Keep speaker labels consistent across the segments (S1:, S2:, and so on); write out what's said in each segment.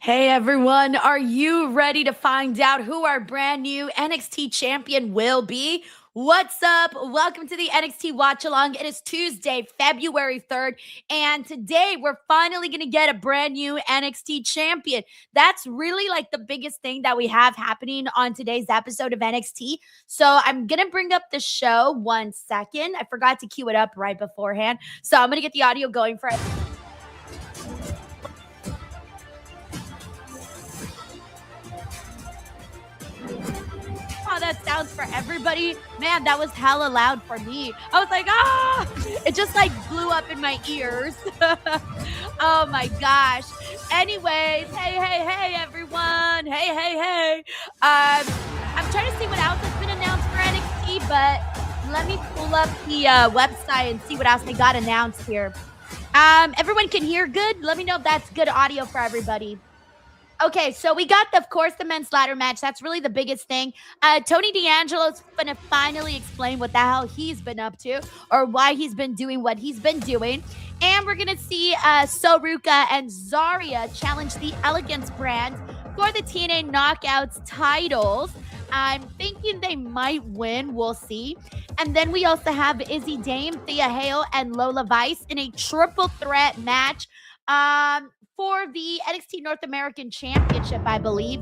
S1: Hey everyone, are you ready to find out who our brand new NXT champion will be? What's up? Welcome to the NXT Watch Along. It is Tuesday, February 3rd, and today we're finally going to get a brand new NXT champion. That's really like the biggest thing that we have happening on today's episode of NXT. So I'm going to bring up the show 1 second. I forgot to cue it up right beforehand. So I'm going to get the audio going for it. That sounds for everybody. Man, that was hella loud for me. I was like, it just like blew up in my ears. Oh my gosh. Anyways, hey everyone. Hey. I'm trying to see what else has been announced for NXT, but let me pull up the website and see what else they got announced here. Everyone can hear good? Let me know if that's good audio for everybody. Okay, so we got, of course, the men's ladder match. That's really the biggest thing. Tony D'Angelo's going to finally explain what the hell he's been up to or why he's been doing what he's been doing. And we're going to see Soruka and Zarya challenge the Elegance brand for the TNA Knockouts titles. I'm thinking they might win. We'll see. And then we also have Izzy Dame, Thea Hale, and Lola Vice in a triple threat match. For the NXT North American Championship, I believe.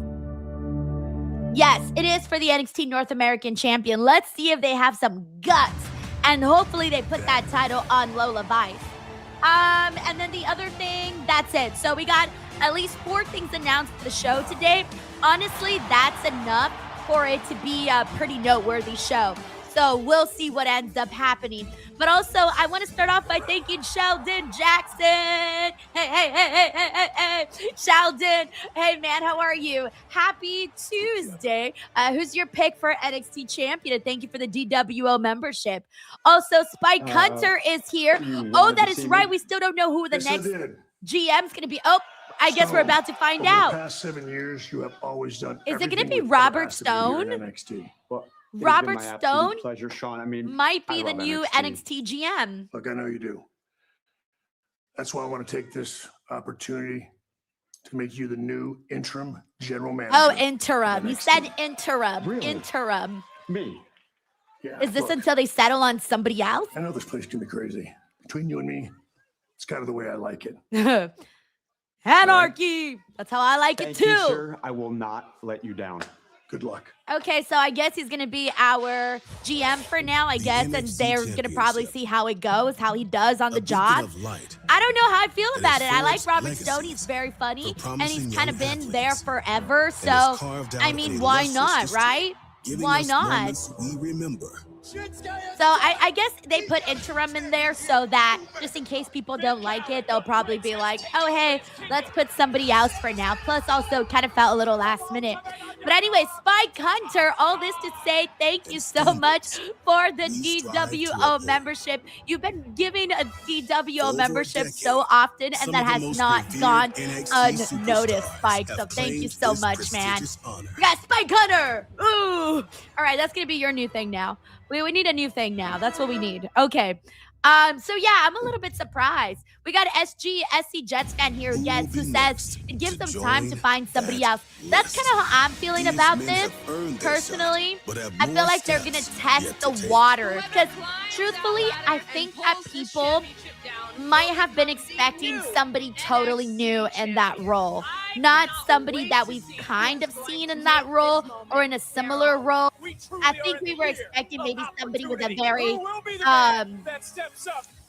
S1: Yes, it is for the NXT North American Champion. Let's see if they have some guts, and hopefully they put that title on Lola Vice. And then the other thing, that's it. So we got at least 4 things announced for the show today. Honestly, that's enough for it to be a pretty noteworthy show. So we'll see what ends up happening. But also, I want to start off by thanking Sheldon Jackson. Hey. Sheldon. Hey, man, how are you? Happy Tuesday. Who's your pick for NXT champion? And thank you for the DWO membership. Also, Spike Hunter is here. Oh, that is right. We still don't know who the next GM's going to be. Oh, I guess we're about to find out.
S2: The past 7 years, you have always done.
S1: Is it going to be Robert Stone? Robert Stone
S3: pleasure, Sean. I mean,
S1: might be the new NXT GM.
S2: Look, I know you do. That's why I want to take this opportunity to make you the new interim general manager.
S1: Oh, interim. You said interim. Really? Interim.
S3: Me?
S2: Yeah.
S1: Is this until they settle on somebody else?
S2: I know this place can be crazy. Between you and me, it's kind of the way I like it.
S1: Anarchy. Right. That's how I like it too.
S3: You, sir. I will not let you down.
S2: Good luck.
S1: Okay, so I guess he's going to be our GM for now, I guess, and they're going to probably see how it goes, how he does on the job. I don't know how I feel about it. I like Robert Stone. He's very funny, and he's kind of been there forever. So, I mean, why not, right? Why not? So I guess they put interim in there so that just in case people don't like it, they'll probably be like, oh, hey, let's put somebody else for now. Plus, also kind of felt a little last minute. But anyway, Spike Hunter, all this to say thank you so much for the DWO membership. You've been giving a DWO membership so often, and that has not gone unnoticed, Spike. So thank you so much, man. We got Spike Hunter. Ooh. All right, that's going to be your new thing now. We need a new thing now. That's what we need. Okay. So yeah, I'm a little bit surprised. We got SC Jets fan here again who says it gives them time to find somebody else. That's kind of how I'm feeling about this. Personally, I feel like they're going to test the water because truthfully, I think that people might have been expecting somebody totally new in that role. Not somebody that we've kind of seen in that role or in a similar role. I think we were expecting maybe somebody with a very, I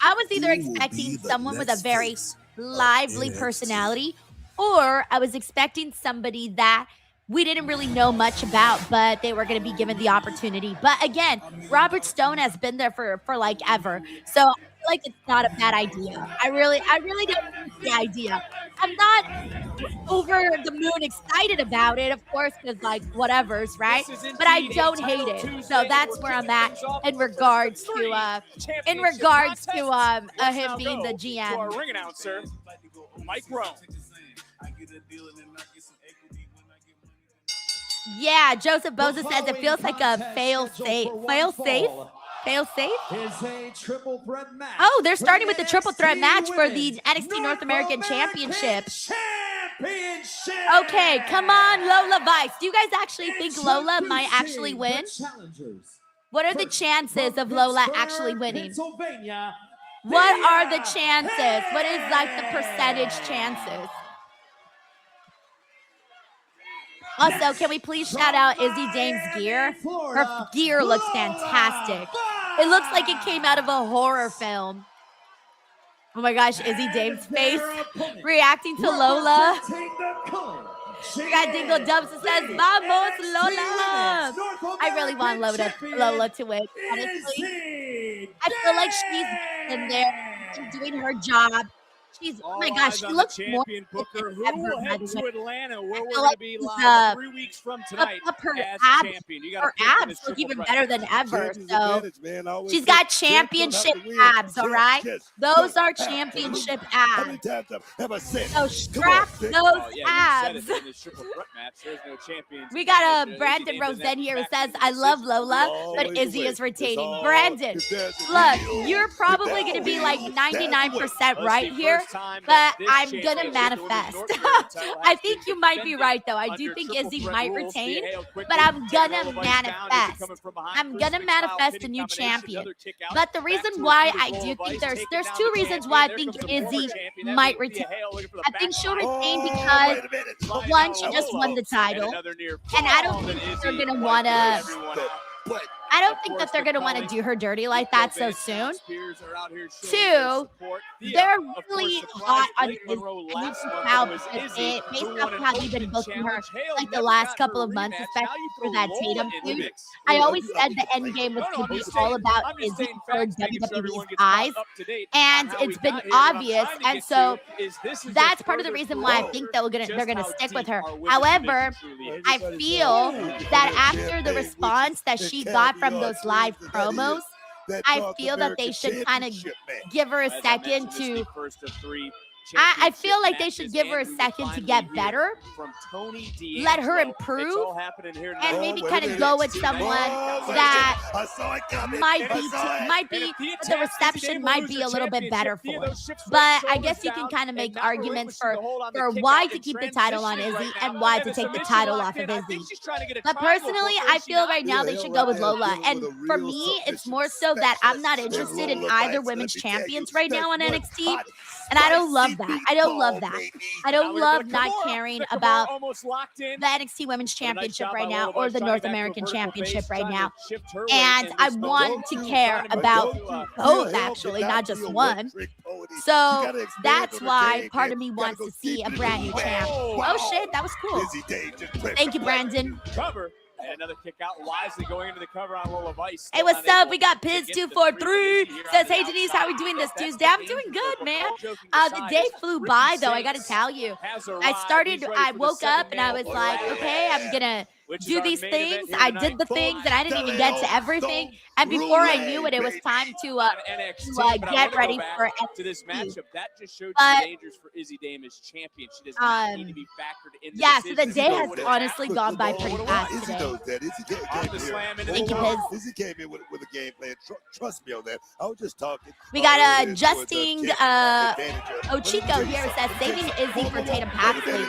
S1: was either expecting someone with a very lively personality, or I was expecting somebody that we didn't really know much about, but they were going to be given the opportunity. But again, Robert Stone has been there for like ever. So I feel like it's not a bad idea. I really don't like the idea. I'm not over the moon excited about it, of course, because like whatever's, right? But I don't hate it. So that's where I'm at in regards to him being the GM.
S4: To our ring announcer, Mike Rowe.
S1: Yeah, Joseph Boza says it feels like a fail-safe. Fail-safe? Fail-safe? Oh, they're starting with the triple threat match for the NXT North American Championship. Okay, come on, Lola Vice. Do you guys actually think Lola might actually win? What are the chances of Lola actually winning? What are the chances? What is like the percentage chances? Also, can we please shout out Izzy Dame's gear? Her gear looks fantastic. It looks like it came out of a horror film. Oh my gosh, Izzy Dame's face reacting to Lola. We got Dingle Dubs that says, Vamos, Lola. I really want Lola to win, honestly. I feel like she's in there and doing her job. Oh my gosh, she looks more
S4: Booker, who
S1: ever,
S4: will
S1: by
S4: head
S1: the
S4: to
S1: way.
S4: Atlanta, where we're
S1: feel
S4: going
S1: like
S4: to be
S1: she's,
S4: live 3 weeks from tonight
S1: her
S4: as
S1: abs,
S4: champion. You
S1: her
S4: gotta
S1: abs look even better than ever. So she's
S5: got
S1: got championship abs, all right? Those are championship abs. So strap those abs. We got a Brandon Rosen here who says, I love Lola, but Izzy is retaining. Brandon, look, you're probably going to be like 99% right here, but I'm going to manifest. I think you might be right, though. I do think Izzy might retain, but I'm going to manifest. I'm going to manifest a new champion. But the reason why I do think there's 2 reasons why I think Izzy might retain. I think she'll retain because, one, she just won the title, and I don't think they're going to want to... I don't think that they're going to want to do her dirty like that so soon. 2, they're really hot on Izzy, and you can tell based off of how they've been booking her like the last couple of months, especially for that Tatum feud. I always said the end game was to be all about Izzy for WWE's eyes, and it's been obvious, and so that's part of the reason why I think that they're gonna stick with her. However, I feel that after the response that she got from those live promos, I feel that they should kind of give her a second to. I feel like they should give her a second to get better, let her improve, and maybe kind of go with someone that might be the reception might be a little bit better for. But I guess you can kind of make arguments for why to keep the title on Izzy and why to take the title off of Izzy. But personally, I feel right now they should go with Lola. And for me, it's more so that I'm not interested in either women's champions right now on NXT. And I don't love that. I don't love that. I don't love not caring about the NXT Women's Championship right now or the North American Championship right now. And I want to care about both, actually, not just one. So that's why part of me wants to see a brand new champ. Oh, shit. That was cool. Thank you, Brandon.
S4: And another kick out wisely going into the cover on Lola Vice.
S1: Hey, what's up? We got Piz243 says, hey, Denise, how are we doing this Tuesday? I'm doing good, man. The day flew by, though, I got to tell you. I woke up and I was like, okay, I'm going to do these things. I did the things and I didn't even get to everything. And before I knew it, it was time to get ready for NXT.
S4: That just showed you the dangers for Izzy Dame as champion. She does not need to be factored in.
S1: Yeah, so the day has honestly gone by pretty fast
S5: Izzy
S1: today.
S5: knows that. Izzy
S1: Thank you, Piz.
S5: Izzy came in with a game plan. Trust me on that. I was just talking.
S1: We got Justin Ochiko here who says, saving Izzy for Tatum Paxley.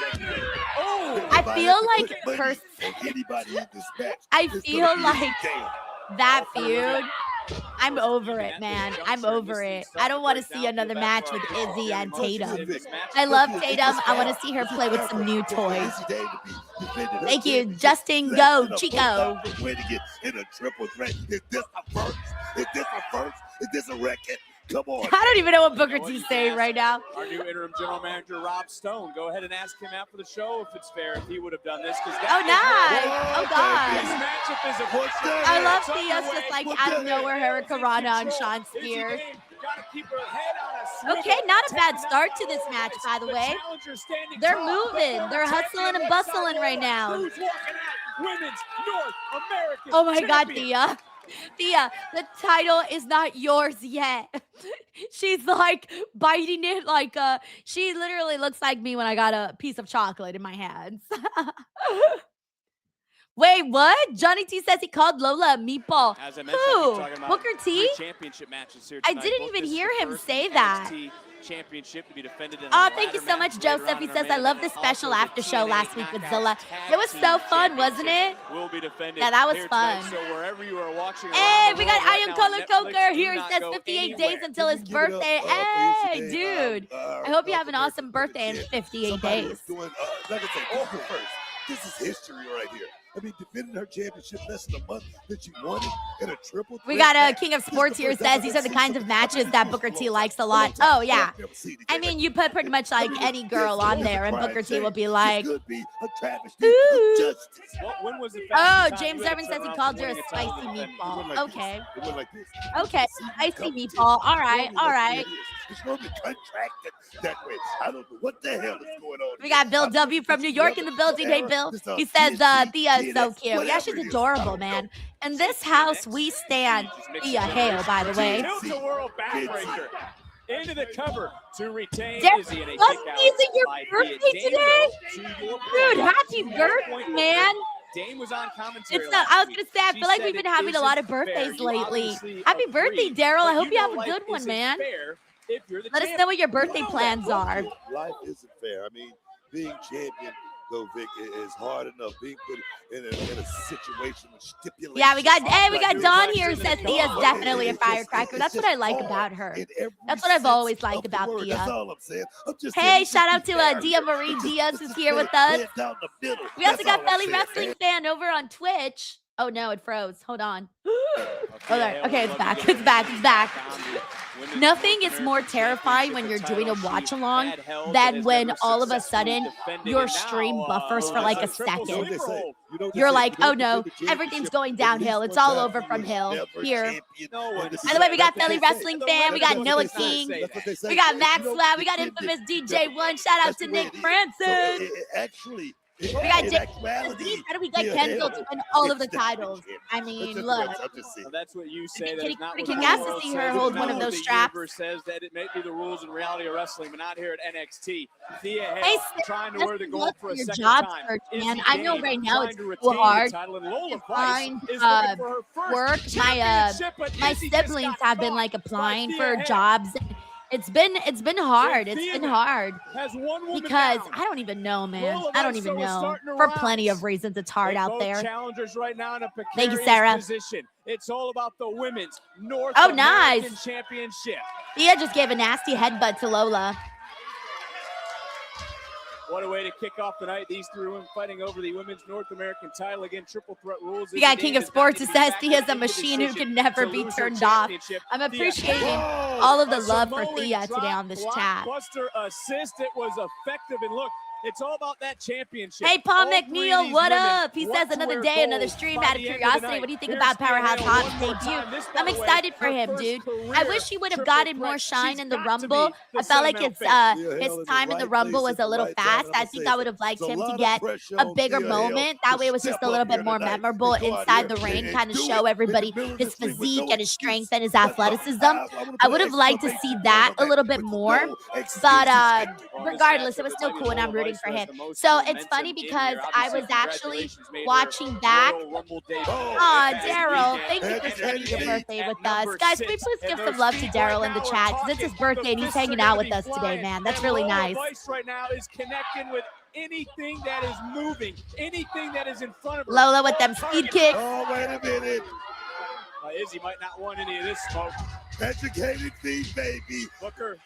S1: I feel like I feel like that feud, I'm over it, man. I'm over it. I don't want to see another match with Izzy and Tatum. I love Tatum. I want to see her play with some new toys. Thank you, Justin Go Chico.
S5: In a triple threat. Is this a first? Is this a first? Is this a record? Come on.
S1: I don't even know what Booker T's saying right now.
S4: Our new interim general manager, Rob Stone. Go ahead and ask him out for the show if it's fair, if he would have done this.
S1: Oh, nice. Oh, God.
S4: This matchup is a push.
S1: I love Thea's just like out of nowhere, Hurricane on Sean Spears. Okay, not a bad start to this match, by the way. They're moving. They're hustling and bustling right now. Oh, my God, Thea. Thea, the title is not yours yet. She's like biting it like she literally looks like me when I got a piece of chocolate in my hands. Wait, what? Johnny T says he called Lola a meatball.
S4: As I mentioned, I
S1: Who?
S4: keep talking about
S1: Booker T?
S4: 3 championship matches here
S1: I
S4: tonight.
S1: didn't
S4: Both
S1: even
S4: this is
S1: hear
S4: the
S1: him
S4: first
S1: say that.
S4: NXT championship to be defended in a
S1: Oh, thank you
S4: ladder
S1: so much,
S4: match later
S1: Joseph.
S4: on
S1: He
S4: in our
S1: says,
S4: main
S1: I love the
S4: event.
S1: special
S4: Also,
S1: after
S4: the
S1: show
S4: TNA
S1: last week with
S4: Knockouts
S1: Zilla.
S4: Tag
S1: It was
S4: Team
S1: so fun, wasn't
S4: Championship
S1: it?
S4: will be defended
S1: Yeah, that was
S4: here tonight.
S1: fun.
S4: So wherever you are watching
S1: Hey,
S4: around the
S1: we got
S4: world right
S1: Iron
S4: now
S1: Color
S4: on Netflix,
S1: Coker
S4: do
S1: here. He
S4: not
S1: says
S4: go
S1: 58 days
S4: anywhere.
S1: until his
S5: Give it up,
S1: birthday.
S5: for
S1: Hey,
S5: yesterday,
S1: dude. I hope you have an
S5: North
S1: awesome
S5: American
S1: birthday in
S5: champ.
S1: 58
S5: Somebody
S1: days.
S5: is doing, like I said, this is the first. This is history right here. I mean, defending her championship less than a month that she won it in a triple.
S1: We
S5: threat
S1: got a
S5: match.
S1: King of
S5: This is
S1: Sports
S5: the
S1: here
S5: first time
S1: says
S5: I've
S1: these
S5: ever
S1: are the
S5: seen
S1: kinds of
S5: something-
S1: matches
S5: I've
S1: that
S5: seen
S1: Booker
S5: this
S1: T
S5: in a
S1: likes a
S5: long
S1: lot.
S5: time.
S1: Oh, yeah.
S5: I've never seen anything
S1: I
S5: like
S1: mean, you
S5: this.
S1: put pretty much like
S5: I mean,
S1: any girl
S5: this
S1: on
S5: is
S1: there,
S5: a
S1: and
S5: crime
S1: Booker T
S5: shame.
S1: will be
S5: This
S1: like,
S5: could be a travesty
S1: ooh.
S5: of justice.
S4: When was the
S1: oh,
S4: fastest time
S1: James
S4: you had
S1: Irvin
S4: to
S1: says
S4: turn
S1: he
S4: around
S1: called
S4: from
S1: her a
S4: winning a title
S1: spicy
S4: defense?
S1: meatball.
S5: It went like
S1: Okay.
S5: This. It went like this.
S1: Okay,
S5: See,
S1: spicy
S5: come to
S1: meatball. All right,
S5: Normally,
S1: all
S5: that's the way
S1: right.
S5: it is. It's normally contracted that way. I don't know what the hell is going on.
S1: We got Bill
S5: I'm
S1: W
S5: looking
S1: from
S5: at
S1: New
S5: you
S1: York in
S5: other
S1: the building. Hey,
S5: era,
S1: Bill.
S5: this,
S1: He says
S5: TNT,
S1: Thea is so
S5: TNS,
S1: cute. Yeah,
S5: whatever
S1: she's
S5: it is. I
S1: adorable,
S5: don't
S1: man.
S5: know.
S1: In this house, we stand Thea Hale, by the way.
S4: Tilt-a-whirl backbreaker into the cover to retain
S1: Derek,
S4: Izzy in a
S1: what
S4: kick out
S1: is it your
S4: by
S1: birthday
S4: Thea.
S1: today?
S4: To your
S1: Dude,
S4: point,
S1: happy
S4: to your
S1: birthday,
S4: point,
S1: man.
S4: Dame was on commentary.
S1: It's not,
S4: last
S1: I was
S4: week.
S1: going to say, I
S4: She
S1: feel like
S4: said
S1: we've been
S4: it
S1: having a lot of
S4: isn't fair.
S1: birthdays
S4: You
S1: lately.
S4: obviously
S1: Happy
S4: agree,
S1: birthday, Daryl. I
S4: but
S1: hope you have a
S4: life
S1: good one,
S4: isn't
S1: man.
S4: fair if you're the
S1: Let us
S4: champion.
S1: know what your birthday
S4: You know
S1: plans
S4: that.
S1: are.
S5: Life isn't fair. I mean, being champion, though, Vic, is hard enough. Being put in a situation with stipulations.
S1: Yeah, we got
S5: like
S1: Dawn
S5: this.
S1: here who says Thea's definitely a firecracker. That's what I like about her. That's what I've always liked about Thea.
S5: That's all I'm saying. I'm just
S1: Hey,
S5: saying,
S1: shout out
S5: be
S1: to
S5: fair.
S1: Dia Marie
S5: Just-
S1: Diaz
S5: just
S1: who's
S5: lay
S1: here
S5: it-
S1: with
S5: lay
S1: us.
S5: it down the middle.
S1: We also
S5: That's
S1: got
S5: all I'm
S1: Belly
S5: saying,
S1: Wrestling
S5: man.
S1: Fan over on Twitch. Oh no, it froze. Hold on.
S4: Okay,
S1: Okay, it's back. It's back. It's back. Nothing is more terrifying when you're doing a watch along than when all of a sudden your stream buffers for like a second.
S5: You know what they say? You know what they
S1: You're
S5: say?
S1: like,
S5: You
S1: oh
S5: don't
S1: no,
S5: defend the
S1: everything's
S5: championship
S1: going
S5: at least
S1: downhill. It's
S5: one
S1: all
S5: time.
S1: over from
S5: You
S1: hill.
S5: never
S1: Here.
S5: champion.
S4: No one
S5: And this
S1: By
S5: is-
S1: the way, we got
S5: that's what
S1: Belly
S5: they say.
S1: Wrestling Fan. We got
S5: That's
S1: Noah
S5: what they say.
S1: King.
S5: That's what they say.
S1: We got
S5: If
S1: Max
S5: you don't
S1: Lab. We got
S5: defend it,
S1: Infamous
S5: you
S1: DJ
S5: never-
S1: One. Shout out
S5: that's
S1: to
S5: the way
S1: Nick
S5: it is.
S1: Francis.
S5: So actually,
S1: We got
S5: in
S1: Jay.
S5: actuality,
S1: How do we get
S5: Thea
S1: Kenzo
S5: Hale
S1: to win all of the
S5: is definitely
S1: titles?
S5: champion.
S1: I
S5: That's
S1: mean,
S5: just the
S1: look.
S5: way I'm just saying.
S4: Well, that's what you say.
S1: It'd
S4: That
S1: be
S4: is not
S1: pretty
S4: what the
S1: kick-ass to
S4: world
S1: see her
S4: says.
S1: hold
S4: It's
S1: one
S4: not
S1: of
S4: what
S1: those
S4: the
S1: straps.
S4: universe says that it may be the rules in reality of wrestling, but not here at NXT. Thea
S1: Hey,
S4: Hale
S1: Sid,
S4: trying to
S1: best
S4: wear the
S1: of
S4: gold
S1: luck
S4: for
S1: for
S4: a
S1: your
S4: second
S1: job
S4: time.
S1: search,
S4: Izzy
S1: man. I know
S4: Dane
S1: right now
S4: trying
S1: it's
S4: to
S1: so
S4: retain the
S1: hard
S4: title, and Lola
S1: to
S4: Vice
S1: find,
S4: is looking for her first
S1: work.
S4: championship, but
S1: My
S4: Izzy just
S1: siblings
S4: got
S1: have been
S4: caught
S1: like
S4: by
S1: applying
S4: Thea
S1: for
S4: Hale.
S1: jobs. It's been hard. It's
S4: Thea
S1: been hard
S4: has one woman
S1: because
S4: down.
S1: I don't even know, man.
S4: Lola
S1: I don't
S4: Vice
S1: even
S4: is
S1: know.
S4: starting to
S1: For
S4: rise.
S1: plenty of reasons, it's hard
S4: They
S1: out
S4: both
S1: there.
S4: challengers right now in a
S1: Thank you,
S4: precarious
S1: Sarah.
S4: position. It's all about the women's North
S1: Oh,
S4: American
S1: nice.
S4: Championship.
S1: Thea just gave a nasty headbutt to Lola.
S4: What a way to kick off the night. These three women fighting over the women's North American title. Again, triple threat rules.
S1: We got
S4: Izzy
S1: King
S4: Dane
S1: of
S4: does not
S1: Sports
S4: need
S1: who
S4: to be
S1: says
S4: factored
S1: Thea's a
S4: into
S1: machine who
S4: decision
S1: can never
S4: to
S1: be
S4: lose her
S1: turned off.
S4: championship.
S1: I'm
S4: Thea
S1: appreciating
S4: Hale.
S1: all of the
S4: A
S1: love for
S4: Samoan
S1: Thea
S4: drop
S1: today on this chat.
S4: blockbuster assist. It was effective. And look, it's all about that championship.
S1: Hey, Paul
S4: All three of
S1: McNeil,
S4: these
S1: what
S4: women
S1: up? He
S4: want
S1: says
S4: to
S1: another
S4: wear
S1: day, another
S4: gold
S1: stream
S4: by
S1: out of
S4: the end
S1: curiosity.
S4: the
S1: What do you
S4: night.
S1: think
S4: Here's
S1: about
S4: Thea
S1: Powerhouse
S4: Hale
S1: Hobbs'
S4: one more
S1: debut?
S4: time. This, by
S1: I'm
S4: the way,
S1: excited for
S4: her
S1: him,
S4: first
S1: dude.
S4: career
S1: I wish he would have
S4: triple
S1: gotten
S4: threat.
S1: more shine
S4: She's
S1: in the
S4: got to
S1: Rumble.
S4: be the
S1: I felt like
S4: sentimental
S1: his
S4: face.
S1: his
S5: Hale in
S1: time in the
S5: right
S1: Rumble
S5: place
S1: was
S5: at
S1: a
S5: the
S1: little
S5: right time,
S1: fast.
S5: and I'm
S1: I
S5: gonna
S1: think
S5: say
S1: I would have liked
S5: it's a
S1: him to
S5: lot of
S1: get
S5: pressure
S1: a
S5: on
S1: bigger
S5: Thea Hale
S1: moment. That
S5: to
S1: way it was just
S5: step
S1: a
S5: up
S1: little bit
S5: here
S1: more
S5: tonight
S1: memorable
S5: and go out
S1: inside
S5: here
S1: the ring,
S5: and
S1: kind of
S5: do
S1: show
S5: it
S1: everybody
S5: in the middle of
S1: his
S5: the ring with
S1: physique
S5: no
S1: and his
S5: excuse.
S1: strength and his
S5: But
S1: athleticism.
S5: I wanna
S1: I
S5: put
S1: would
S5: an
S1: have liked to
S5: exclamation
S1: see
S5: point
S1: that
S5: on
S1: a little bit
S5: with
S1: more.
S5: no excuses.
S1: But
S4: Well, this
S1: regardless,
S4: matchup,
S1: it was
S4: it
S1: still
S4: might be
S1: cool, and I'm
S4: Lola
S1: rooting
S4: Vice
S1: for
S4: who has
S1: him.
S4: the most
S1: So it's funny
S4: momentum in
S1: because
S4: here.
S1: I
S4: Obviously,
S1: was actually
S4: congratulations made her
S1: watching back.
S4: Royal Rumble debut.
S1: Aw,
S4: As
S1: Daryl,
S4: we
S1: thank you
S4: get
S1: for spending your
S4: NXT
S1: birthday
S4: at
S1: with us.
S4: number
S1: Guys, can we
S4: 6.
S1: please
S4: And
S1: give
S4: those
S1: some love to
S4: feet
S1: Daryl
S4: right
S1: in the
S4: now are
S1: chat? Because it's his
S4: talking.
S1: birthday and
S4: The
S1: he's
S4: fists are
S1: hanging
S4: gonna
S1: out with
S4: be
S1: us today,
S4: flying.
S1: man. That's
S4: And
S1: really
S4: Lola
S1: nice.
S4: Vice right now is connecting with anything that is moving, anything that is in front of her.
S1: Lola with
S4: All
S1: them speed
S4: targets.
S1: kicks.
S5: Oh, wait a minute.
S4: Izzy might not want any of this smoke.
S5: Educated feet, baby.
S4: Booker.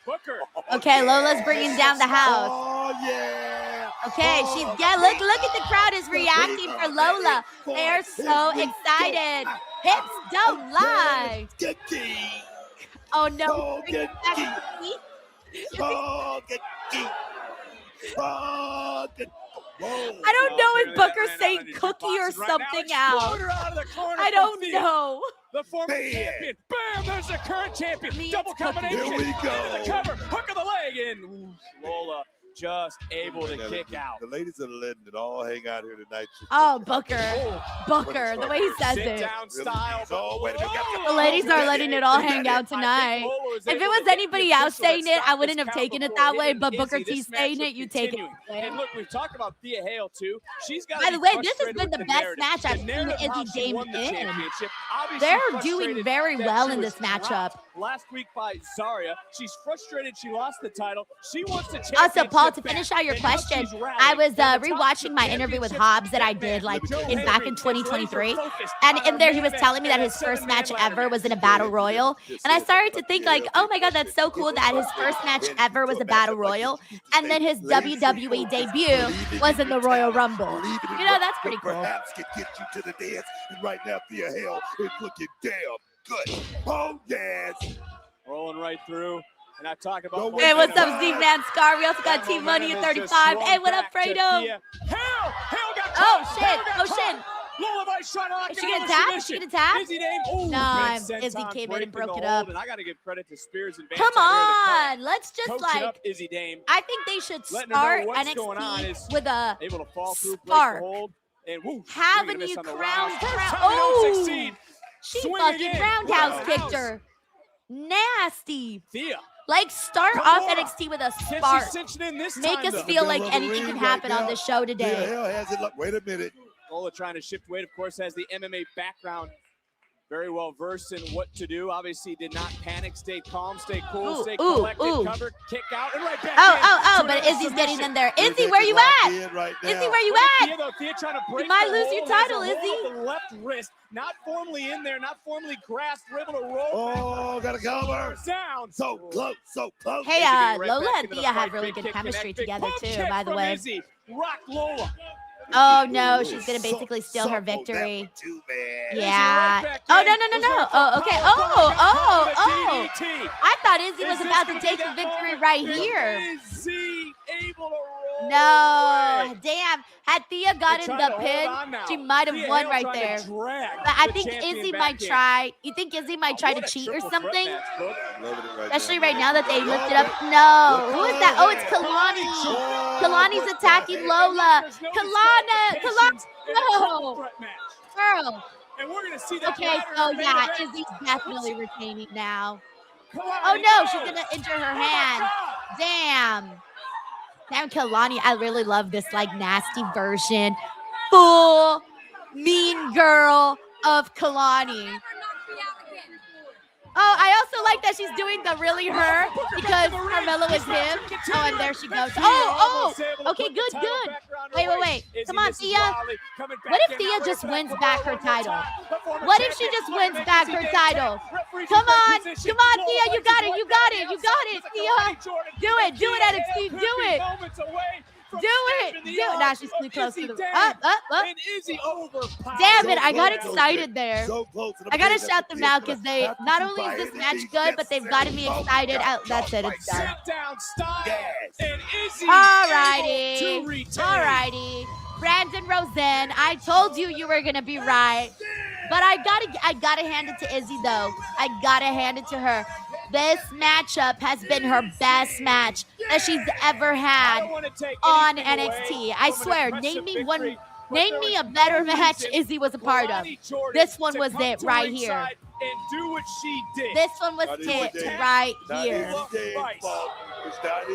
S1: Okay, Lola's bringing down the house.
S5: Oh, yeah.
S1: Okay,
S5: Oh,
S1: she's look at the crowd is reacting for Lola. They're so excited. Hips don't lie.
S5: Get key.
S1: Oh no.
S5: Oh,
S1: Bringing
S5: get
S1: back
S5: key.
S1: the heat.
S5: Oh, get key. Oh, get Whoa.
S1: I don't know if Booker's saying cookie or something else. I don't know.
S4: The former
S5: Bam.
S4: champion. Bam! There's the current champion.
S1: Me,
S4: Double
S1: it's cookie.
S4: combination.
S5: Here we go.
S4: Into the cover. Hook of the leg. And Lola just able to kick out.
S5: The ladies are letting it all hang out here tonight.
S1: Oh, Booker, the way he says
S4: Sit
S1: it.
S4: down style.
S5: Oh, wait a minute.
S1: The ladies are letting it all hang out tonight. If it was anybody else saying it, I wouldn't have taken it that way. But Booker T saying it, you take it that way.
S4: And look, we've talked about Thea Hale too. She's got.
S1: By the way, this has been the best match I've seen Izzy Dame in. They're doing very well in this matchup.
S4: Last week by Zarya, she's frustrated she lost the title. She wants to
S1: Also, Paul, to finish out your question, I was rewatching my interview with Hobbs that I did back in 2023, and in there he was telling me that his first match ever was in a battle royal, and I started to think like, oh my god, that's so cool that his first match ever was a battle royal, and then his WWE debut was in the Royal Rumble. You know, that's pretty cool.
S5: Perhaps can get you to the dance, and right now Thea Hale is looking damn good. Oh yes,
S4: rolling right through. And I talk about.
S1: Hey, what's up, Z-Man Scar? We also got Team Money at 35. Hey, what up, Fredo? Oh shit! Oh shit! Is she gonna tap? Is she gonna tap? No, Izzy came in and broke it up.
S4: And I gotta give credit to Spears and
S1: Come on, let's just like.
S4: Izzy Dame.
S1: I think they should start NXT with a
S4: able to fall through,
S1: spark.
S4: And woo,
S1: have a new crown. Oh, she fucking roundhouse kicked her. Nasty.
S4: Thea.
S1: Like, start off NXT with a spark. Make us feel like anything can happen on this show today.
S5: Wait a minute.
S4: Lola trying to shift weight, of course, has the MMA background. Very well versed in what to do. Obviously, did not panic, stay calm, stay cool, stay collected, cover, kick out, and right back in.
S1: But Izzy's getting in there. Izzy, where you at? Izzy, where you at? You might lose your title, Izzy.
S4: The left wrist, not formally in there, not formally grasped, we're able to roll.
S5: Oh, got a cover.
S4: Down.
S5: So close, so close.
S1: Hey, Lola and Thea have really good chemistry together, too, by the way.
S4: Rock Lola.
S1: Oh, no, she's going to basically steal her victory. Yeah. Oh, no. Oh, okay. Oh. I thought Izzy was about to take the victory right here. No, damn. Had Thea gotten the pin, she might have won right there. But I think Izzy might try. You think Izzy might try to cheat or something? Especially right now that they lifted up. No. Who is that? Oh, it's Kalani. Kalani's attacking Lola. Kalani. No. Girl. Okay, so yeah, Izzy's definitely retaining now. Oh, no. She's going to injure her hand. Damn. Damn, Kalani, I really love this, like, nasty version. Full mean girl of Kalani. Oh, I also like that she's doing the really her because Carmelo is him. Oh, and there she goes. Oh. Okay, good. Wait. Come on, Thea. What if Thea just wins back her title? What if she just wins back her title? Come on, Thea. You got it. Thea. Do it, NXT. Do it. Now she's too close to the up. Damn it, I got excited there. I gotta shout them out because they not only is this match good, but they've gotten me excited. That's it, it's done. Alrighty. Brandon Rosen, I told you were gonna be right. But I gotta hand it to Izzy though. I gotta hand it to her. This matchup has been her best match that she's ever had on NXT. I swear, name me a better match Izzy was a part of. This one was it right here. This one was it right here.
S4: Dropping that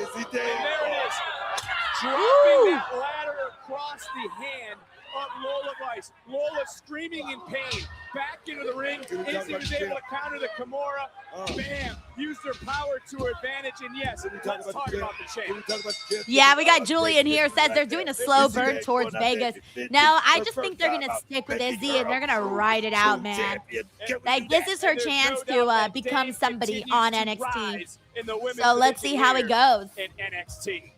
S4: ladder across the hand of Lola Vice. Lola screaming in pain. Back into the ring. Izzy was able to counter the Kimura. Bam! Used her power to her advantage. And yes, let's talk about the champ.
S1: Yeah, we got Julian here. Says they're doing a slow burn towards Vegas. No, I just think they're going to stick with Izzy and they're going to ride it out, man. Like, this is her chance to become somebody on NXT. So let's see how it goes.
S4: In NXT.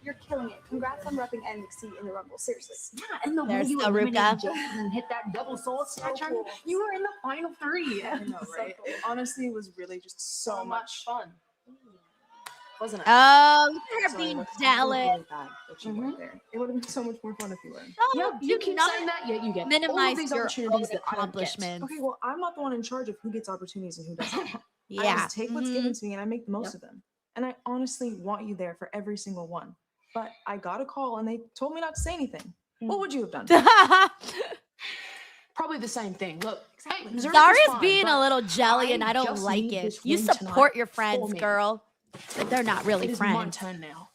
S6: You're killing it. Congrats on repping NXT in the Rumble. Seriously. Yeah, and the
S1: There's
S6: way you
S1: Ruka
S6: and hit that double soul snatch on you were in the final three. I know, right?
S7: So cool. Honestly, it was really just so much fun. Wasn't it?
S1: Oh, look at her being jealous.
S7: It would have been so much more fun if you were.
S1: No,
S6: you
S1: do
S6: keep
S1: not
S6: saying that, yet you get
S1: minimize
S6: these
S1: your
S6: opportunities
S1: own
S6: that I don't get.
S1: accomplishments.
S7: Okay, well, I'm not the one in charge of who gets opportunities and who doesn't. I
S1: Yeah.
S7: just take what's given to me and I make the most of them. And I honestly want you there for every single one. But I got a call and they told me not to say anything. What would you have done?
S8: Probably the same thing. Look,
S7: Exactly.
S8: Missouri's
S1: Zaria's
S8: fine,
S1: being a
S8: but
S1: little jelly, and
S8: I
S1: I don't
S8: just
S1: like
S8: need
S1: it.
S8: this
S1: You
S8: win
S1: support
S8: tonight
S1: your
S8: for
S1: friends,
S8: me.
S1: girl, but they're not really
S7: It is my
S1: friends.
S7: turn now.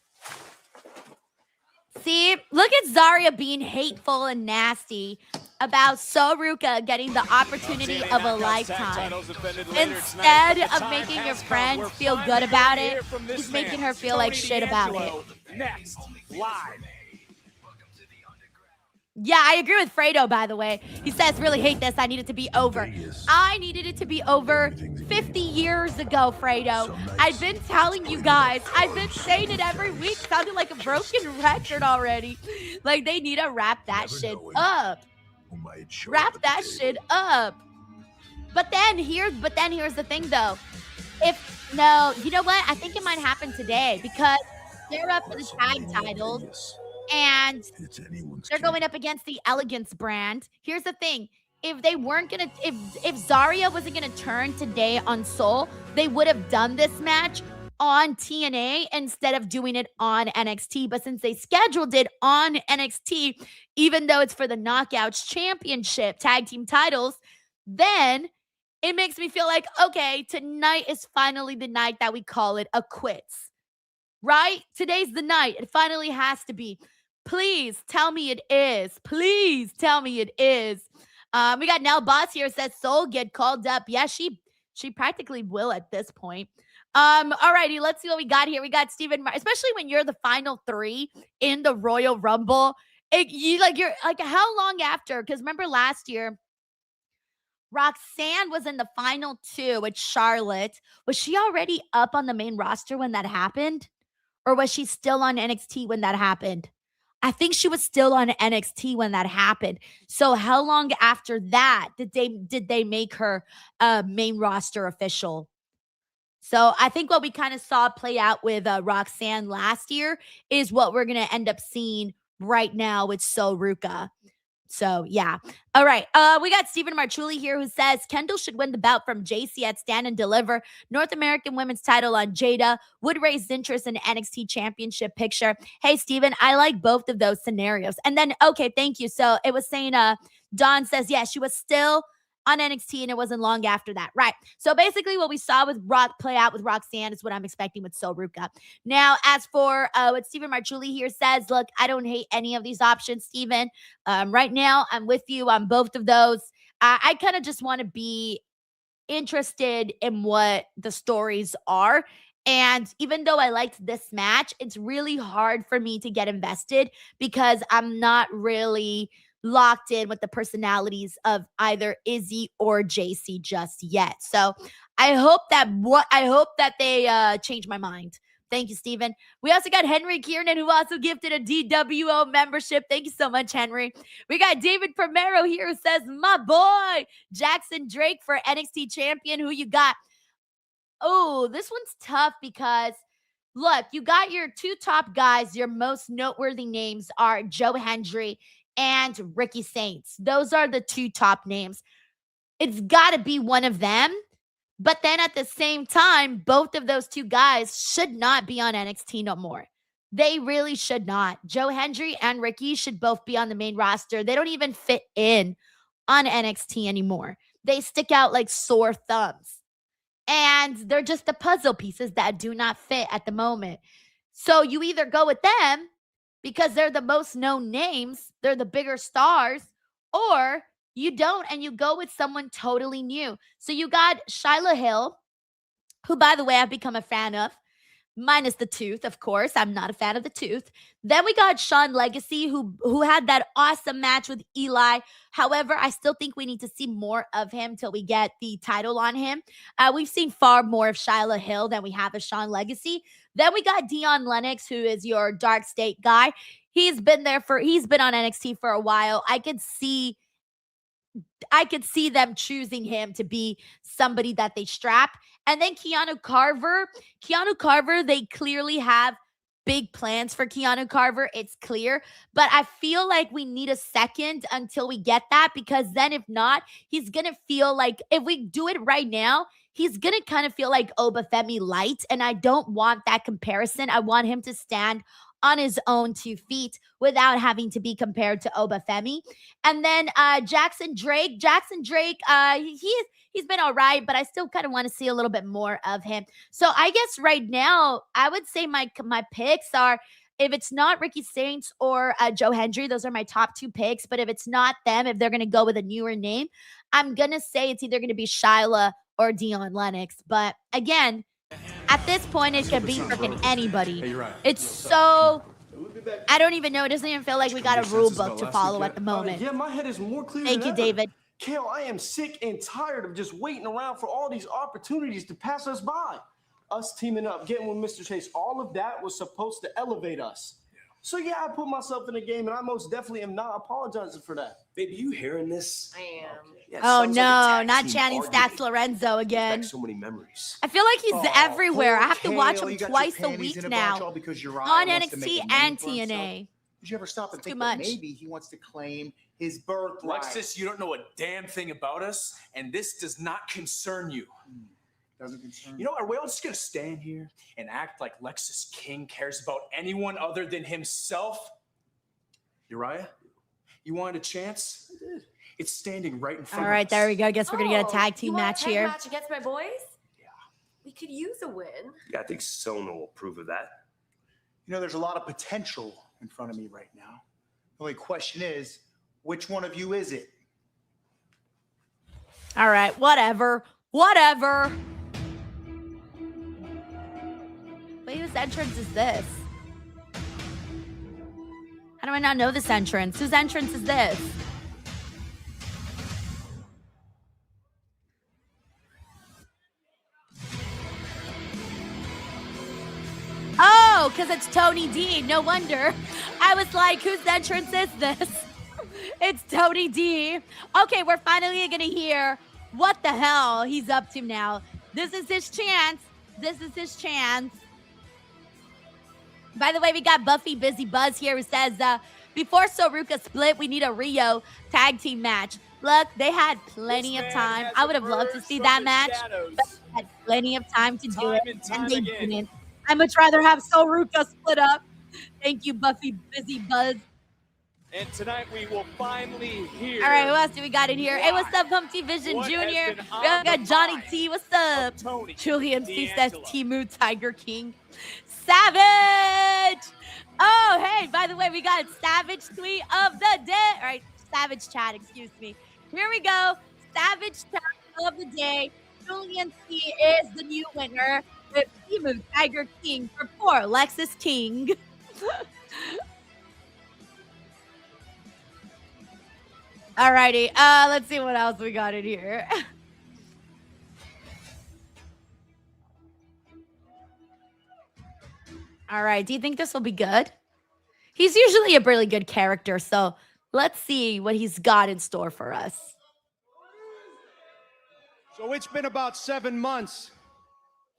S1: See, look at Zarya being hateful and nasty about Soruka getting the opportunity of a lifetime. Instead of making your friends feel good about it, he's making her feel like shit about it.
S4: Next, live.
S1: Yeah, I agree with Fredo, by the way. He says, really hate this. I need it to be over. I needed it to be over 50 years ago, Fredo. I've been telling you guys. I've been saying it every week. Sounded like a broken record already. Like, they need to wrap that shit up. Wrap that shit up. But then here's the thing, though. You know what? I think it might happen today because they're up for the tag titles. And they're going up against the Elegance brand. Here's the thing. If Zarya wasn't gonna turn today on Soul, they would have done this match on TNA instead of doing it on NXT. But since they scheduled it on NXT, even though it's for the Knockouts Championship tag team titles, then it makes me feel like, okay, tonight is finally the night that we call it a quits. Right? Today's the night. It finally has to be. Please tell me it is. Please tell me it is. We got Nell Boss here says Soul get called up. Yeah, she practically will at this point. Alrighty, let's see what we got here. We got Steven, especially when you're the final three in the Royal Rumble. You're like how long after? Because remember last year, Roxanne was in the final two with Charlotte. Was she already up on the main roster when that happened? Or was she still on NXT when that happened? I think she was still on NXT when that happened. So how long after that did they make her main roster official? So I think what we kind of saw play out with Roxanne last year is what we're going to end up seeing right now with Soruka. So, yeah. All right. We got Stephen Marchuli here who says Kendall should win the bout from JC at Stand and Deliver. North American Women's title on Jada would raise interest in NXT Championship picture. Hey, Stephen, I like both of those scenarios. And then, okay, thank you. So it was saying, Dawn says, yeah, she was still on NXT and it wasn't long after that. Right. So basically what we saw with play out with Roxanne is what I'm expecting with Soruka. Now, as for what Stephen Marchuli here says, look, I don't hate any of these options, Stephen. Right now, I'm with you on both of those. I kind of just want to be interested in what the stories are. And even though I liked this match, it's really hard for me to get invested because I'm not really locked in with the personalities of either Izzy or JC just yet. So I hope that they change my mind. Thank you, Stephen. We also got Henry Kiernan, who also gifted a DWO membership. Thank you so much, Henry. We got David Primero here who says, my boy, Jackson Drake for NXT champion. Who you got? Oh, this one's tough because, look, you got your two top guys. Your most noteworthy names are Joe Hendry and Ricky Saints. Those are the two top names. It's got to be one of them. But then at the same time, both of those two guys should not be on NXT no more. They really should not. Joe Hendry and Ricky should both be on the main roster. They don't even fit in on NXT anymore. They stick out like sore thumbs. And they're just the puzzle pieces that do not fit at the moment. So you either go with them because they're the most known names, they're the bigger stars, or you don't and you go with someone totally new. So you got Shyla Hill, who, by the way, I've become a fan of, minus the tooth, of course. I'm not a fan of the tooth. Then we got Sean Legacy, who had that awesome match with Eli. However, I still think we need to see more of him till we get the title on him. We've seen far more of Shyla Hill than we have of Sean Legacy. Then we got Dion Lennox, who is your Dark State guy. He's been on NXT for a while. I could see them choosing him to be somebody that they strap. And then Keanu Carver, they clearly have big plans for Keanu Carver. It's clear. But I feel like we need a second until we get that, because then if not, he's going to feel like if we do it right now, he's going to kind of feel like Obafemi light, and I don't want that comparison. I want him to stand on his own 2 feet without having to be compared to Obafemi. And then Jackson Drake, he's been all right, but I still kind of want to see a little bit more of him. So I guess right now, I would say my picks are, if it's not Ricky Saints or Joe Hendry, those are my top 2 picks. But if it's not them, if they're going to go with a newer name, I'm going to say it's either going to be Shyla or Dion Lennox. But again, at this point, it could be freaking anybody.
S8: Hey, you're right.
S1: It's so, I don't even know. It doesn't even feel like we got a rule book to follow at the moment.
S8: Yeah, my head is more clear
S1: Thank
S8: than
S1: you,
S8: ever.
S1: David.
S8: Kale, I am sick and tired of just waiting around for all these opportunities to pass us by. Us teaming up, getting with Mr. Chase, all of that was supposed to elevate us. So yeah, I put myself in the game, and I most definitely am not apologizing for that.
S9: Baby, you hearing this?
S10: I am.
S9: Yeah, it
S1: Oh
S9: sounds
S1: no,
S9: like a tag
S1: not
S9: team
S1: Channing
S9: argument.
S1: Stacks Lorenzo again.
S9: Back so many memories.
S1: I feel like he's everywhere. I have to watch
S11: Kale,
S1: him
S11: you got your
S1: twice a
S11: panties
S1: week
S11: in a
S1: now
S11: bunch all because Uriah
S1: on
S11: wants to
S1: NXT
S11: make a name
S1: and
S11: for himself.
S1: TNA.
S11: Did you ever stop and
S1: It's too
S11: think that
S1: much.
S11: maybe he wants to claim his birthright?
S12: Lexus, you don't know a damn thing about us, and this does not concern you.
S11: Doesn't concern
S12: You know, are we all just gonna stand here and act like Lexus King cares about anyone other than himself? Uriah, you wanted a chance? I did. It's standing right in front
S1: All
S12: of
S1: right,
S12: us.
S1: there we go. I guess we're gonna get a tag
S10: You
S1: team
S10: want a
S1: match
S10: tag
S1: here.
S10: match against my boys?
S12: Yeah.
S10: We could use a win.
S9: Yeah, I think Sona will approve of that.
S11: You know, there's a lot of potential in front of me right now. The only question is, which one of you is it?
S1: All right, whatever. Wait, whose entrance is this? How do I not know this entrance? Whose entrance is this? Oh, because it's Tony D. No wonder. I was like, whose entrance is this? It's Tony D. Okay, we're finally going to hear what the hell he's up to now. This is his chance. By the way, we got Buffy Busy Buzz here who says, before Soruka split, we need a Rio tag team match. Look, they had plenty of time. I would have loved to see that match, but they had plenty of time to do it, and they didn't. I'd much rather have Soruka split up. Thank you, Buffy Busy Buzz.
S4: And tonight we will finally hear.
S1: All right, who else do we got in here? Hey, what's up, Humpty Vision
S4: What
S1: Jr.?
S4: has
S1: We
S4: been
S1: also
S4: on
S1: got
S4: the
S1: Johnny
S4: mind
S1: T. What's up?
S4: Tony
S1: Julian C says
S4: D'Angelo.
S1: Timu Tiger King. Savage! Oh, hey, by the way, we got Savage tweet of the day. All right, Savage chat, excuse me. Here we go. Savage chat of the day. Julian C is the new winner with Timu Tiger King for poor Lexus King. Alrighty, let's see what else we got in here. All right, do you think this will be good? He's usually a really good character, so let's see what he's got in store for us.
S13: So it's been about 7 months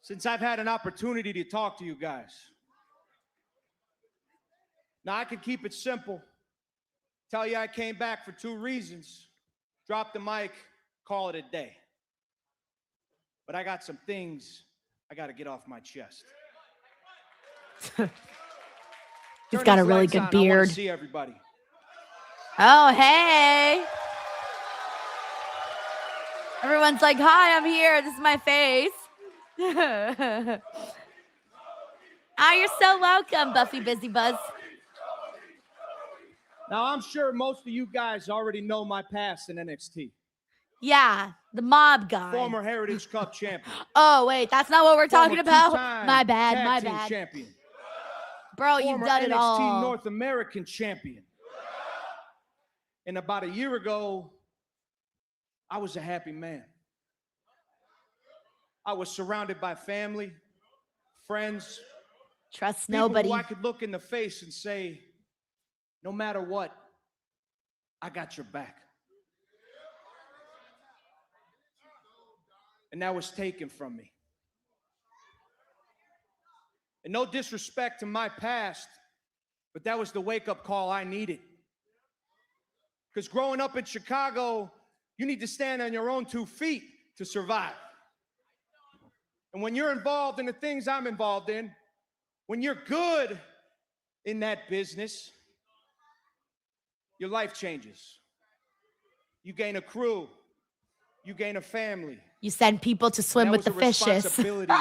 S13: since I've had an opportunity to talk to you guys. Now, I can keep it simple. Tell you I came back for 2 reasons. Drop the mic, call it a day. But I got some things I got to get off my chest.
S1: He's
S13: Turn
S1: got a
S13: these
S1: really
S13: lights
S1: good
S13: on. I wanna
S1: beard.
S13: see everybody.
S1: Oh, hey. Everyone's like, hi, I'm here. This is my face. Oh, you're so welcome, Buffy Busy Buzz.
S13: Now, I'm sure most of you guys already know my past in NXT.
S1: Yeah, the mob guy.
S13: Former Heritage Cup champion.
S1: Oh, wait, that's not what we're talking
S13: Former
S1: about.
S13: two-time
S1: My bad,
S13: tag
S1: my
S13: team
S1: bad.
S13: champion.
S1: Bro, you've
S13: Former
S1: done it
S13: NXT
S1: all.
S13: North American champion. And about a year ago, I was a happy man. I was surrounded by family, friends,
S1: Trust
S13: people
S1: nobody.
S13: who I could look in the face and say, no matter what, I got your back. And that was taken from me. And no disrespect to my past, but that was the wake-up call I needed. Because growing up in Chicago, you need to stand on your own 2 feet to survive. And when you're involved in the things I'm involved in, when you're good in that business, your life changes. You gain a crew. You gain a family.
S1: You send people to swim with the fishes.
S13: Responsibility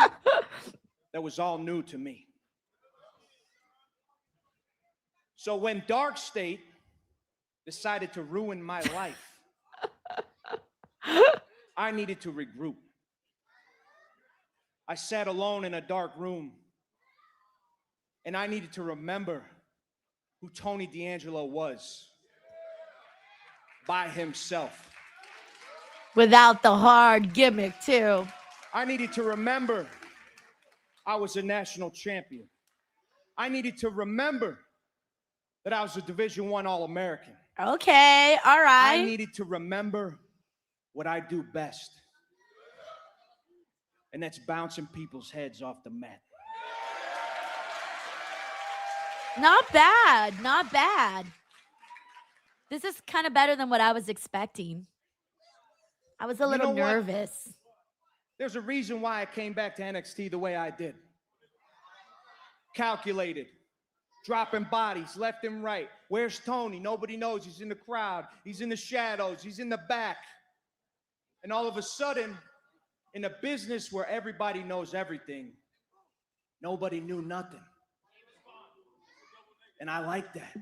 S13: that was all new to me. So when Dark State decided to ruin my life, I needed to regroup. I sat alone in a dark room, and I needed to remember who Tony D'Angelo was by himself.
S1: Without the hard gimmick, too.
S13: I needed to remember I was a national champion. I needed to remember that I was a Division I All-American.
S1: Okay, all right.
S13: I needed to remember what I do best. And that's bouncing people's heads off the mat.
S1: Not bad, not bad. This is kind of better than what I was expecting. I was a little nervous.
S13: There's a reason why I came back to NXT the way I did. Calculated. Dropping bodies left and right. Where's Tony? Nobody knows. He's in the crowd. He's in the shadows. He's in the back. And all of a sudden, in a business where everybody knows everything, nobody knew nothing. And I like that.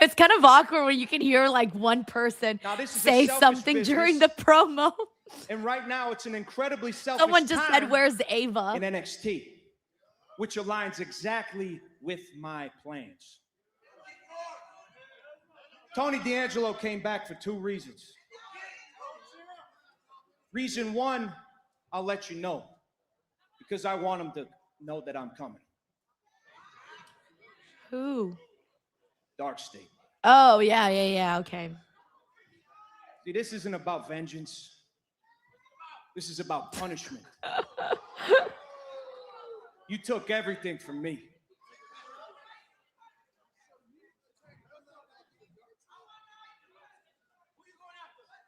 S1: It's kind of awkward when you can hear like one person say something during the promo.
S13: And right now, it's an incredibly selfish
S1: Someone just said,
S13: time
S1: "Where's Ava?"
S13: in NXT, which aligns exactly with my plans. Tony D'Angelo came back for 2 reasons. Reason 1, I'll let you know, because I want him to know that I'm coming.
S1: Who?
S13: Dark State.
S1: Oh, yeah, okay.
S13: See, this isn't about vengeance. This is about punishment. You took everything from me.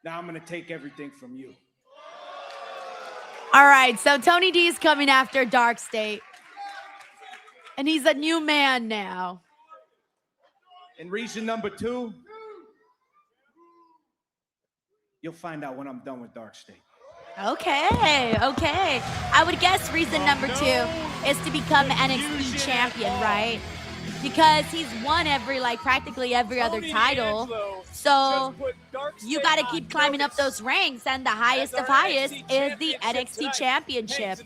S13: Now I'm going to take everything from you.
S1: All right, so Tony D is coming after Dark State. And he's a new man now.
S13: And reason number 2, you'll find out when I'm done with Dark State.
S1: Okay. I would guess reason number 2 is to become NXT champion, right? Because he's won practically every other title. So you got to keep climbing up those ranks, and the highest of highest is the NXT championship.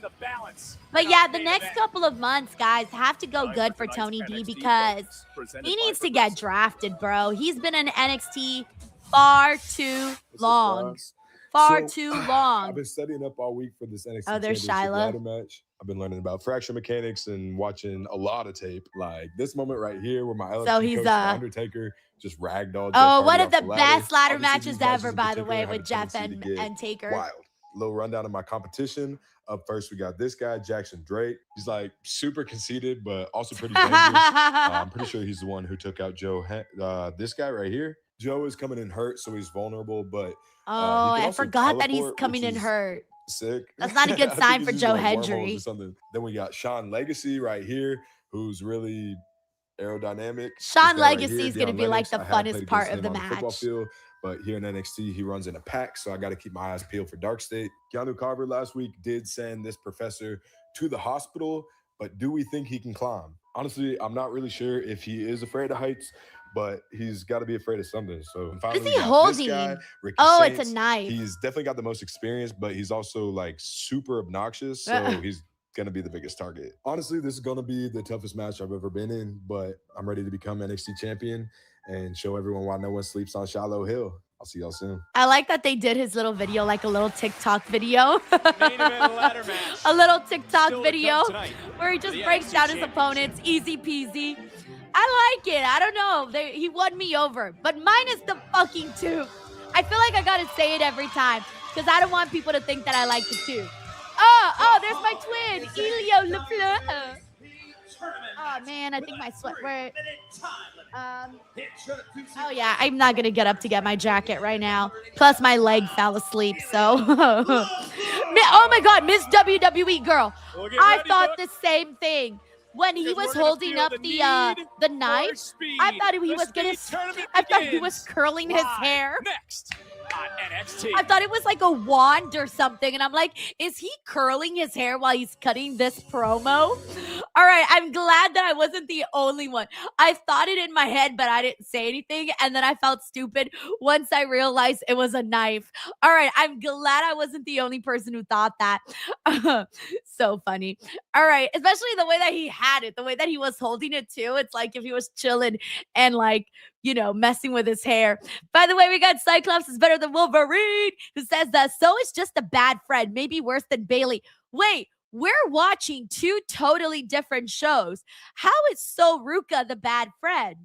S1: But yeah, the next couple of months, guys, have to go good for Tony D because he needs to get drafted, bro. He's been in NXT far too long. Too long.
S14: I've been studying up all week for this NXT
S1: there's
S14: Championship
S1: Shiloh.
S14: ladder match. I've been learning about fracture mechanics and watching a lot of tape. Like this moment right here where my LFC coach, The Undertaker, just ragdolled.
S1: Oh, one of the best ladder matches ever, by the way, with Jeff and Taker.
S14: Wild. Little rundown of my competition. Up first, we got this guy, Jackson Drake. He's like super conceited, but also pretty dangerous. I'm pretty sure he's the one who took out Joe. This guy right here. Joe is coming in hurt, so he's vulnerable, but
S1: I forgot that he's coming in hurt.
S14: Sick.
S1: That's not a good sign for Joe Hendry.
S14: Then we got Sean Legacy right here, who's really aerodynamic.
S1: Sean Legacy is going to be like the funnest part of the match.
S14: But here in NXT, he runs in a pack, so I got to keep my eyes peeled for Dark State. Keanu Carver last week did send this professor to the hospital, but do we think he can climb? Honestly, I'm not really sure if he is afraid of heights, but he's got to be afraid of something. So
S1: what is he holding?
S14: Guy,
S1: it's a knife.
S14: He's definitely got the most experience, but he's also like super obnoxious, so he's going to be the biggest target. Honestly, this is going to be the toughest match I've ever been in, but I'm ready to become NXT champion and show everyone why no one sleeps on Shiloh Hill. I'll see y'all soon.
S1: I like that they did his little video, like a little TikTok video. A little TikTok video where he just breaks down his opponents, easy peasy. I like it. I don't know. He won me over, but minus the fucking 2. I feel like I gotta say it every time because I don't want people to think that I like the 2. Oh, there's my twin, Elio LeFleur. Oh man, I think my sweat. Oh yeah, I'm not gonna get up to get my jacket right now. Plus my leg fell asleep, so. Oh my God, Miss WWE girl.
S4: We'll get
S1: I
S4: ready,
S1: thought
S4: boys.
S1: the same thing. When he
S4: Because
S1: was
S4: we're gonna
S1: holding
S4: feel
S1: up
S4: the
S1: the
S4: need
S1: knife,
S4: speed.
S1: I thought he
S4: The
S1: was gonna.
S4: speed tournament
S1: I thought he was
S4: begins
S1: curling his
S4: live
S1: hair.
S4: Next on NXT.
S1: I thought it was like a wand or something, and I'm like, is he curling his hair while he's cutting this promo? All right, I'm glad that I wasn't the only one. I thought it in my head, but I didn't say anything, and then I felt stupid once I realized it was a knife. All right, I'm glad I wasn't the only person who thought that. So funny. All right, especially the way that he had it, the way that he was holding it too. It's like if he was chilling and like, messing with his hair. By the way, we got Cyclops is better than Wolverine, who says that so is just a bad friend, maybe worse than Bailey. Wait, we're watching two totally different shows. How is So Ruka the bad friend?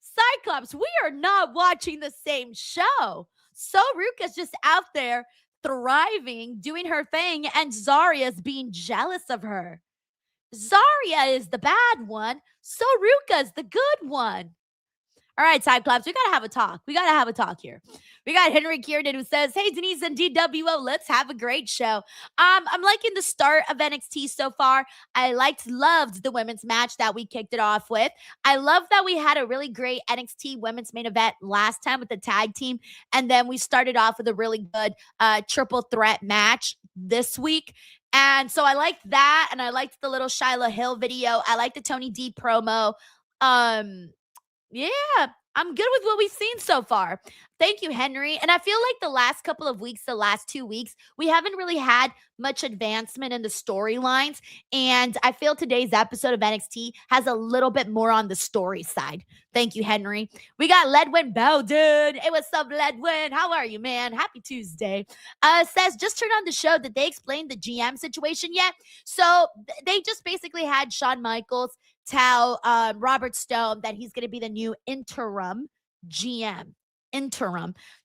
S1: Cyclops, we are not watching the same show. So Ruka's just out there thriving, doing her thing, and Zarya's being jealous of her. Zarya is the bad one. So Ruka's the good one. All right, Cyclops, we got to have a talk. We got to have a talk here. We got Henry Kiernan who says, hey, Denise and DWO, let's have a great show. I'm liking the start of NXT so far. I loved the women's match that we kicked it off with. I love that we had a really great NXT women's main event last time with the tag team. And then we started off with a really good triple threat match this week. And so I liked that. And I liked the little Shyla Hill video. I liked the Tony D promo. Yeah, I'm good with what we've seen so far. Thank you, Henry. And I feel like the last couple of weeks, the last 2 weeks, we haven't really had much advancement in the storylines. And I feel today's episode of NXT has a little bit more on the story side. Thank you, Henry. We got Ledwin Bowden. Hey, what's up, Ledwin? How are you, man? Happy Tuesday. Says, just turned on the show. Did they explain the GM situation yet? So they just basically had Shawn Michaels tell Robert Stone that he's going to be the new interim GM.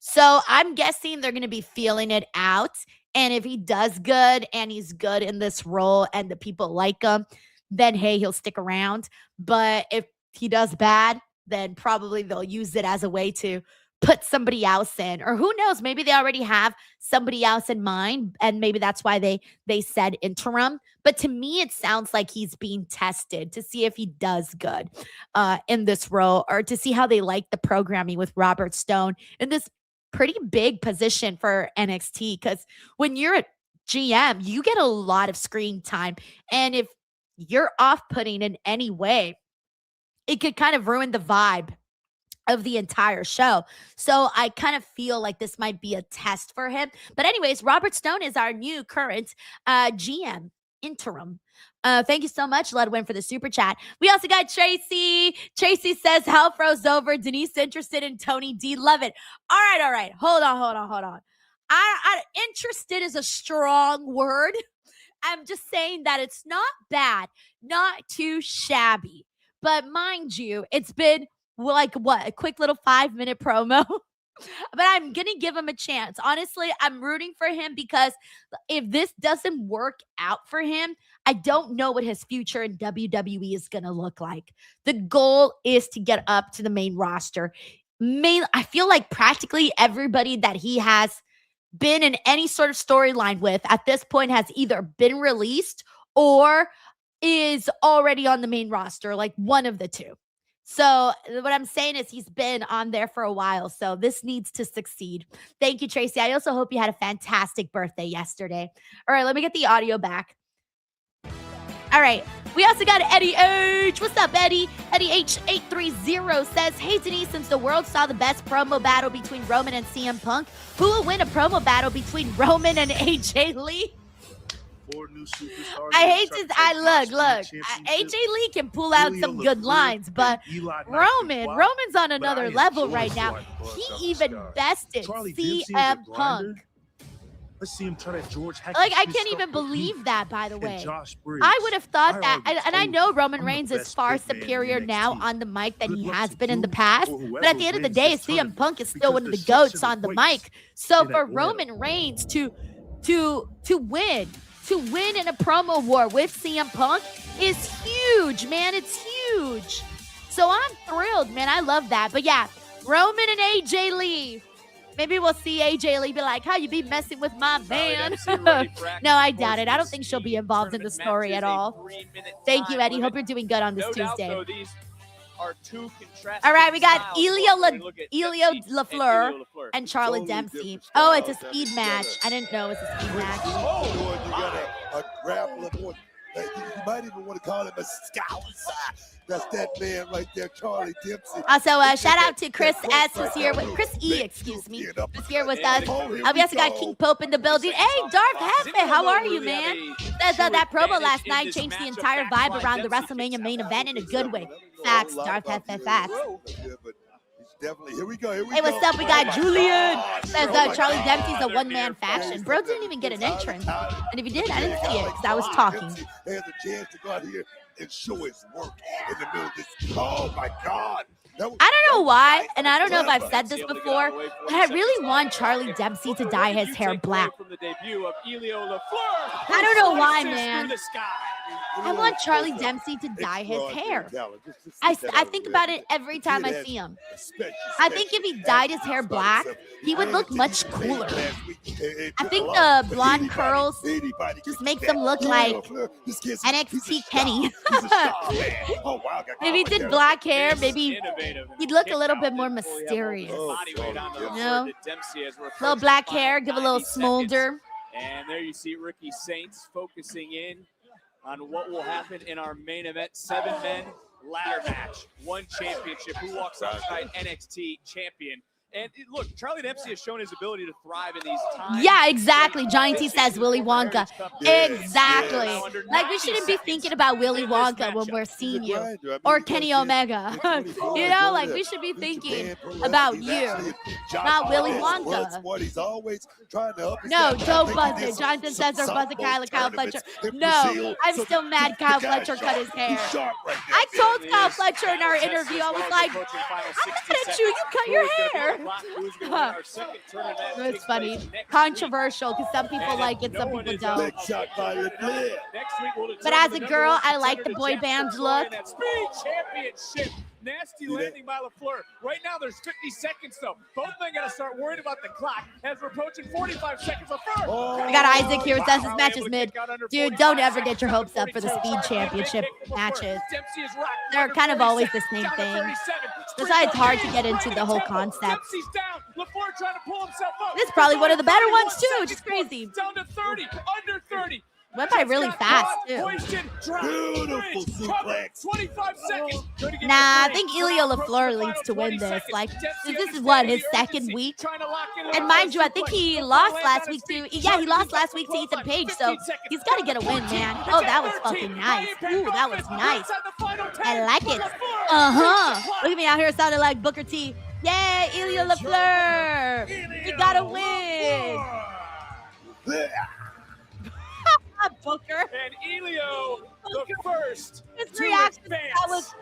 S1: So I'm guessing they're going to be feeling it out. And if he does good and he's good in this role and the people like him, then hey, he'll stick around. But if he does bad, then probably they'll use it as a way to put somebody else in, or who knows, maybe they already have somebody else in mind and maybe that's why they said interim. But to me, it sounds like he's being tested to see if he does good in this role, or to see how they like the programming with Robert Stone in this pretty big position for NXT. Because when you're a GM, you get a lot of screen time. And if you're off-putting in any way, it could kind of ruin the vibe of the entire show. So I kind of feel like this might be a test for him. But anyways, Robert Stone is our new current GM interim. Thank you so much, Ledwin, for the super chat. We also got Tracy. Tracy says, hell froze over. Denise interested in Tony D. Love it. All right. Hold on. I interested is a strong word. I'm just saying that it's not bad, not too shabby. But mind you, it's been a quick little 5-minute promo. But I'm going to give him a chance. Honestly, I'm rooting for him because if this doesn't work out for him, I don't know what his future in WWE is going to look like. The goal is to get up to the main roster. I feel like practically everybody that he has been in any sort of storyline with at this point has either been released or is already on the main roster, like one of the two. So what I'm saying is he's been on there for a while. So this needs to succeed. Thank you, Tracy. I also hope you had a fantastic birthday yesterday. All right, let me get the audio back. All right. We also got Eddie H. What's up, Eddie? Eddie H830 says, hey, Denise, since the world saw the best promo battle between Roman and CM Punk, who will win a promo battle between Roman and AJ Lee? I hate to. Look. AJ Lee can pull out some good lines, but Roman's on another level right now. He even bested CM Punk.
S15: Let's see him try to George.
S1: Like, I can't even believe that, by the way. I would have thought that, and I know Roman Reigns is far superior now on the mic than he has been in the past, but at the end of the day, CM Punk is still one of the GOATs on the mic. So for Roman Reigns to win in a promo war with CM Punk is huge, man. It's huge. So I'm thrilled, man. I love that. But yeah, Roman and AJ Lee. Maybe we'll see AJ Lee be like, how you be messing with my man?
S4: Dempsey ready for action
S1: No, I
S4: for
S1: doubt it. I don't
S4: this
S1: think she'll be
S4: speed
S1: involved in the
S4: tournament
S1: story
S4: match.
S1: at
S4: Is a
S1: all.
S4: 3-minute
S1: Thank you,
S4: time
S1: Eddie. Hope
S4: limit.
S1: you're doing good on this
S4: No doubt,
S1: Tuesday.
S4: though, these are two contrasting
S1: All right, we got
S4: styles.
S1: Elio
S4: When we look at Dempsey and
S1: LaFleur
S4: Elio LaFleur.
S1: and Charlotte
S5: Totally
S1: Dempsey.
S5: different
S1: Oh, it's a
S5: styles.
S1: speed match. I didn't know it was a speed match.
S5: Oh, you got a grappler. You might even want to call him a scout. That's that man right there, Charlie Dempsey.
S1: Also, shout out to Chris S. who's here with Chris E. Excuse me, who's here with us. We also got King Pope in the building. Hey, Darth Hefe, how are you, man? That promo last night changed the entire vibe around the WrestleMania main event in a good way. Facts, Darth Hefe, facts.
S5: Definitely. Here we go. Here we
S1: Hey,
S5: go.
S1: what's up? We got Julian. Says Charlie Dempsey's a one-man faction. Bro didn't even get an entrance. And if he did, I didn't see it because I was talking.
S5: He has a chance to go out here and show his work in the middle of this. Oh, my God.
S1: I don't know why, and I don't know if I've said this before, but I really want Charlie Dempsey to dye his hair black.
S4: From the debut of Elio LaFleur,
S1: I don't know why,
S4: slices
S1: man.
S4: through the sky.
S1: I want Charlie Dempsey to dye his hair. I think about it every time I see him. I think if he dyed his hair black, he would look much cooler. I think the blonde curls just make them look like NXT Kenny. If he did black hair, maybe he'd look a little bit more mysterious. You know? Little black hair, give a little smolder.
S4: And there you see Ricky Saints focusing in on what will happen in our main event. 7 men ladder match, 1 championship. Who walks out tonight? NXT champion. And look, Charlie Dempsey has shown his ability to thrive in these times.
S1: Yeah, exactly. Johnny T says Willy Wonka. Exactly. Like, we shouldn't be thinking about Willy Wonka when we're seeing you. Or Kenny Omega. You know, like, we should be thinking about you, not Willy Wonka. No, don't buzz it. Jonathan says they're buzzing Kyle Fletcher. No, I'm still mad Kyle Fletcher cut his hair. I told Kyle Fletcher in our interview, I was like, I'm mad at you. You cut your hair. It's funny. Controversial because some people like it, some people don't. But as a girl, I like the boy band look.
S4: Championship. Nasty landing by LaFleur. Right now, there's 50 seconds, though. Both men got to start worrying about the clock as we're approaching 45 seconds. LaFleur.
S1: We got Isaac here. Says this match is mid. Dude, don't ever get your hopes up for the speed championship matches. They're kind of always the same thing. That's why it's hard to get into the whole concept. This is probably one of the better ones, too, which is crazy.
S4: Down to 30, under 30.
S1: Went by really fast, too.
S5: Beautiful suplex.
S4: 25 seconds.
S1: Nah, I think Elio LaFleur needs to win this. Like, this is what, his second week? And mind you, I think he lost last week to, he lost last week to Ethan Page, so he's got to get a win, man. Oh, that was fucking nice. Ooh, that was nice. I like it. Look at me out here sounding like Booker T. Yay, Elio LaFleur. You got to win. Booker.
S4: And Elio, the first
S1: His reaction
S4: to advance.
S1: That was,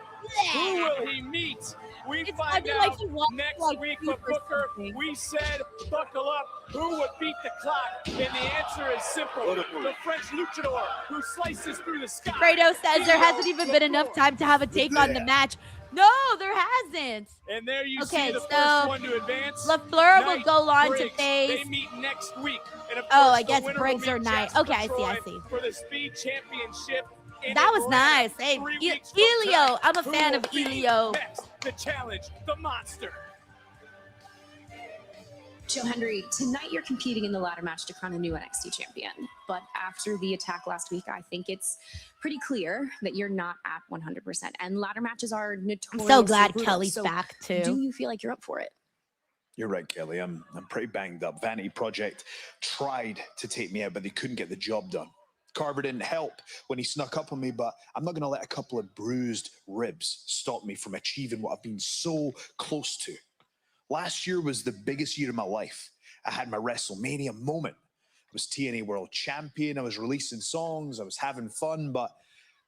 S4: who will he meet? We find out next week. But Booker, we said, buckle up. Who would beat the clock? And the answer is simple. The French luchador who slices through the sky.
S1: Fredo says there hasn't even been enough time to have a take on the match. No, there hasn't.
S4: And there you see the first one to advance.
S1: LaFleur will go on to face.
S4: They meet next week. And
S1: I guess Briggs or Knight. Okay, I see.
S4: For the Speed Championship.
S1: That was nice. Hey, Elio. I'm a fan of Elio.
S4: The challenge, the monster.
S16: Joe Hendry, tonight you're competing in the ladder match to crown a new NXT champion. But after the attack last week, I think it's pretty clear that you're not at 100%. And ladder matches are notoriously
S1: I'm so glad
S16: brutal.
S1: Kelly's
S16: So
S1: back, too.
S16: Do you feel like you're up for it?
S17: You're right, Kelly. I'm pretty banged up. Vanity Project tried to take me out, but they couldn't get the job done. Carver didn't help when he snuck up on me, but I'm not going to let a couple of bruised ribs stop me from achieving what I've been so close to. Last year was the biggest year of my life. I had my WrestleMania moment. I was TNA World Champion. I was releasing songs. I was having fun, but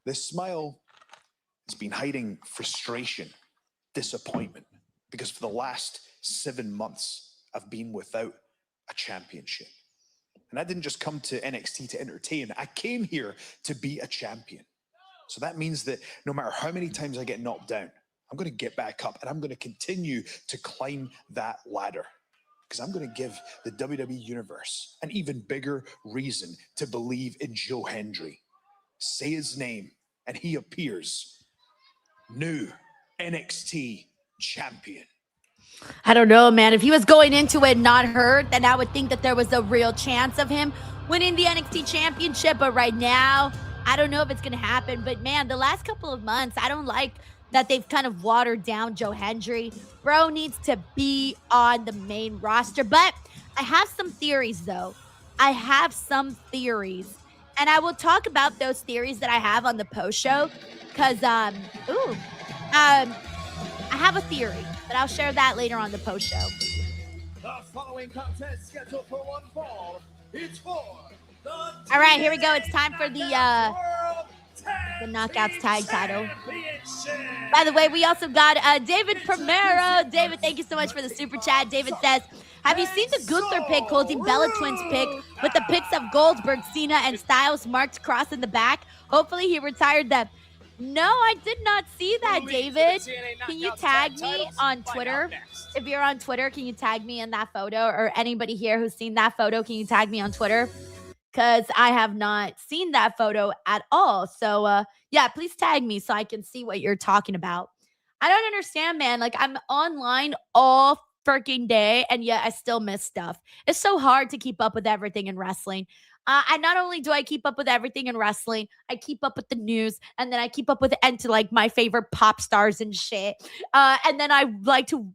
S17: this smile has been hiding frustration, disappointment, because for the last 7 months, I've been without a championship. And I didn't just come to NXT to entertain. I came here to be a champion. So that means that no matter how many times I get knocked down, I'm going to get back up and I'm going to continue to climb that ladder. because I'm going to give the WWE Universe an even bigger reason to believe in Joe Hendry. Say his name, and he appears. New NXT champion.
S1: I don't know, man. If he was going into it not hurt, then I would think that there was a real chance of him winning the NXT championship. But right now, I don't know if it's going to happen. But man, the last couple of months, I don't like that they've kind of watered down Joe Hendry. Bro needs to be on the main roster. But I have some theories, though. I have some theories. And I will talk about those theories that I have on the post show. Because, I have a theory, but I'll share that later on the post show.
S4: The following contest scheduled for one fall. It's for the
S1: All right, here we go. It's time for the Knockouts Tag Title. By the way, we also got David Primero. David, thank you so much for the super chat. David says, have you seen the Gunther pic holding Bella Twins pic with the pics of Goldberg, Cena, and Styles marked cross in the back? Hopefully he retired them. No, I did not see that, David. Can you tag me on Twitter? If you're on Twitter, can you tag me in that photo? Or anybody here who's seen that photo, can you tag me on Twitter? Because I have not seen that photo at all. So, yeah, please tag me so I can see what you're talking about. I don't understand, man. Like, I'm online all freaking day, and yet I still miss stuff. It's so hard to keep up with everything in wrestling. And not only do I keep up with everything in wrestling, I keep up with the news, and then I keep up with like my favorite pop stars and shit. And then I like to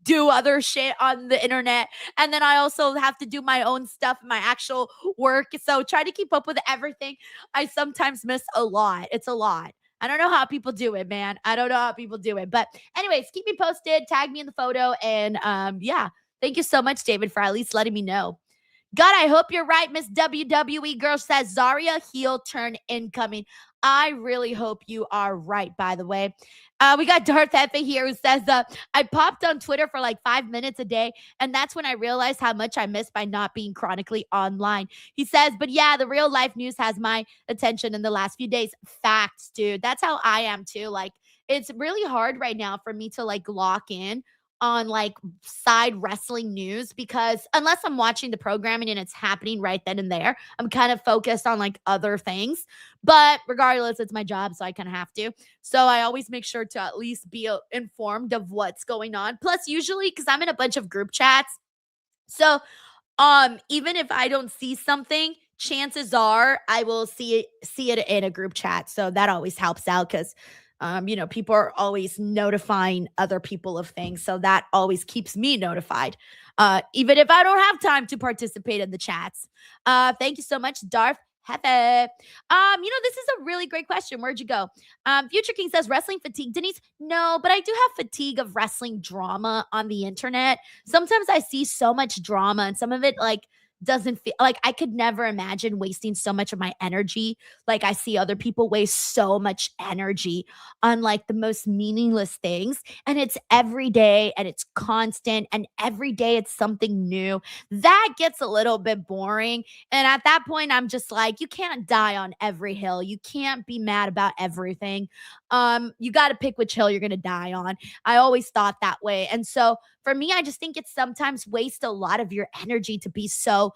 S1: do other shit on the internet. And then I also have to do my own stuff, my actual work. So try to keep up with everything. I sometimes miss a lot. It's a lot. I don't know how people do it, man. I don't know how people do it. But anyways, keep me posted. Tag me in the photo. And yeah, thank you so much, David, for at least letting me know. God, I hope you're right, Miss WWE Girl says Zarya heel turn incoming. I really hope you are right, by the way. We got Darth Efe here who says, I popped on Twitter for like 5 minutes a day, and that's when I realized how much I missed by not being chronically online. He says, but yeah, the real life news has my attention in the last few days. Facts, dude. That's how I am too. Like, it's really hard right now for me to like lock in on like side wrestling news, because unless I'm watching the programming and it's happening right then and there, I'm kind of focused on like other things. But regardless, it's my job, so I kind of have to. So I always make sure to at least be informed of what's going on. Plus, usually, because I'm in a bunch of group chats, so even if I don't see something, chances are I will see it in a group chat. So that always helps out, because people are always notifying other people of things. So that always keeps me notified, even if I don't have time to participate in the chats. Thank you so much, Darth Hefe. This is a really great question. Where'd you go? Future King says, wrestling fatigue. Denise, no, but I do have fatigue of wrestling drama on the internet. Sometimes I see so much drama, and some of it like doesn't feel like I could never imagine wasting so much of my energy. Like I see other people waste so much energy on like the most meaningless things, and it's every day and it's constant, and every day it's something new. That gets a little bit boring. And at that point, I'm just like, you can't die on every hill. You can't be mad about everything. You got to pick which hill you're going to die on. I always thought that way. And so for me, I just think it's sometimes waste a lot of your energy to be so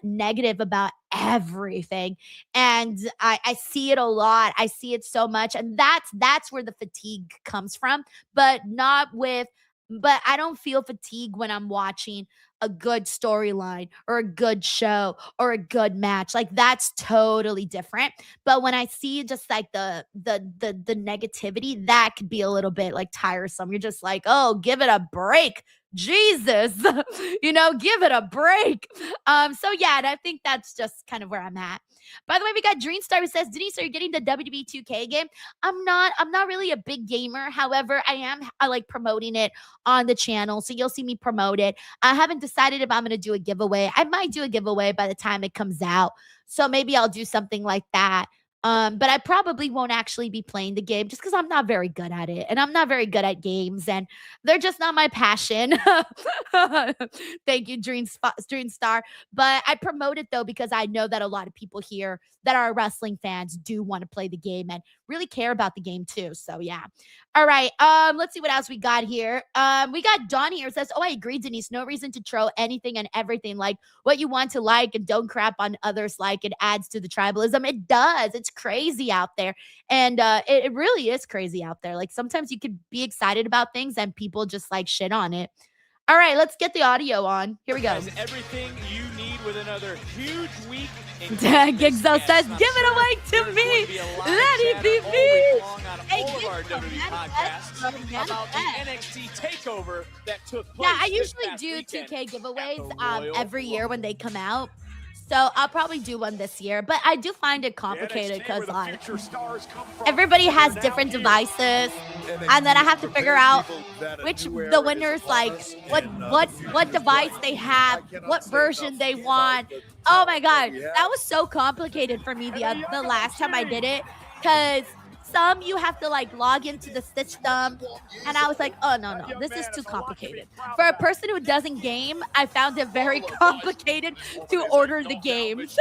S1: negative about everything. And I see it a lot. I see it so much. And that's where the fatigue comes from, but I don't feel fatigue when I'm watching a good storyline or a good show or a good match. Like that's totally different. But when I see just like the negativity, that could be a little bit like tiresome. You're just like, oh, give it a break. Jesus, give it a break. So yeah, and I think that's just kind of where I'm at. By the way, we got Dreamstar who says, Denise, are you getting the WWE 2K game? I'm not really a big gamer. However, I like promoting it on the channel. So you'll see me promote it. I haven't decided if I'm going to do a giveaway. I might do a giveaway by the time it comes out. So maybe I'll do something like that. But I probably won't actually be playing the game just because I'm not very good at it. And I'm not very good at games. And they're just not my passion. Thank you, Dream Star. But I promote it, though, because I know that a lot of people here that are wrestling fans do want to play the game and really care about the game, too. So, yeah. All right. Let's see what else we got here. We got Dawn here. Says, oh, I agree, Denise. No reason to troll anything and everything. Like what you want to like and don't crap on others like. It adds to the tribalism. It does. It's crazy out there. And it really is crazy out there. Like sometimes you could be excited about things and people just like shit on it. All right, let's get the audio on. Here we go.
S4: Everything you need with another huge week.
S1: Gigzo says, give it away to me. Let it be me.
S4: Hey, about the NXT takeover that took place.
S1: Yeah, I usually do 2K giveaways every year when they come out. So I'll probably do one this year, but I do find it complicated because like everybody has different devices, and then I have to figure out which the winners like what device they have, what version they want. Oh my god, that was so complicated for me the last time I did it because some you have to like log into the system, and I was like, oh no, this is too complicated. For a person who doesn't game, I found it very complicated to order the games.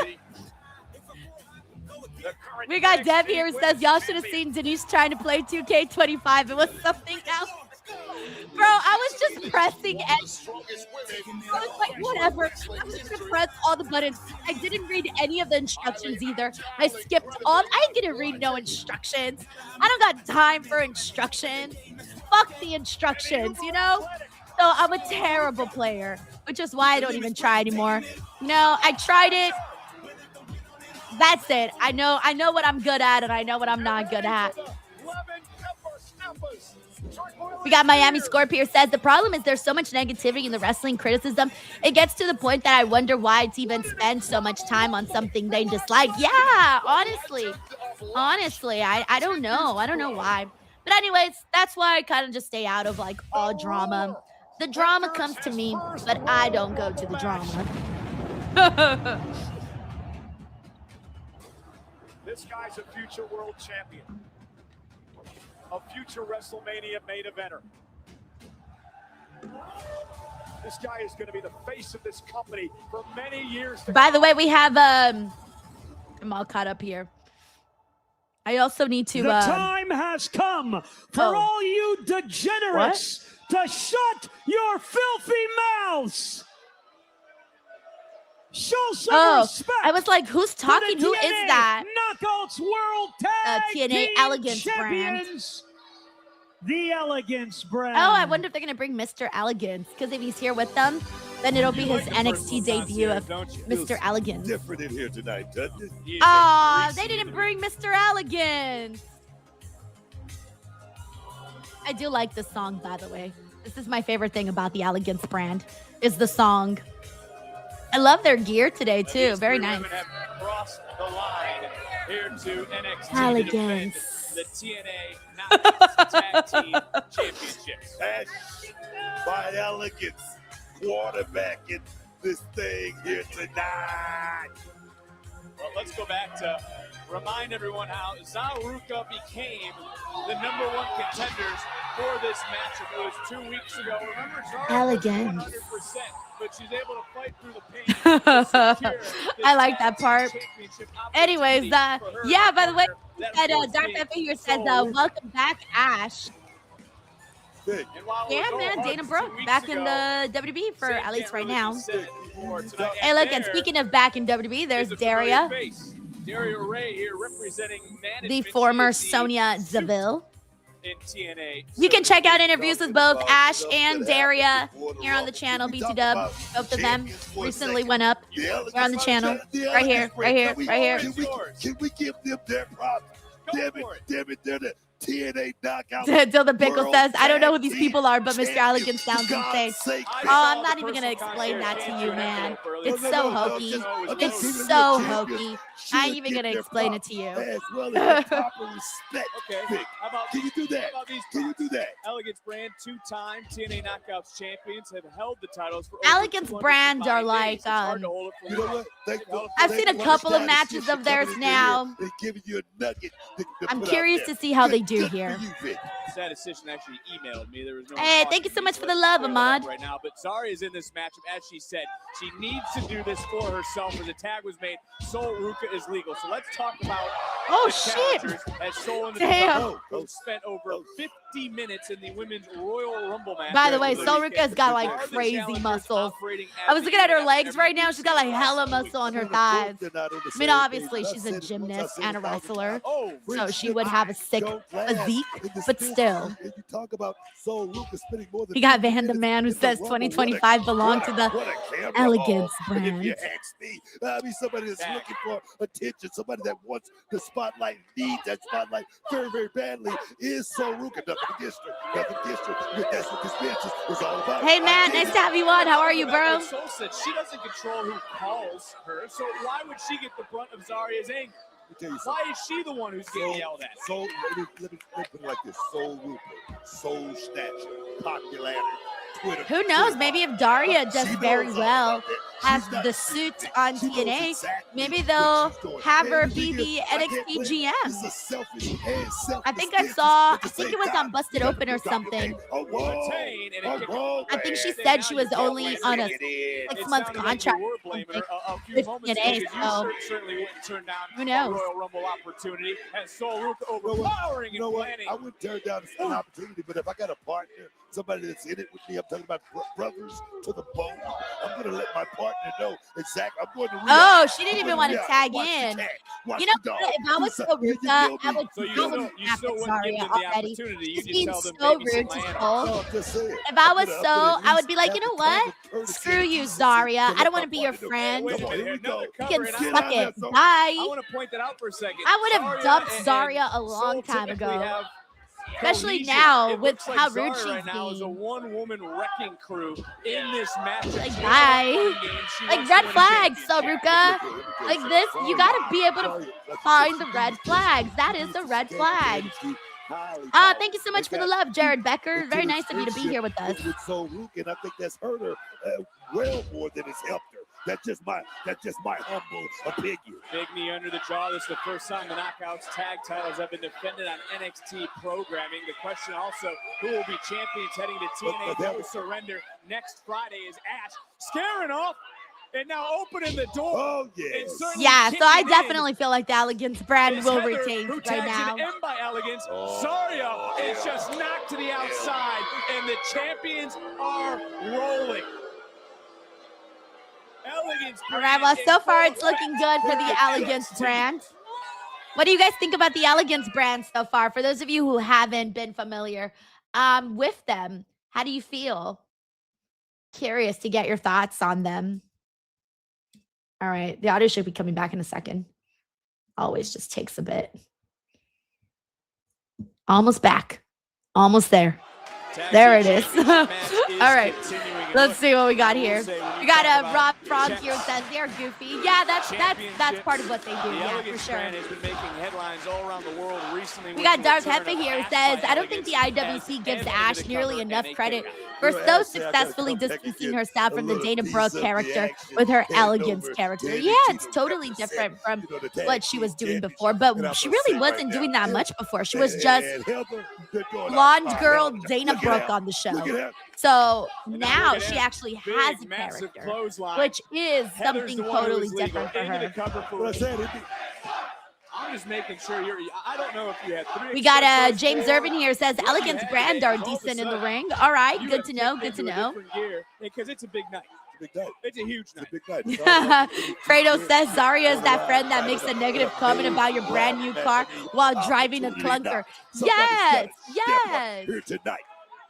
S1: We got Dev here who says, y'all should have seen Denise trying to play 2K25. It was something else. Bro, I was just pressing and I was like, whatever. I'm just gonna press all the buttons. I didn't read any of the instructions either. I skipped all. I didn't read no instructions. I don't got time for instructions. Fuck the instructions, you know? So I'm a terrible player, which is why I don't even try anymore. You know, I tried it. That's it. I know what I'm good at and I know what I'm not good at. We got Miami Scorpio says, the problem is there's so much negativity in the wrestling criticism. It gets to the point that I wonder why it's even spend so much time on something they dislike. Yeah, honestly, I don't know. I don't know why. But anyways, that's why I kind of just stay out of like all drama. The drama comes to me, but I don't go to the drama.
S4: This guy's a future world champion. A future WrestleMania main eventer. This guy is going to be the face of this company for many years.
S1: By the way, we have I'm all caught up here. I also need to
S18: The time has come for all you degenerates to shut your filthy mouths. Show some respect.
S1: I was like, who's talking? Who is that?
S18: Knockouts World Tag
S1: TNA
S18: Team
S1: Elegance brand.
S18: The Elegance brand.
S1: Oh, I wonder if they're gonna bring Mr. Elegance, because if he's here with them, then it'll be his NXT debut of Mr. Elegance.
S5: Different in here tonight, doesn't it?
S1: Oh, they didn't bring Mr. Elegance. I do like this song, by the way. This is my favorite thing about the Elegance brand, is the song. I love their gear today, too. Very nice.
S4: Crossed the line here to NXT
S1: Elegance.
S4: the TNA Knockouts Tag Team Championships.
S5: By Elegance, quarterbacking this thing here tonight.
S4: Well, let's go back to remind everyone how Zaruka became the #1 contenders for this matchup. It was 2 weeks ago. Remember, Zaruka
S1: Elegance.
S4: 100%, but she's able to fight through the pain.
S1: I like that part. Anyways, yeah, by the way, Dark Epic here says, welcome back, Ash. Yeah, man, Dana Brooke back in the WWE for at least right now. Hey, look, and speaking of back in WWE, there's Daria.
S4: Daria Ray here representing
S1: the former Sonya Deville.
S4: In TNA.
S1: You can check out interviews with both Ash and Daria here on the channel. BT Dub, both of them recently went up. They're on the channel. Right here, right here, right here.
S5: Can we give them their props? Damn it, they're the TNA knockout.
S1: Dilda Pickle
S5: World
S1: says, I don't know who
S5: Tag
S1: these
S5: Team
S1: people are, but Mr.
S5: Champions.
S1: Elegant sounds
S5: For God's
S1: insane.
S5: sake,
S1: Oh,
S5: man.
S1: I'm not even going to explain that to you, man. It's so hokey.
S5: I'm just
S1: It's
S5: giving you
S1: so
S5: a champion.
S1: hokey.
S5: Should
S1: I ain't even
S5: get
S1: going to
S5: their
S1: explain it
S5: props
S1: to you.
S5: as well as the proper respect.
S4: Okay.
S5: Vic.
S4: How about,
S5: Can you do that?
S4: How about these
S5: Can you do that?
S4: Elegance Brand, two-time TNA Knockouts champions, have held the titles for
S1: Elegance Brand are like,
S5: You know what?
S1: I've seen a couple of matches of theirs now.
S5: They're giving you a nugget.
S1: I'm curious to see how they do here.
S4: Statistician actually emailed me. There was no
S1: Hey, thank you so much for the love, Ahmad.
S4: right now, but Zarya's in this matchup. As she said, she needs to do this for herself. As the tag was made, Sol Ruca is legal. So let's talk about
S1: Oh,
S4: the
S1: shit.
S4: challengers as Sol and the
S1: Damn.
S4: who spent over 50 minutes in the Women's Royal Rumble match.
S1: By the way, Sol Ruca's got like crazy muscles. I was looking at her legs right now. She's got like hella muscle on her thighs. I mean, obviously, she's a gymnast and a wrestler, so she would have a sick physique, but still.
S5: You talk about Sol Ruca spending more than
S1: We got Van the Man who says 2025 belonged to the Elegance
S5: If you
S1: brand.
S5: ask me, I mean, somebody that's looking for attention, somebody that wants the spotlight, needs that spotlight very, very badly, is Sol Ruca. Nothing against her. Nothing against her. But that's what this match is all about.
S1: Hey, man, nice to have you on. How are you, bro?
S4: Sol said she doesn't control who calls her, so why would she get the brunt of Zarya's anger? Why is she the one who's getting yelled at?
S5: Let me put it like this. Sol Ruca, soul snatcher, popularity, Twitter.
S1: Who knows? Maybe if Daria does very well, has the suit on TNA, maybe they'll have her be the NXT GM. I think it was on Busted Open or something. I think she said she was only on a 6-month contract with TNA, so
S4: certainly wouldn't turn down
S1: who knows?
S4: Royal Rumble opportunity, and Sol Ruca overpowering and planning.
S5: I wouldn't turn down an opportunity, but if I got a partner, somebody that's in it with me, I'm talking about brothers to the bone, I'm going to let my partner know exactly. I'm going to
S1: Oh, she didn't even want to tag in. You know, if I was Sol Ruca, I would snap at Zarya already. She's being so rude to Sol. If I was Sol, I would be like, you know what? Screw you, Zarya. I don't want to be your friend. You can suck it. Bye.
S4: I want to point that out for a second.
S1: I would have dumped Zarya a long time ago. Especially now with how rude she's
S4: right now is a
S1: being.
S4: one-woman wrecking crew in this match.
S1: Like, bye. Like, red flags, Sol Ruca. Like this, you got to be able to find the red flags. That is the red flag. Thank you so much for the love, Jared Becker. Very nice of you to be here with us.
S5: With Sol Ruca, and I think that's hurt her well more than it's helped her. That's just my humble opinion.
S4: Big knee under the jaw. This is the first time the Knockouts tag titles have been defended on NXT programming. The question also, who will be champions heading to TNA No Surrender next Friday is Ash scaring off and now opening the door.
S5: Oh, yeah.
S1: Yeah, so I definitely feel like the Elegance brand will retain
S4: who
S1: right
S4: tags
S1: now.
S4: an M by Elegance. Zarya is just knocked to the outside, and the champions are rolling. Elegance
S1: All right, well, so far it's looking good for the Elegance brand. What do you guys think about the Elegance brand so far? For those of you who haven't been familiar with them, how do you feel? Curious to get your thoughts on them. All right, the audio should be coming back in a second. Always just takes a bit. Almost back. Almost there. There it is. All right, let's see what we got here. We got a Rob Frank here says they're goofy. Yeah, that's part of what they do. Yeah, for sure.
S4: Has been making headlines all around the world recently.
S1: We got Dark Hefe here who says, I don't think the IWC gives Ash nearly enough credit for so successfully distancing herself from the Dana Brooke character with her Elegance character. Yeah, it's totally different from what she was doing before, but she really wasn't doing that much before. She was just blonde girl Dana Brooke on the show. So now she actually has a character, which is something totally different for her.
S4: I'm just making sure I don't know if you had three.
S1: We got James Irvin here says Elegance brand are decent in the ring. All right, good to know. Good to know.
S4: Because it's a big night. It's a huge night.
S1: Fredo says Zarya is that friend that makes a negative comment about your brand new car while driving a clunker. Yes, yes.
S5: Here tonight.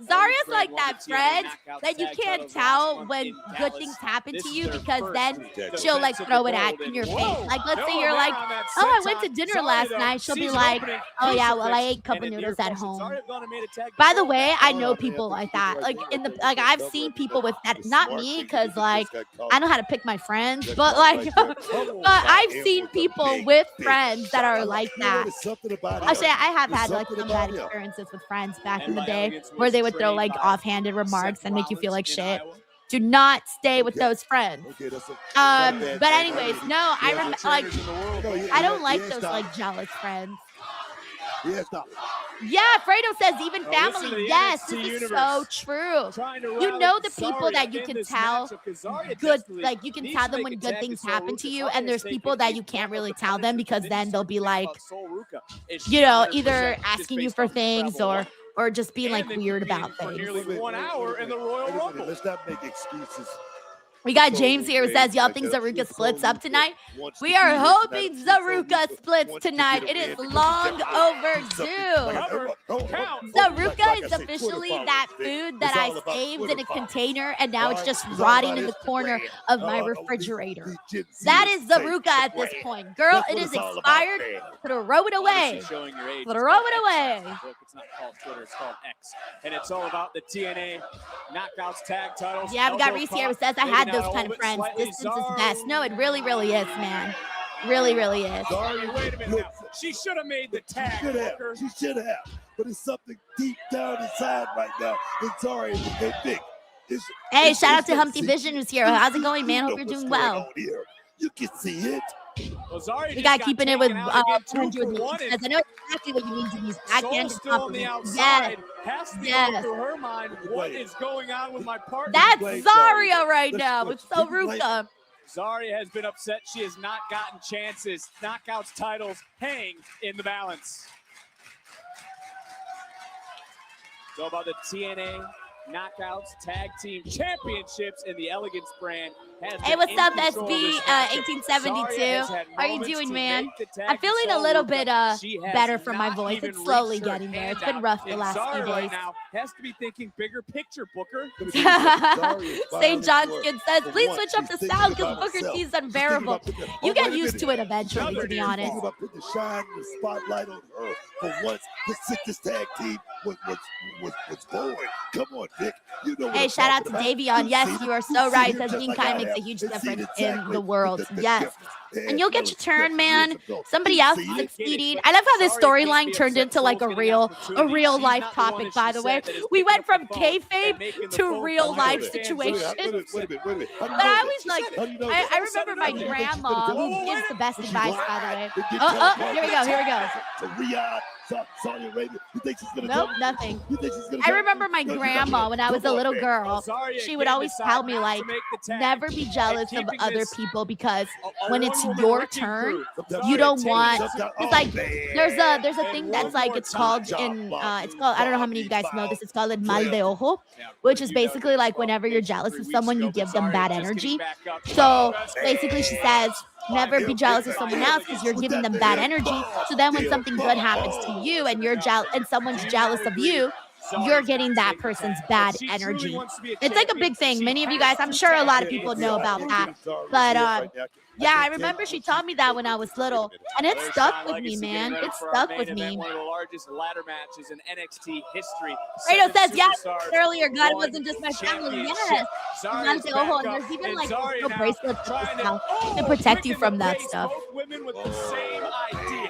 S1: Zarya's like that friend that you can't tell when good things happen to you because then she'll like throw it at in your face. Like let's say you're like, oh, I went to dinner last night. She'll be like, oh yeah, well I ate cup of noodles at home. By the way, I know people like that. Like I've seen people with that. Not me, because like I know how to pick my friends, but like, but I've seen people with friends that are like that. Actually, I have had like some bad experiences with friends back in the day where they would throw like offhanded remarks and make you feel like shit. Do not stay with those friends. But anyways, no, I remember like I don't like those like jealous friends. Yeah, Fredo says even family. Yes, this is so true. You know the people that you can tell good, like you can tell them when good things happen to you, and there's people that you can't really tell them because then they'll be like, you know, either asking you for things or just being like weird about things.
S4: Nearly 1 hour in the Royal Rumble.
S5: Let's not make excuses.
S1: We got James here who says, y'all think Zaruka splits up tonight? We are hoping Zaruka splits tonight. It is long overdue. Zaruka is officially that food that I saved in a container and now it's just rotting in the corner of my refrigerator. That is Zaruka at this point. Girl, it is expired. Throw it away. Throw it away.
S4: It's not called Twitter, it's called X. And it's all about the TNA Knockouts tag titles.
S1: Yeah, I've got Reese here who says I had those kind of friends. Distance is best. No, it really, really is, man. Really, really is.
S4: Wait a minute now. She should have made the tag.
S5: She should have. But it's something deep down inside right now. And sorry, hey, Vic.
S1: Hey, shout out to Humpty Vision who's here. How's it going, man? Hope you're doing well.
S5: You can see it.
S1: We got keeping it with I know exactly what you mean, Denise. Yes. Yes.
S4: Her mind, what is going on with my partner?
S1: That's Zarya right now with Saruka.
S4: Zarya has been upset. She has not gotten chances. Knockouts titles hang in the balance. So about the TNA Knockouts Tag Team Championships in the Elegance brand.
S1: Hey, what's up, SB 1872? How are you doing, man? I'm feeling a little bit better from my voice. It's slowly getting there. It's been rough the last few days.
S4: Now has to be thinking bigger picture, Booker.
S1: St. John's kid says, please switch up the sound because Booker T is unbearable. You get used to it eventually, to be honest.
S5: Put the shine, the spotlight on her for once. The sickest tag team was going. Come on, Vic. You know.
S1: Hey, shout out to Davion. Yes, you are so right. Because being kind makes a huge difference in the world. Yes. And you'll get your turn, man. Somebody else is succeeding. I love how this storyline turned into like a real life topic, by the way. We went from kayfabe to real life situation. But I always like, I remember my grandma, who gives the best advice, by the way. Oh, here we go. Nope, nothing. I remember my grandma when I was a little girl. She would always tell me like, never be jealous of other people because when it's your turn, you don't want. It's like there's a thing that's like it's called I don't know how many of you guys know this. It's called mal de ojo, which is basically like whenever you're jealous of someone, you give them bad energy. So basically, she says, never be jealous of someone else because you're giving them bad energy. So then when something good happens to you and you're and someone's jealous of you, you're getting that person's bad energy. It's like a big thing. Many of you guys, I'm sure a lot of people know about that. But yeah, I remember she taught me that when I was little, and it stuck with me, man. It stuck with me.
S4: One of the largest ladder matches in NXT history.
S1: Fredo says, yeah, earlier, God wasn't just my family. Yes. And there's even like little bracelets to protect you from that stuff.
S4: Women with the same idea.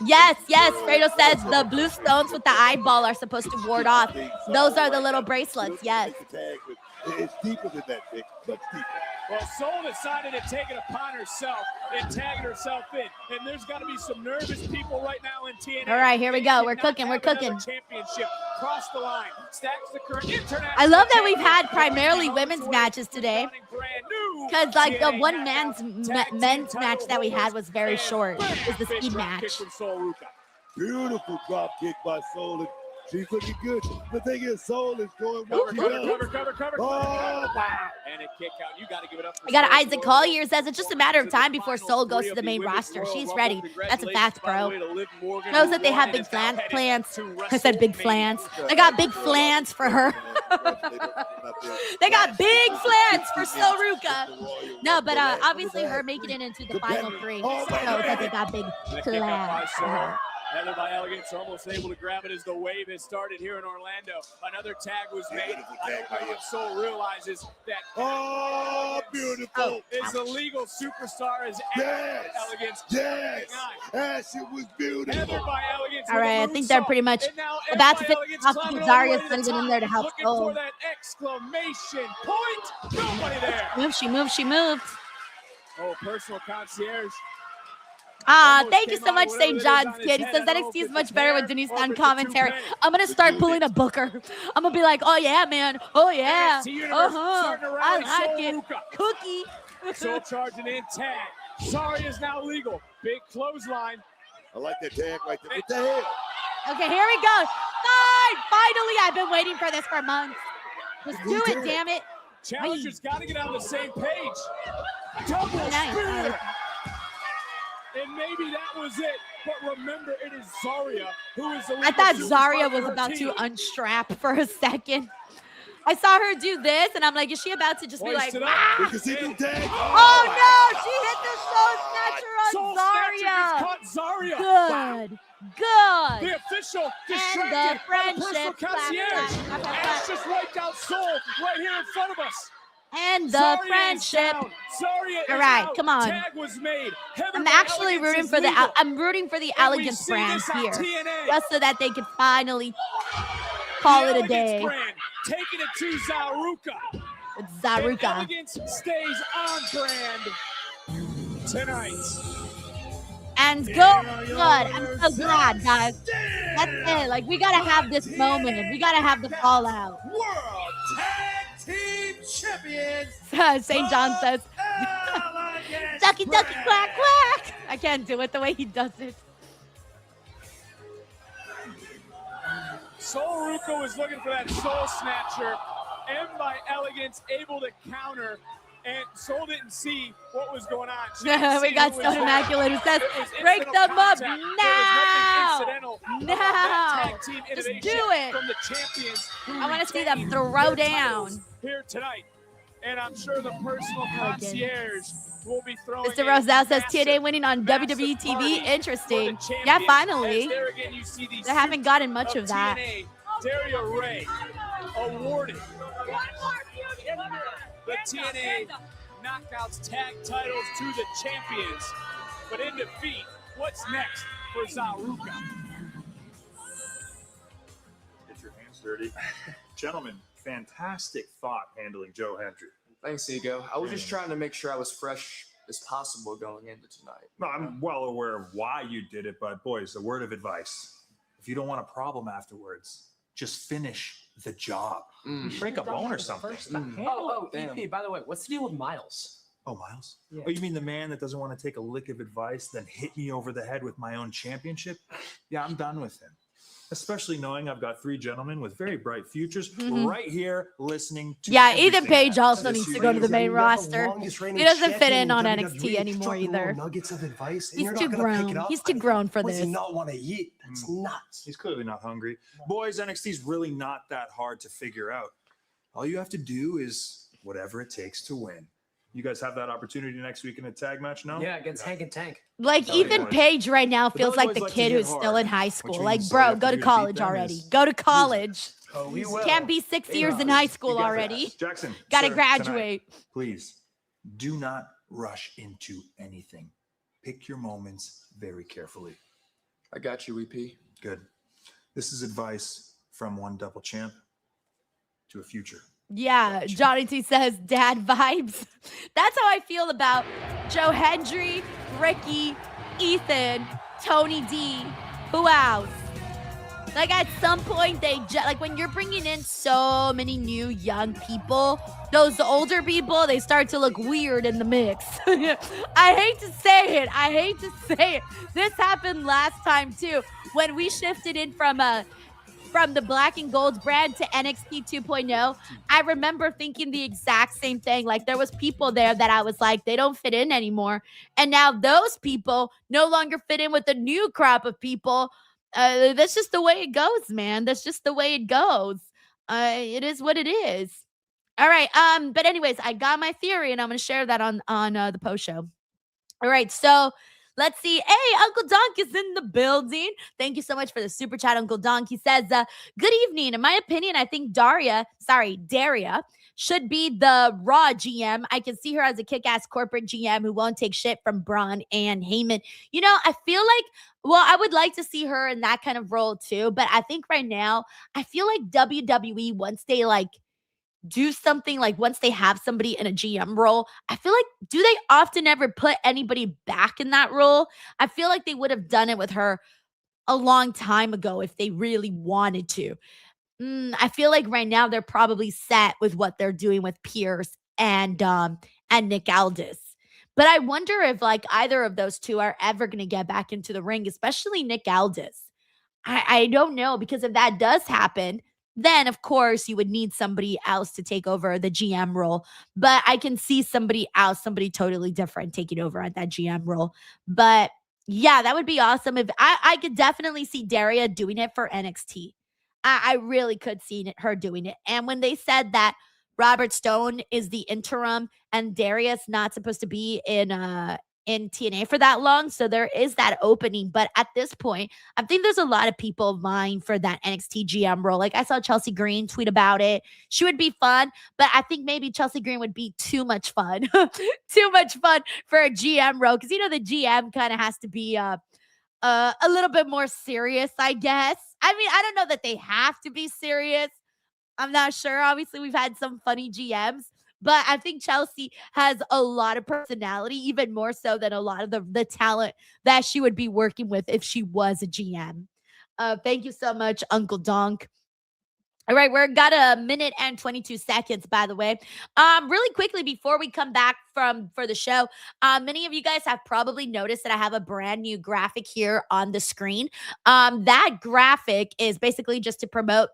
S1: Yes, Fredo says the blue stones with the eyeball are supposed to ward off. Those are the little bracelets, yes.
S5: It's deeper than that, Vic. Much deeper.
S4: Well, Soul decided to take it upon herself and tagging herself in. And there's got to be some nervous people right now in TNA.
S1: All right, here we go. We're cooking.
S4: Championship cross the line. Stacks the current international.
S1: I love that we've had primarily women's matches today. Because like the one men's match that we had was very short. It was the speed match.
S5: Beautiful drop kick by Soul. She's looking good. The thing is, Soul is going
S4: Cover,
S5: what she
S4: cover,
S5: does.
S4: cover.
S5: Oh, wow.
S4: And a kick out. You got to give it up for
S1: I got
S4: Soul
S1: Isaac
S4: Lola.
S1: Collier says it's just a matter of time before Soul goes to the main roster. She's ready. That's a fact, bro. Knows that they have big plans. I said big plans. They got big plans for her. They got big plans for Soruka. No, but obviously her making it into the final three shows that they got big plans for her.
S4: Heather by Elegance almost able to grab it as the wave has started here in Orlando. Another tag was made. I don't know if Soul realizes that.
S5: Oh, beautiful.
S4: Is a legal superstar as Elegance.
S5: Yes. That shit was beautiful.
S4: Heather by Elegance.
S1: All right, I think they're pretty much about to finish off. Zaria's going to get in there to help
S4: Looking
S1: Soul.
S4: for that exclamation point. Nobody there.
S1: She moved.
S4: Oh, personal concierge.
S1: Thank you so much, St. John's kid. He says NXT is much better with Denise on commentary. I'm gonna start pulling a Booker. I'm gonna be like, oh yeah, man. Oh yeah. I like it. Cookie.
S4: Soul charging in tag. Sorry is now legal. Big clothesline.
S5: I like that tag right there. What the hell?
S1: Okay, here we go. Finally, I've been waiting for this for months. Let's do it, damn it.
S4: Challengers got to get on the same page. Double spear. And maybe that was it. But remember, it is Zarya who is the
S1: I thought Zarya was about to unstrap for a second. I saw her do this, and I'm like, is she about to just be like, ah! Oh, no! She hit the Soul Snatcher on Zarya. Good. Good.
S4: The official
S1: and the friendship.
S4: Ash just wiped out Soul right here in front of us.
S1: And the friendship. All right, come on. I'm actually rooting for the. I'm rooting for the Elegance brand here, just so that they can finally call it a day.
S4: Taking it to Zaruka.
S1: It's Zaruka.
S4: Elegance stays on brand tonight.
S1: And good. I'm so glad, guys. That's it. Like, we gotta have this moment. We gotta have the fallout.
S4: World Tag Team Champions.
S1: St. John says, ducky, ducky, quack, quack. I can't do it the way he does it.
S4: Soul Ruka was looking for that Soul Snatcher. M by Elegance able to counter. And Soul didn't see what was going on.
S1: We got Stone Immaculate who says, break them up now. Now. Just do it.
S4: From the champions.
S1: I want to see them throw down.
S4: Here tonight. And I'm sure the personal concierge will be throwing.
S1: Mr. Roselle says TNA winning on WWE TV. Interesting. Yeah, finally. They haven't gotten much of that.
S4: Daria Ray awarded the TNA Knockouts tag titles to the champions. But in defeat, what's next for Zaruka?
S19: Get your hands dirty. Gentlemen, fantastic thought handling Joe Hendry.
S20: Thanks, Ego. I was just trying to make sure I was fresh as possible going into tonight.
S19: No, I'm well aware of why you did it, but boys, a word of advice. If you don't want a problem afterwards, just finish the job. Break a bone or something.
S20: EP, by the way, what's the deal with Miles?
S19: Oh, Miles?
S20: Yeah.
S19: Oh, you mean the man that doesn't want to take a lick of advice, then hit me over the head with my own championship? Yeah, I'm done with him. Especially knowing I've got three gentlemen with very bright futures right here listening to
S1: Ethan Page also needs to go to the main roster. He doesn't fit in on NXT anymore either.
S9: Nuggets of advice.
S1: He's too grown. He's too grown for this.
S9: Does he not want to eat? That's nuts.
S19: He's clearly not hungry. Boys, NXT's really not that hard to figure out. All you have to do is whatever it takes to win. You guys have that opportunity next week in a tag match, no?
S20: Yeah, against Hank and Tank.
S1: Like, Ethan Page right now feels like the kid who's still in high school. Like, bro, go to college already. Go to college. Can't be 6 years in high school already.
S19: Jackson,
S1: gotta
S19: sir,
S1: graduate.
S19: tonight, please, do not rush into anything. Pick your moments very carefully.
S20: I got you, EP.
S19: Good. This is advice from one double champ to a future.
S1: Yeah, Johnny T says dad vibes. That's how I feel about Joe Hendry, Ricky, Ethan, Tony D. Who else? Like, at some point, like, when you're bringing in so many new young people, those older people, they start to look weird in the mix. I hate to say it. This happened last time, too. When we shifted in from from the Black and Gold brand to NXT 2.0, I remember thinking the exact same thing. Like, there was people there that I was like, they don't fit in anymore. And now those people no longer fit in with the new crop of people. That's just the way it goes, man. That's just the way it goes. It is what it is. All right. But anyways, I got my theory, and I'm going to share that on the post show. All right. So let's see. Hey, Uncle Donk is in the building. Thank you so much for the super chat, Uncle Donk. He says, good evening. In my opinion, I think Daria should be the Raw GM. I can see her as a kick-ass corporate GM who won't take shit from Braun and Heyman. You know, I feel like, well, I would like to see her in that kind of role too. But I think right now, I feel like WWE, once they do something, like once they have somebody in a GM role, I feel like, do they often ever put anybody back in that role? I feel like they would have done it with her a long time ago if they really wanted to. I feel like right now they're probably set with what they're doing with Pierce and Nick Aldis. But I wonder if either of those two are ever going to get back into the ring, especially Nick Aldis. I don't know, because if that does happen, then of course you would need somebody else to take over the GM role. But I can see somebody else, somebody totally different taking over at that GM role. But yeah, that would be awesome. If I could definitely see Daria doing it for NXT. I really could see her doing it. And when they said that Robert Stone is the interim and Darius not supposed to be in TNA for that long, so there is that opening. But at this point, I think there's a lot of people vying for that NXT GM role. Like, I saw Chelsea Green tweet about it. She would be fun, but I think maybe Chelsea Green would be too much fun. Too much fun for a GM role, because, you know, the GM kind of has to be a little bit more serious, I guess. I mean, I don't know that they have to be serious. I'm not sure. Obviously, we've had some funny GMs, but I think Chelsea has a lot of personality, even more so than a lot of the talent that she would be working with if she was a GM. Thank you so much, Uncle Donk. All right, we're got a minute and 22 seconds, by the way. Really quickly before we come back for the show, many of you guys have probably noticed that I have a brand new graphic here on the screen. That graphic is basically just to promote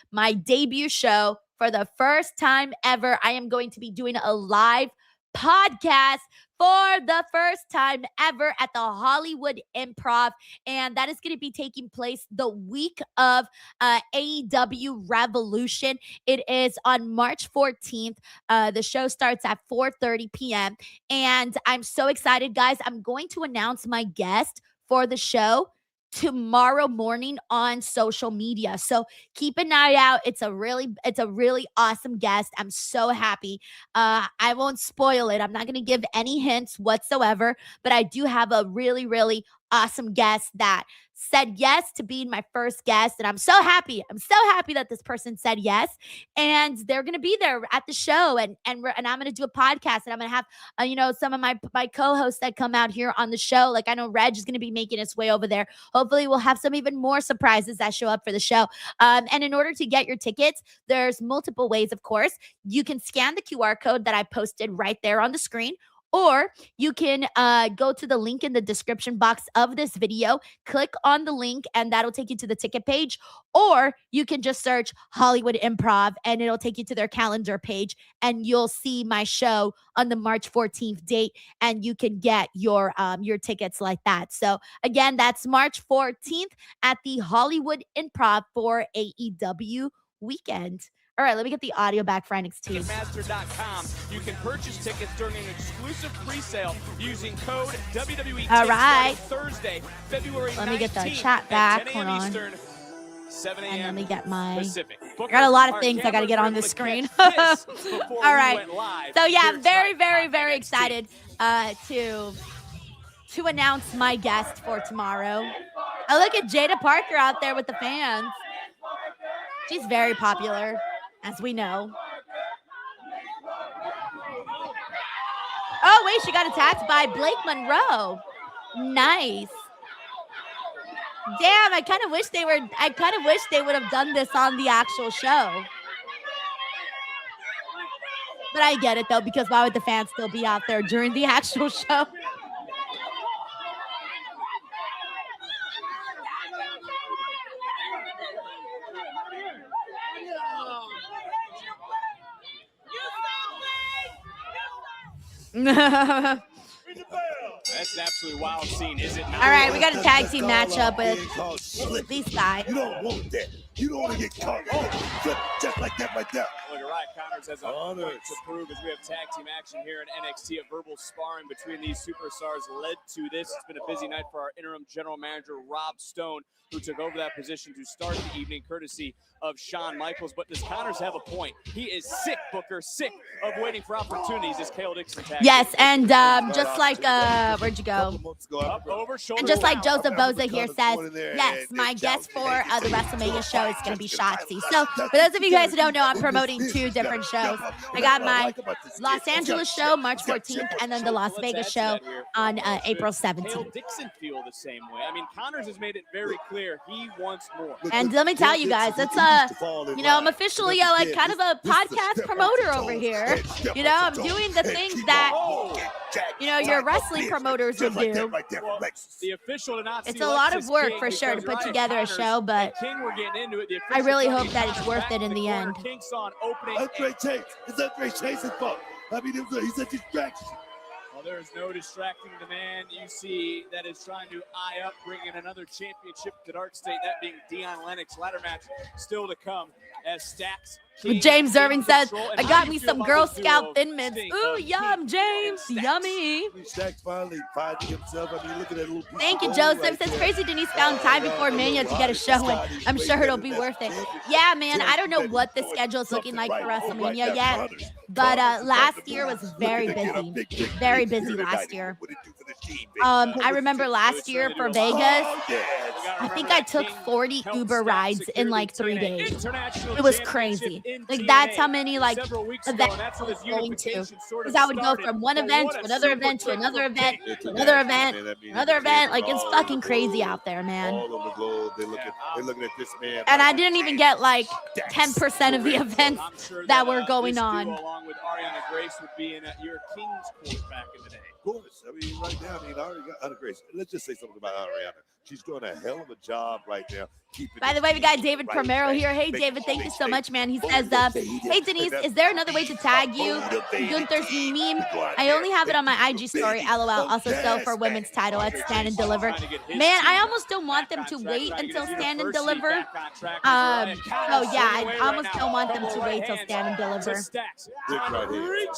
S1: my debut show. For the first time ever, I am going to be doing a live podcast for the first time ever at the Hollywood Improv, and that is going to be taking place the week of AEW Revolution. It is on March 14th. The show starts at 4:30 p.m. and I'm so excited, guys. I'm going to announce my guest for the show tomorrow morning on social media, so keep an eye out. It's a really awesome guest. I'm so happy. I won't spoil it. I'm not going to give any hints whatsoever, but I do have a really awesome guest that said yes to being my first guest, and I'm so happy. I'm so happy that this person said yes, and they're going to be there at the show, and I'm going to do a podcast, and I'm going to have some of my co-hosts that come out here on the show. Like, I know Reg is going to be making his way over there. Hopefully we'll have some even more surprises that show up for the show. And in order to get your tickets, there's multiple ways, of course. You can scan the QR code that I posted right there on the screen, or you can go to the link in the description box of this video, click on the link, and that'll take you to the ticket page. Or you can just search Hollywood Improv, and it'll take you to their calendar page, and you'll see my show on the March 14th date, and you can get your tickets like that. So again, that's March 14th at the Hollywood Improv for AEW weekend. All right, let me get the audio back for NXT.
S4: Ticketmaster.com. You can purchase tickets during an exclusive pre-sale using code WWE.
S1: All right.
S4: Thursday, February 19th.
S1: Let me get the chat back.
S4: 10
S1: Hold
S4: a.m.
S1: on.
S4: Eastern, 7 a.m.
S1: And let me get my
S4: Pacific.
S1: I got a lot of things I got to get on this screen. All right. So yeah, I'm very excited to announce my guest for tomorrow. Oh, look at Jada Parker out there with the fans. She's very popular, as we know. Oh, wait, she got attacked by Blake Monroe. Nice. Damn, I kind of wish they would have done this on the actual show. But I get it, though, because why would the fans still be out there during the actual show?
S4: That's an absolutely wild scene, is it not?
S1: All right, we got a tag team matchup with these guys.
S5: You don't want that. You don't want to get caught. Flip just like that right there.
S4: Look, Riot Connors has a point to prove as we have tag team action here in NXT. A verbal sparring between these superstars led to this. It's been a busy night for our interim general manager, Rob Stone, who took over that position to start the evening, courtesy of Shawn Michaels. But does Connors have a point? He is sick, Booker, sick of waiting for opportunities as KO Dixon tag.
S1: Yes, and just like, where'd you go?
S4: Up, over, shoulder
S1: And just like
S4: round.
S1: Joseph Boza here says, yes, my guest for the WrestleMania show is going to be Shotzi. So for those of you guys who don't know, I'm promoting 2 different shows. I got my Los Angeles show March 14th, and then the Las Vegas show on April 17th.
S4: KO Dixon feel the same way. I mean, Connors has made it very clear he wants more.
S1: And let me tell you guys, it's I'm officially like kind of a podcast promoter over here. I'm doing the things that your wrestling promoters would do.
S4: Well, the official did not
S1: It's
S4: see
S1: a lot of
S4: Lexus
S1: work
S4: King
S1: for sure to
S4: because
S1: put
S4: Riot
S1: together a
S4: Connors
S1: show, but
S4: and King were getting into it. The
S1: I really
S4: official
S1: hope that it's worth
S4: back
S1: it in
S4: the
S1: the
S4: corner.
S1: end.
S4: King saw an opening.
S5: Andre Chase. It's Andre Chase's fault. I mean, he's a distraction.
S4: Well, there is no distracting the man you see that is trying to eye up, bringing another championship to Dark State, that being Dion Lennox. Ladder match still to come as Stacks.
S1: James Irving says, I got me some Girl Scout Thin Mints. Ooh, yum, James. Yummy.
S5: Stacks finally finding himself. I mean, look at that little piece
S1: Thank you,
S5: of gold
S1: Joseph.
S5: right
S1: Says
S5: there.
S1: crazy Denise found time before Mania to get a show in. I'm sure it'll be worth it. Yeah, man, I don't know what the schedule is looking like for WrestleMania yet, but last year was very busy. Very busy last year. I remember last year for Vegas, I think I took 40 Uber rides in like 3 days. It was crazy. Like that's how many events I was going to. Because I would go from one event to another event to another event to another event, another event. Like it's fucking crazy out there, man.
S5: All over the globe, they're looking at this man.
S1: And I didn't even get like 10% of the events that were going on.
S4: Along with Ariana Grace would be in your King's Court back in the day.
S5: Of course. I mean, right now, Ariana Grace. Let's just say something about Ariana. She's doing a hell of a job right now.
S1: By the way, we got David Primero here. Hey, David, thank you so much, man. He says, hey, Denise, is there another way to tag you? Gunther's meme. I only have it on my IG story, LOL. Also, so for women's title at Stand and Deliver. Man, I almost don't want them to wait until Stand and Deliver. Oh, yeah, I almost don't want them to wait till Stand and Deliver.
S4: Reach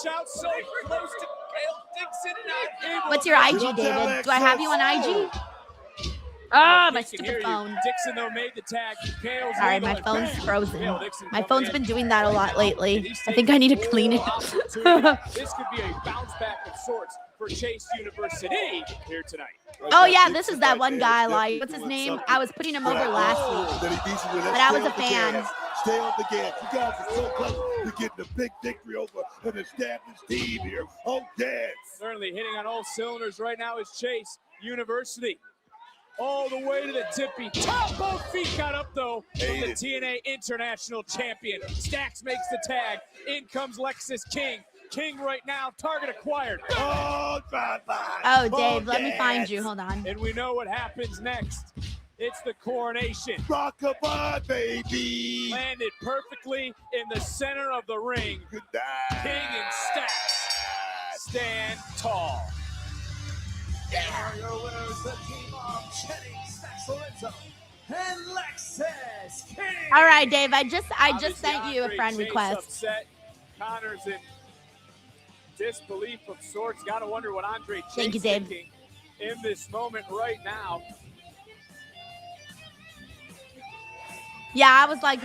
S4: out so close to KO Dixon.
S1: What's your IG, David? Do I have you on IG? Oh, my stupid phone.
S4: Dixon, though, made the tag.
S1: Sorry, my phone's frozen. My phone's been doing that a lot lately. I think I need to clean it.
S4: This could be a bounce back of sorts for Chase University here tonight.
S1: Oh, yeah, this is that one guy. Like, what's his name? I was putting him over last week, but I was a fan.
S5: Stay on the gas. You guys are so close to getting a big victory over an established team here. Oh, yes.
S4: Certainly hitting on all cylinders right now is Chase University. All the way to the tippy top. Both feet got up, though, from the TNA International Champion. Stacks makes the tag. In comes Lexus King. King right now, target acquired.
S5: Oh,
S1: Oh, Dave, let me find you. Hold on.
S4: And we know what happens next. It's the coronation.
S5: Rockabye, baby.
S4: Landed perfectly in the center of the ring.
S5: Good night.
S4: King and Stacks stand tall.
S21: Are your winners, the team of Jennings, Stacks Lorenzo, and Lexus King.
S1: All right, Dave, I just sent you a
S4: Andre
S1: friend
S4: Chase
S1: request.
S4: Upset. Connors in disbelief of sorts. Gotta wonder what Andre Chase
S1: Thank you, Dave.
S4: thinking in this moment right now.
S1: Yeah, I was like,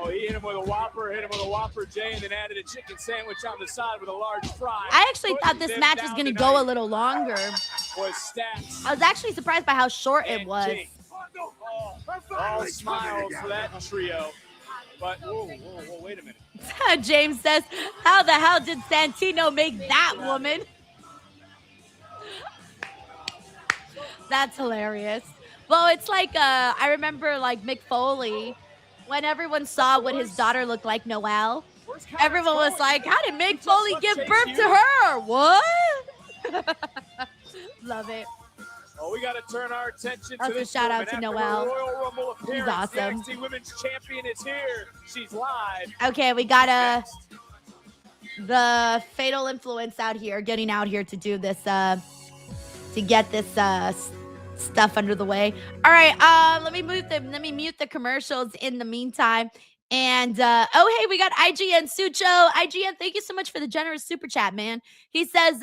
S4: Oh, he hit him with a Whopper, Jay, and then added a chicken sandwich on the side with a large fry.
S1: I actually thought this match was going to go a little longer.
S4: Was Stacks.
S1: I was actually surprised by how short it was.
S4: All smiles for that trio. But, whoa, wait a minute.
S1: James says, how the hell did Santino make that woman? That's hilarious. Well, it's like, I remember like Mick Foley, when everyone saw what his daughter looked like, Noelle, everyone was like, how did Mick Foley give birth to her? What? Love it.
S4: Oh, we got to turn our attention
S1: Also,
S4: to this
S1: shout out
S4: woman.
S1: to
S4: After her
S1: Noelle.
S4: Royal Rumble
S1: He's
S4: appearance,
S1: awesome.
S4: The NXT Women's Champion is here. She's live.
S1: Okay, we got the fatal influence out here, getting out here to do this, to get this stuff under the way. All right, let me mute the commercials in the meantime. And oh hey, we got IGN Sucho. IGN, thank you so much for the generous super chat, man. He says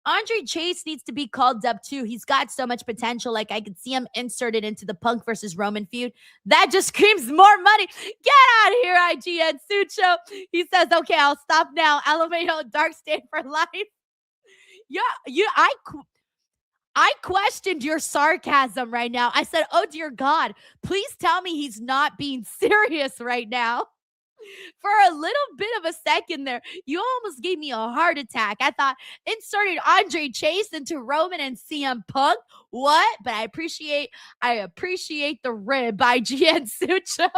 S1: Andre Chase needs to be called up too. He's got so much potential. Like I could see him inserted into the Punk versus Roman feud. That just screams more money. Get out of here, IGN Sucho. He says, okay, I'll stop now. Alameda Dark State for life. Yeah, I questioned your sarcasm right now. I said, oh, dear God, please tell me he's not being serious right now. For a little bit of a second there, you almost gave me a heart attack. I thought inserted Andre Chase into Roman and CM Punk. What? But I appreciate the rib by GN Sucho.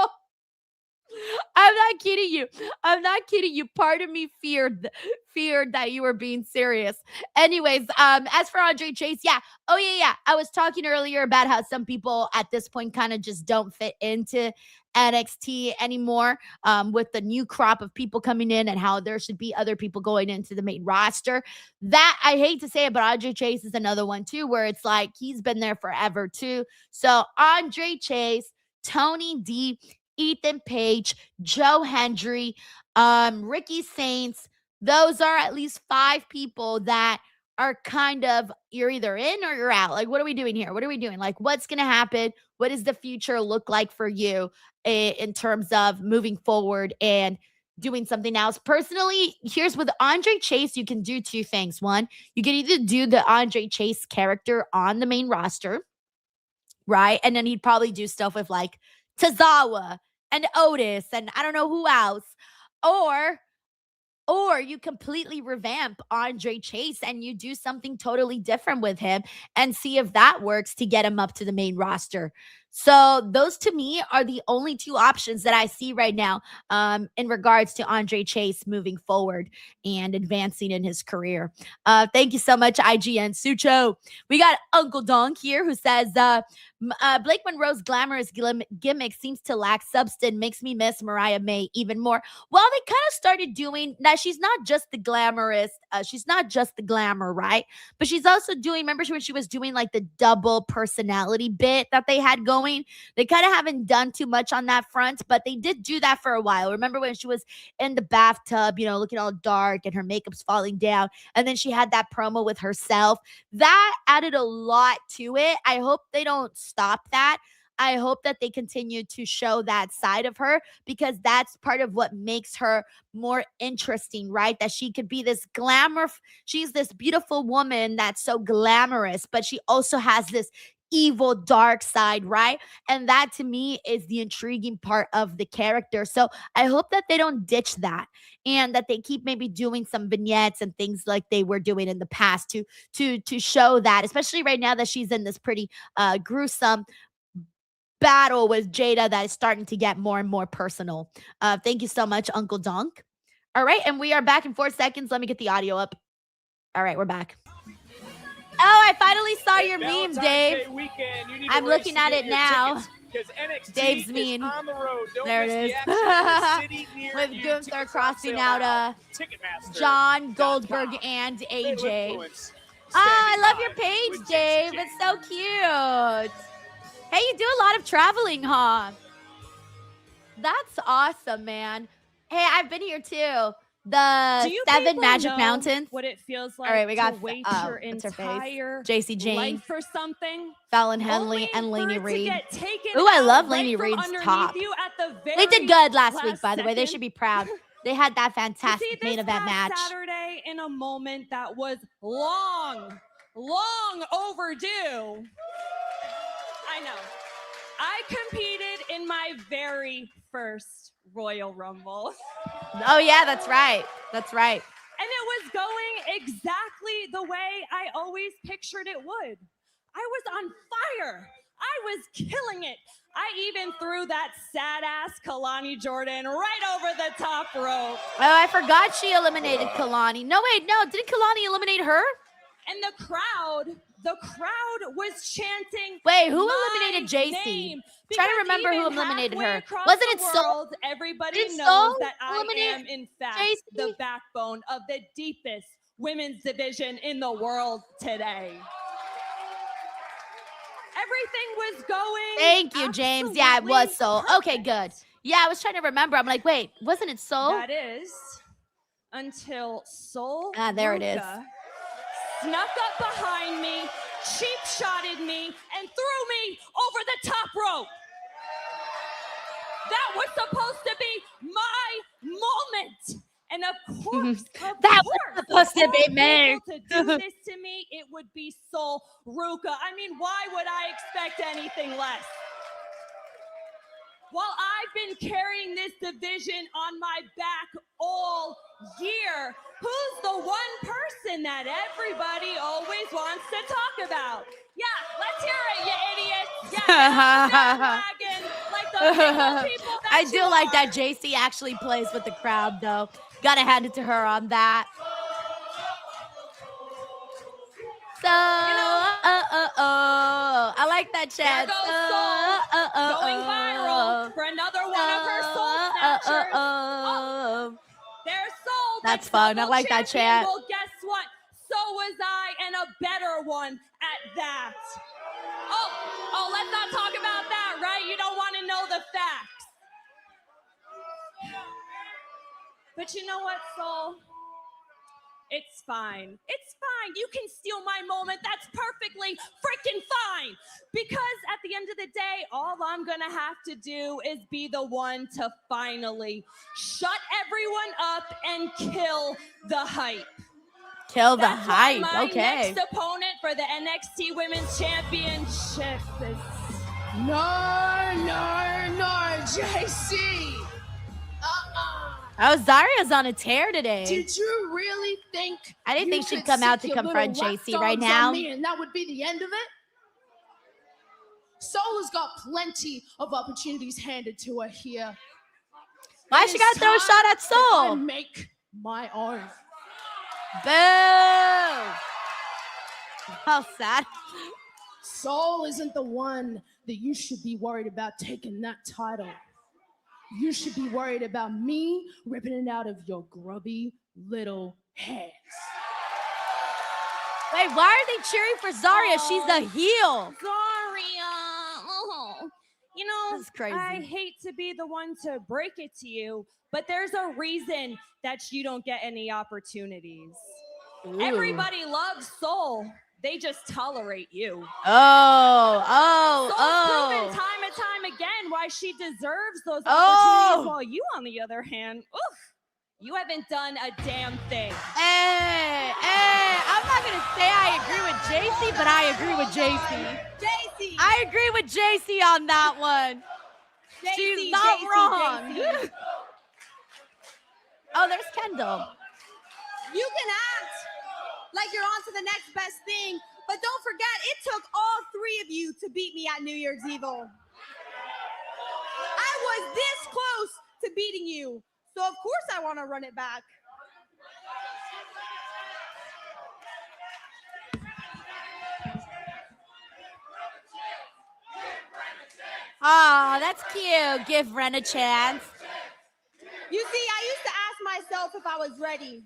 S1: I'm not kidding you. I'm not kidding you. Part of me feared that you were being serious. Anyways, as for Andre Chase, yeah. Oh, yeah. I was talking earlier about how some people at this point kind of just don't fit into NXT anymore, with the new crop of people coming in and how there should be other people going into the main roster. That, I hate to say it, but Andre Chase is another one too, where it's like he's been there forever too. So Andre Chase, Tony D, Ethan Page, Joe Hendry, Ricky Saints. Those are at least 5 people that are kind of, you're either in or you're out. Like, what are we doing here? What are we doing? Like, what's going to happen? What does the future look like for you in terms of moving forward and doing something else? Personally, here's with Andre Chase, you can do 2 things. One, you can either do the Andre Chase character on the main roster, right? And then he'd probably do stuff with like Tozawa and Otis and I don't know who else. Or you completely revamp Andre Chase and you do something totally different with him and see if that works to get him up to the main roster. So those to me are the only 2 options that I see right now in regards to Andre Chase moving forward and advancing in his career. Thank you so much, IGN Sucho. We got Uncle Donk here who says, Blake Monroe's glamorous gimmick seems to lack substance, makes me miss Mariah May even more. Well, they kind of started doing that. She's not just the glamorous, she's not just the glamour, right? But she's also doing, remember when she was doing like the double personality bit that they had going? They kind of haven't done too much on that front, but they did do that for a while. Remember when she was in the bathtub, you know, looking all dark and her makeup's falling down, and then she had that promo with herself? That added a lot to it. I hope they don't stop that. I hope that they continue to show that side of her, because that's part of what makes her more interesting, right? That she could be this glamour. She's this beautiful woman that's so glamorous, but she also has this evil dark side, right? And that to me is the intriguing part of the character. So I hope that they don't ditch that and that they keep maybe doing some vignettes and things like they were doing in the past to show that, especially right now that she's in this pretty gruesome battle with Jada that is starting to get more and more personal. Thank you so much, Uncle Donk. All right, and we are back in 4 seconds. Let me get the audio up. All right, we're back. Oh, I finally saw your meme, Dave. I'm looking at it now. Dave's meme. There it is. With Gunther crossing out John, Goldberg, and AJ. I love your page, Dave. It's so cute. Hey, you do a lot of traveling, huh? That's awesome, man. Hey, I've been here too. The 7 Magic Mountains.
S3: What it feels like.
S1: All right, we got
S3: to wait your
S1: entire
S3: entire
S1: Jane,
S3: life for something.
S1: Fallon Henley, and Lainey Reid.
S3: Ooh,
S1: I love
S3: right
S1: Lainey Reid's top.
S3: You at the
S1: They did good last week, by the way. They
S3: second.
S1: should be proud. They had that fantastic
S3: See,
S1: main
S3: this
S1: event
S3: past
S1: match.
S3: Saturday in a moment that was long overdue. I know. I competed in my very first Royal Rumble.
S1: Oh, yeah, that's right. That's right.
S3: And it was going exactly the way I always pictured it would. I was on fire. I was killing it. I even threw that sad-ass Kalani Jordan right over the top rope.
S1: Oh, I forgot she eliminated Kalani. No, wait, no. Didn't Kalani eliminate her?
S3: And the crowd the crowd was chanting.
S1: Wait, who
S3: my
S1: eliminated JC?
S3: name,
S1: Trying to
S3: because
S1: remember who
S3: even
S1: eliminated
S3: halfway
S1: her.
S3: across
S1: Wasn't
S3: the
S1: it Soul?
S3: world, everybody
S1: Did
S3: knows
S1: Soul
S3: that I
S1: eliminate
S3: am, in fact,
S1: JC?
S3: the backbone of the deepest women's division in the world today. Everything was going.
S1: Thank you, James. Yeah, it was Soul. Okay, good. Yeah, I was trying to remember. I'm like, wait, wasn't it Soul?
S3: That is until Soul
S1: there it is.
S3: Ruka snuck up behind me, cheap shotted me, and threw me over the top rope. That was supposed to be my moment. And of course,
S1: that was supposed to be me.
S3: To do this to me, it would be Soul Ruka. I mean, why would I expect anything less? While I've been carrying this division on my back all year, who's the one person that everybody always wants to talk about? Yeah, let's hear it, you idiots. Yeah, like the people that
S1: I do like that JC actually plays with the crowd, though. Gotta hand it to her on that. So, I like that chat.
S3: There goes Soul, going viral for another one of her soul snatchers. There's Soul.
S1: That's fun. I like that chat.
S3: Well, guess what? So was I, and a better one at that. Oh, let's not talk about that, right? You don't want to know the facts. But you know what, Soul? It's fine. It's fine. You can steal my moment. That's perfectly freaking fine. Because at the end of the day, all I'm going to have to do is be the one to finally shut everyone up and kill the hype.
S1: Kill the
S3: That's
S1: hype.
S3: Why my
S1: Okay.
S3: next opponent for the NXT Women's Championship is...
S2: No, JC.
S1: Oh, Zaria's on a tear today.
S2: Did you really think?
S1: I didn't
S2: you
S1: think she'd
S2: could
S1: come out to
S2: sick your
S1: confront
S2: little
S1: JC right
S2: lapdogs
S1: now.
S2: on me and that would be the end of it? Soul has got plenty of opportunities handed to her here.
S1: Why she gotta throw a shot at Soul?
S2: I make my own.
S1: Boo! How sad.
S2: Soul isn't the one that you should be worried about taking that title. You should be worried about me ripping it out of your grubby little hands.
S1: Wait, why are they cheering for Zarya? She's the heel.
S3: Zaria. Oh. You know,
S1: This is crazy.
S3: I hate to be the one to break it to you, but there's a reason that you don't get any opportunities.
S1: Ooh.
S3: Everybody loves Soul. They just tolerate you.
S1: Oh.
S3: Soul's proven time and time again why she deserves those opportunities, while you, on the other hand, oof, you haven't done a damn thing.
S1: Hey, I'm not gonna say I agree with JC, but I agree with JC.
S3: JC.
S1: I agree with JC on that one. She's not wrong. Oh, there's Kendall.
S22: You can act like you're on to the next best thing, but don't forget, it took all three of you to beat me at New Year's Evil. I was this close to beating you, so of course I want to run it back.
S1: Oh, that's cute. Give Ren a chance.
S22: You see, I used to ask myself if I was ready.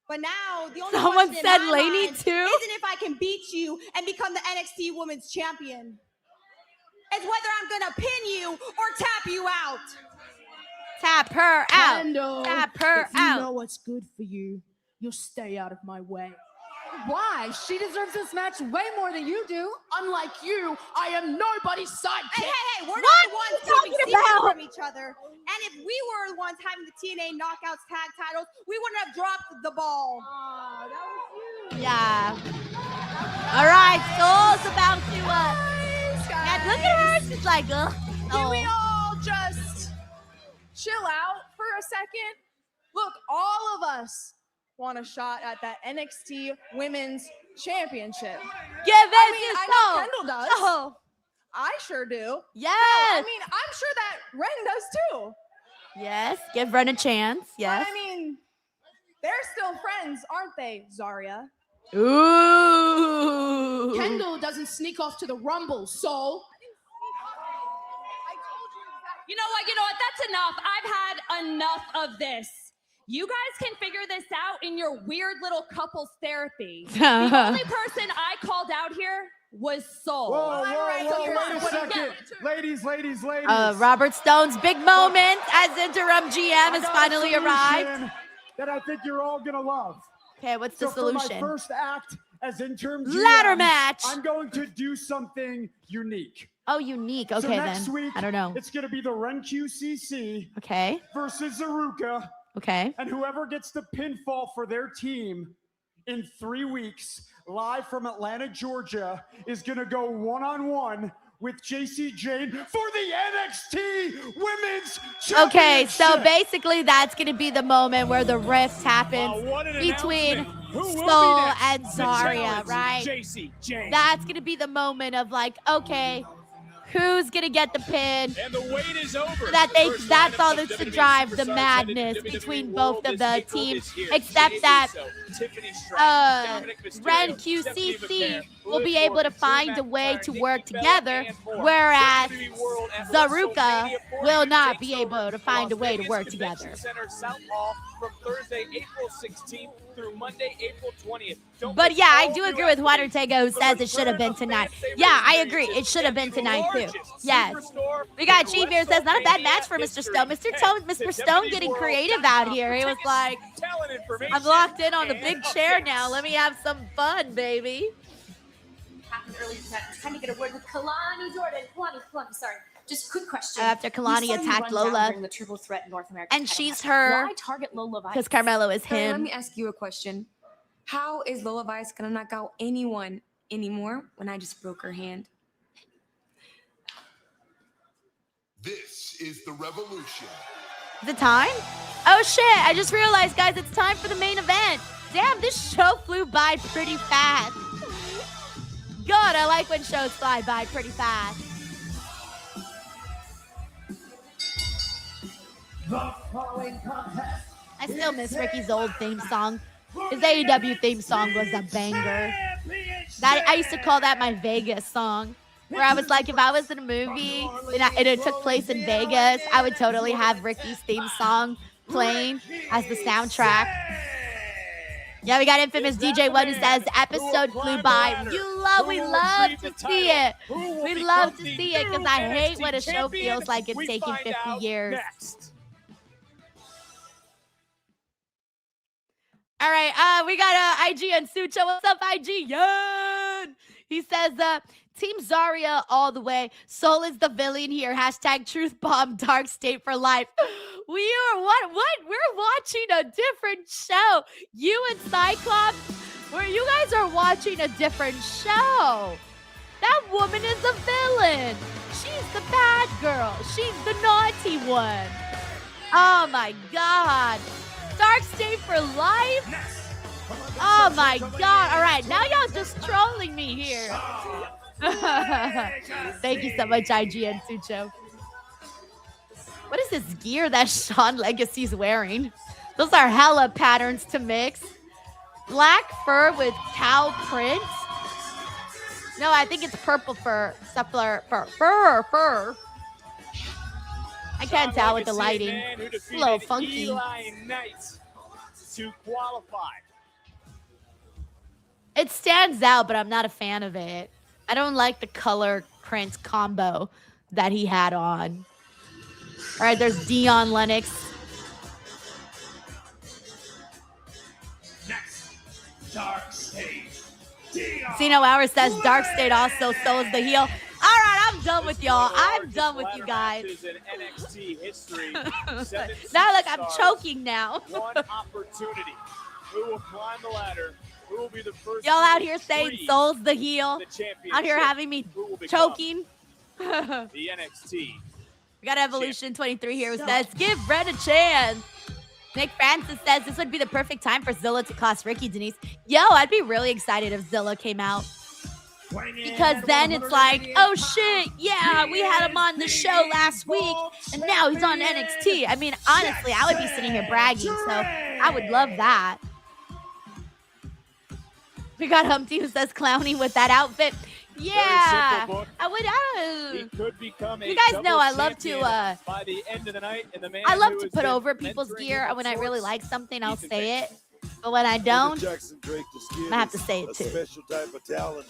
S22: But now, the only
S1: Someone
S22: question
S1: said
S22: in my
S1: Lainey
S22: mind
S1: too?
S22: isn't if I can beat you and become the NXT Women's Champion. It's whether I'm going to pin you or tap you out.
S1: Tap her out.
S2: Kendall,
S1: Tap her
S2: if you
S1: out.
S2: know what's good for you, you'll stay out of my way.
S23: Why? She deserves this match way more than you do.
S2: Unlike you, I am nobody's sidekick.
S22: Hey, we're
S1: What
S22: not the
S1: are you
S22: ones keeping
S1: talking
S22: secrets
S1: about?
S22: from each other. And if we were the ones having the TNA Knockouts tag titles, we wouldn't have dropped the ball.
S1: Yeah. All right, Soul's about to. Yeah, look at her. She's like,
S7: Can we all just chill out for a second? Look, all of us want a shot at that NXT Women's Championship.
S1: Give it
S7: I
S1: to
S7: know
S1: Soul.
S7: Kendall does.
S1: Oh.
S7: I sure do.
S1: Yes.
S7: Hell, I mean, I'm sure that Ren does too.
S1: Yes. Give Ren a chance. Yes.
S7: But I mean, they're still friends, aren't they, Zarya?
S1: Ooh.
S2: Kendall doesn't sneak off to the Rumble, so.
S3: You know what? That's enough. I've had enough of this. You guys can figure this out in your weird little couples therapy. The only person I called out here was Soul.
S6: Whoa, wait a second. Ladies.
S1: Robert Stone's big moment as interim GM has finally arrived.
S6: That I think you're all going to love.
S1: Okay, what's the solution?
S6: For my first act as interim GM,
S1: ladder match.
S6: I'm going to do something unique.
S1: Oh, unique. Okay,
S6: so next
S1: then.
S6: Week,
S1: I don't know.
S6: It's going to be the RenQCC versus Zaruka.
S1: Okay.
S6: And whoever gets the pinfall for their team in 3 weeks, live from Atlanta, Georgia, is going to go one-on-one with JC Jane for the NXT Women's Championship.
S1: Okay, so basically that's going to be the moment where the rift happens between Soul and Zarya, right?
S4: JC Jane.
S1: That's going to be the moment of like, okay, who's going to get the pin?
S4: And the wait is over.
S1: That's all that's to drive the madness between both of the teams, except that RenQCC will be able to find a way to work together, whereas Zaruka will not be able to find a way to work together.
S4: From Thursday, April 16th through Monday, April 20th.
S1: But yeah, I do agree with Juan Ortega, who says it should have been tonight. Yeah, I agree. It should have been tonight too. Yes. We got Chief here, says not a bad match for Mr. Stone. Mr. Stone getting creative out here. He was like, I'm locked in on the big chair now. Let me have some fun, baby.
S16: Happened earlier tonight. I'm trying to get a word with Kalani Jordan. Kalani, sorry. Just quick question.
S1: After Kalani attacked Lola.
S16: During the triple threat North America.
S1: And she's her.
S16: Why target Lola Vice?
S1: Because Carmelo is him.
S10: Let me ask you a question. How is Lola Vice gonna knock out anyone anymore when I just broke her hand?
S8: This is the revolution.
S1: Is it time? Oh shit, I just realized, guys, it's time for the main event. Damn, this show flew by pretty fast. God, I like when shows fly by pretty fast.
S21: The following contest.
S1: I still miss Ricky's old theme song. His AEW theme song was a banger. I used to call that my Vegas song. Where I was like, if I was in a movie and it took place in Vegas, I would totally have Ricky's theme song playing as the soundtrack. Yeah, we got infamous DJ One who says episode flew by. We love to see it. We love to see it because I hate when a show feels like it's taking 50 years. All right, we got IG and Sucho. What's up, IG? Yan! He says, Team Zarya all the way. Soul is the villain here. Hashtag truth bomb, dark state for life. We are what? We're watching a different show. You and Cyclops, where you guys are watching a different show. That woman is a villain. She's the bad girl. She's the naughty one. Oh my God. Dark state for life? Oh my God. All right, now y'all just trolling me here. Thank you so much, IG and Sucho. What is this gear that Sean Legacy's wearing? Those are hella patterns to mix. Black fur with cow print. No, I think it's purple fur. Fur. I can't tell with the lighting. It's a little funky.
S4: To qualify.
S1: It stands out, but I'm not a fan of it. I don't like the color print combo that he had on. All right, there's Dion Lennox.
S21: Next, Dark State.
S1: Zeno Hours says Dark State also Soul is the heel. All right, I'm done with y'all. I'm done with you guys. Now look, I'm choking now.
S4: One opportunity. Who will climb the ladder? Who will be the first?
S1: Y'all out here saying Soul's the heel. Out here having me choking.
S4: The NXT.
S1: We got Evolution 23 here who says, give Red a chance. Nick Francis says this would be the perfect time for Zilla to cost Ricky, Denise. Yo, I'd be really excited if Zilla came out. Because then it's like, oh shit, yeah, we had him on the show last week, and now he's on NXT. I mean, honestly, I would be sitting here bragging, so I would love that. We got Humpty who says clowning with that outfit. Yeah, I would.
S4: He could become
S1: You guys know I love to.
S4: by the end of the night, and the man
S1: I love
S4: who
S1: to
S4: has
S1: put
S4: been
S1: over people's
S4: mentoring
S1: gear,
S4: him
S1: and when I really
S4: sorts,
S1: like something, I'll
S4: Ethan
S1: say
S4: Page.
S1: it. But when I don't,
S5: Jackson Drake, the skin
S1: I have to
S5: is
S1: say it
S5: a
S1: too.
S5: special type of talent.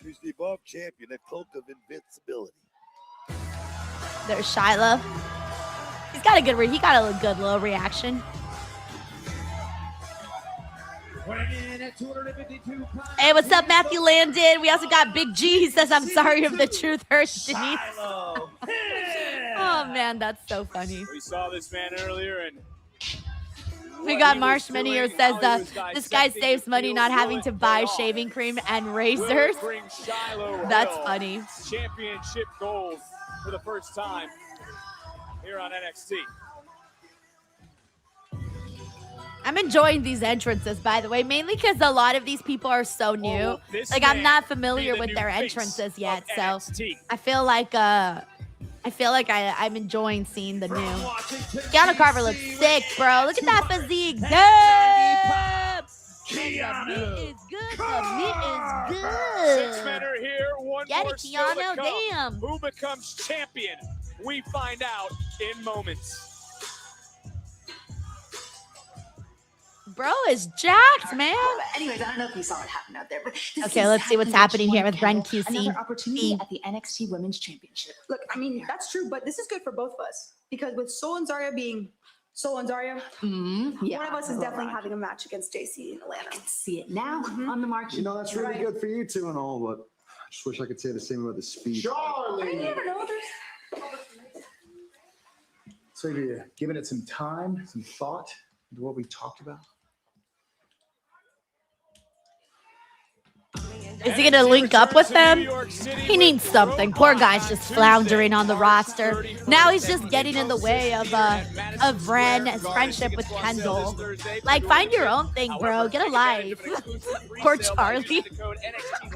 S5: He's the above champion, a cloak of invincibility.
S1: There's Shyla. He's got a good. He got a good little reaction. Hey, what's up, Matthew Landon? We also got Big G. He says, "I'm sorry if the truth hurts, Denise." Oh man, that's so funny.
S4: We saw this man earlier, and
S1: We got Marshmany who says this guy saves money not having to buy shaving cream and razors. That's funny.
S4: Championship gold for the first time here on NXT.
S1: I'm enjoying these entrances, by the way, mainly because a lot of these people are so new. Like, I'm not familiar with their entrances yet, so I feel like I'm enjoying seeing the new. Keanu Carver looks sick, bro. Look at that physique. Damn! The meat is good. The meat is good.
S4: 6 men are here. One
S1: Get
S4: more
S1: it,
S4: still to
S1: Keanu.
S4: come.
S1: Damn.
S4: Who becomes champion? We find out in moments.
S1: Bro is jacked, man.
S11: Anyways, I don't know if you saw what happened out there, but this
S1: Okay,
S11: is
S1: let's see what's
S11: exactly
S1: happening here
S11: what
S1: with
S11: you
S1: Ren
S11: wanted.
S1: QC.
S11: Another opportunity at the NXT Women's Championship.
S12: Look, I mean, that's true, but this is good for both of us because with Soul and Zarya being Soul and Zarya, one of us is definitely having a match against JC in Atlanta.
S11: See it now on the market.
S13: You know, that's really good for you two and all, but I just wish I could say the same about the speed.
S12: I never know.
S13: So have you given it some time, some thought into what we talked about?
S1: Is he gonna link up with them? He needs something. Poor guy's just floundering on the roster. Now he's just getting in the way of Ren's friendship with Kendall. Like, find your own thing, bro. Get a life. Poor Charlie.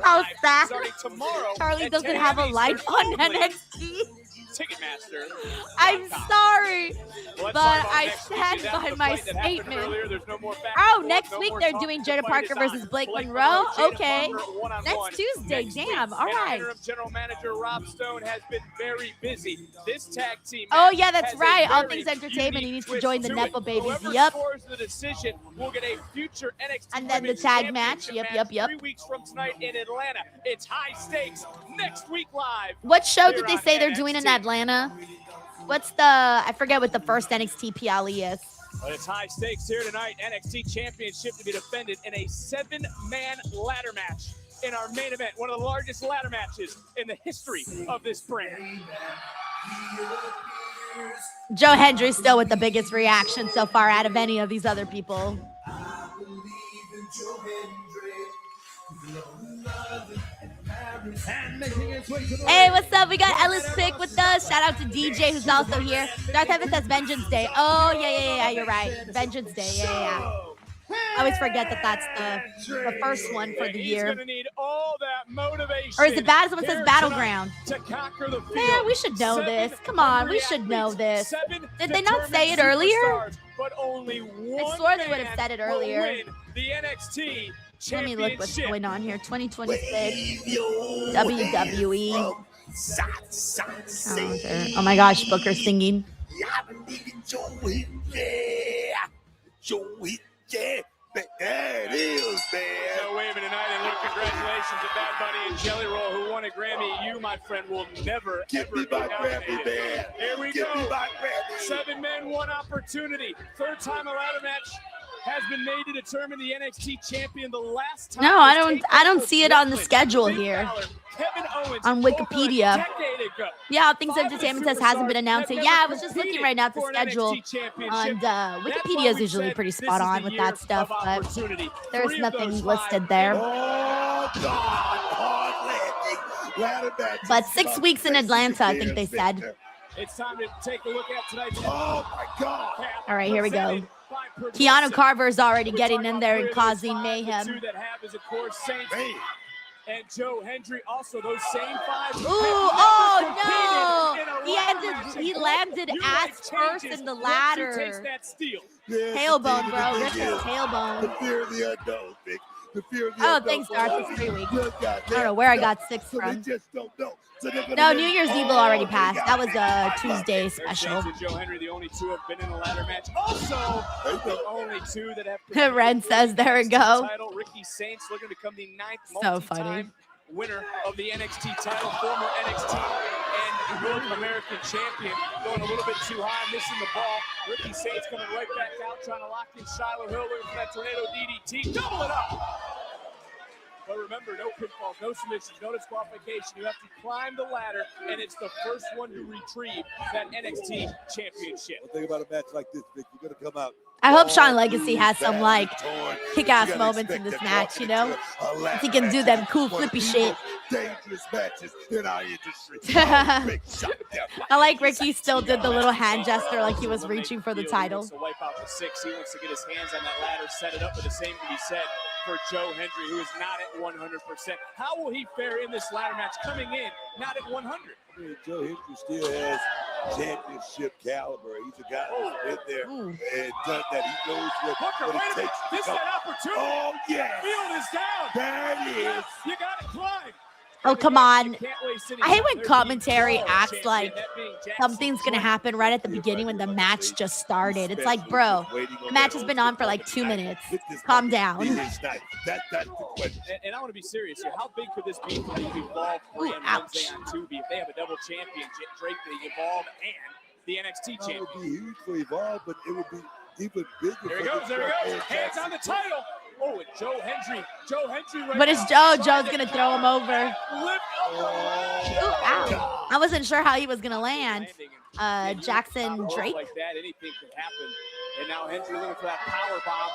S1: How sad. Charlie doesn't have a life on NXT.
S4: Ticketmaster.
S1: I'm sorry, but I stand by my statement. Oh, next week they're doing Jada Parker versus Blake Monroe. Okay, next Tuesday. Damn. All right.
S4: Interim general manager Rob Stone has been very busy. This tag team.
S1: Oh yeah, that's right. All Things Entertainment. He needs to join the Nepo babies. Yep.
S4: The decision will get a future NXT
S1: and then the tag match. Yep.
S4: 3 weeks from tonight in Atlanta. It's high stakes. Next week live.
S1: What show did they say they're doing in Atlanta? What's I forget what the first NXT PLE is.
S4: But it's high stakes here tonight. NXT Championship to be defended in a 7-man ladder match in our main event. One of the largest ladder matches in the history of this brand.
S1: Joe Hendry still with the biggest reaction so far out of any of these other people. Hey, what's up? We got Ellis Pick with us. Shout out to DJ who's also here. Darth Heaven says Vengeance Day. Oh, yeah, you're right. Vengeance Day, yeah. I always forget that that's the first one for the year.
S4: He's gonna need all that motivation.
S1: Or is it bad? Someone says Battleground.
S4: To conquer the field.
S1: Man, we should know this. Come on, we should know this. Did they not say it earlier?
S4: But only one
S1: I swore they would have said it earlier.
S4: The NXT
S1: Let me look what's going on here. 2026 WWE. Oh my gosh, Booker singing.
S5: There it is, man.
S4: No waving tonight, and look, congratulations to Bad Bunny and Jelly Roll, who won a Grammy. You, my friend, will never
S5: Give me my Grammy, man.
S4: Here we
S5: Give
S4: go.
S5: me my Grammy.
S4: 7 men, 1 opportunity. Third time a ladder match has been made to determine the NXT champion. The last time.
S1: No, I don't see it on the schedule here. On Wikipedia. Yeah, All Things Entertainment says hasn't been announced yet. Yeah, I was just looking right now at the schedule. And Wikipedia is usually pretty spot on with that stuff, but there's nothing listed there. But 6 weeks in Atlanta, I think they said.
S4: It's time to take a look at tonight's.
S5: Oh my God!
S1: All right, here we go. Keanu Carver is already getting in there and causing mayhem.
S4: That have is, of course, Saints and Joe Hendry. Also, those same 5.
S1: Ooh, oh no! He landed ass first in the ladder. Tailbone, bro. Rip his tailbone.
S5: The fear of the unknown, Vic. The fear of the
S1: Oh,
S5: unknown.
S1: thanks, Darth. It's 3 weeks.
S5: Good
S1: I
S5: goddamn
S1: don't know where I got 6
S5: so
S1: from.
S5: they just don't know. So they're gonna
S1: No,
S5: win
S1: New Year's Evil
S5: all
S1: already
S5: they
S1: passed.
S5: got.
S1: That was a
S5: I love
S1: Tuesday
S5: it.
S1: special.
S4: Saints and Joe Henry, the only two have been in a ladder match. Also, the only two that have
S1: Ren says, there we go.
S4: title. Ricky Saints looking to become the 9th
S1: So
S4: multi-time winner of the NXT title, former NXT and North American champion. Going a little bit too high, missing the ball. Ricky Saints coming right back out, trying to lock in Shiloh Hill, looking for that tornado DDT. Double it up. But remember, no pinfalls, no submissions, no disqualification. You have to climb the ladder, and it's the first one to retrieve that NXT championship.
S5: Well, think about a match like this, Vic. You're going to come out.
S1: I hope Sean Legacy has some,
S5: bad,
S1: like,
S5: torn.
S1: kick-ass
S5: You gotta
S1: moments in
S5: expect
S1: this
S5: them
S1: match, you
S5: walking
S1: know?
S5: into a
S1: If
S5: ladder
S1: he can do
S5: match.
S1: them cool,
S5: One of
S1: flippy
S5: the
S1: shit.
S5: most dangerous matches in our industry. Oh, big shot down.
S1: I like Ricky still did the little hand gesture like he was reaching for the title.
S4: He wants to wipe out the 6. He wants to get his hands on that ladder, set it up, but the same can be said for Joe Hendry, who is not at 100%. How will he fare in this ladder match coming in not at 100?
S5: I mean, Joe Hendry still has championship caliber. He's a guy who's been there and done that. He knows what it takes to
S4: This is
S5: become.
S4: that opportunity.
S5: Oh, yeah.
S4: Field is down.
S5: There it is.
S4: You got to climb.
S1: Oh, come on.
S4: Can't waste any
S1: I hate
S4: time.
S1: when
S4: They're
S1: commentary
S4: being
S1: acts
S4: champion,
S1: like
S4: that being Jackson.
S1: something's going to happen right at the beginning when the match just started. It's like, bro, the match has been on for like 2 minutes. Calm down.
S5: That's the question.
S4: And I want to be serious here. How big could this be for the Evolve 3 and Wednesday on Tubi if they have a double champion, Drake, the Evolve, and the NXT
S5: That
S4: champion?
S5: would be huge for Evolve, but it would be even bigger.
S4: There he goes. There he goes. Hands on the title. Oh, and Joe Hendry. Joe Hendry right
S1: But it's
S4: now.
S1: Joe's going to throw him over.
S4: Lift.
S1: Ooh, ow. I wasn't sure how he was going to land. Jackson Drake.
S4: Like that, anything could happen. And now Hendry looking for that power bomb.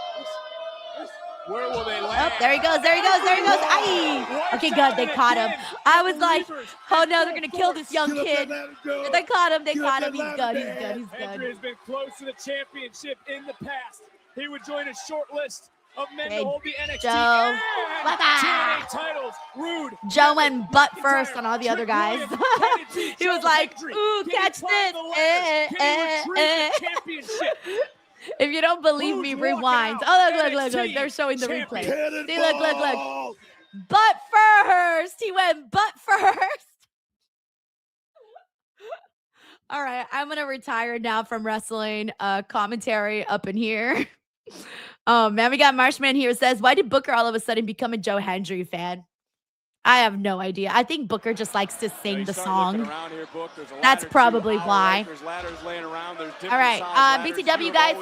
S4: Where will they land?
S1: Oh, there he goes. There he goes. There he goes. Aye. Okay, good. They caught him. I was like, oh no, they're going to kill this young kid. They caught him. They caught him. He's good. He's good. He's
S4: Hendry
S1: good.
S4: has been close to the championship in the past. He would join a short list of men
S1: Okay,
S4: to hold the NXT
S1: Joe.
S4: and
S1: Bye-bye.
S4: TNA titles. Rude.
S1: Joe went butt first on all the other guys. He was like, ooh, catch this. If you don't believe me, rewind. Oh, look. They're showing the replay. See, look. Butt first. He went butt first. All right, I'm going to retire now from wrestling commentary up in here. Oh, man, we got Marshman here says, why did Booker all of a sudden become a Joe Hendry fan? I have no idea. I think Booker just likes to sing the song. That's probably why. All right, BTW guys,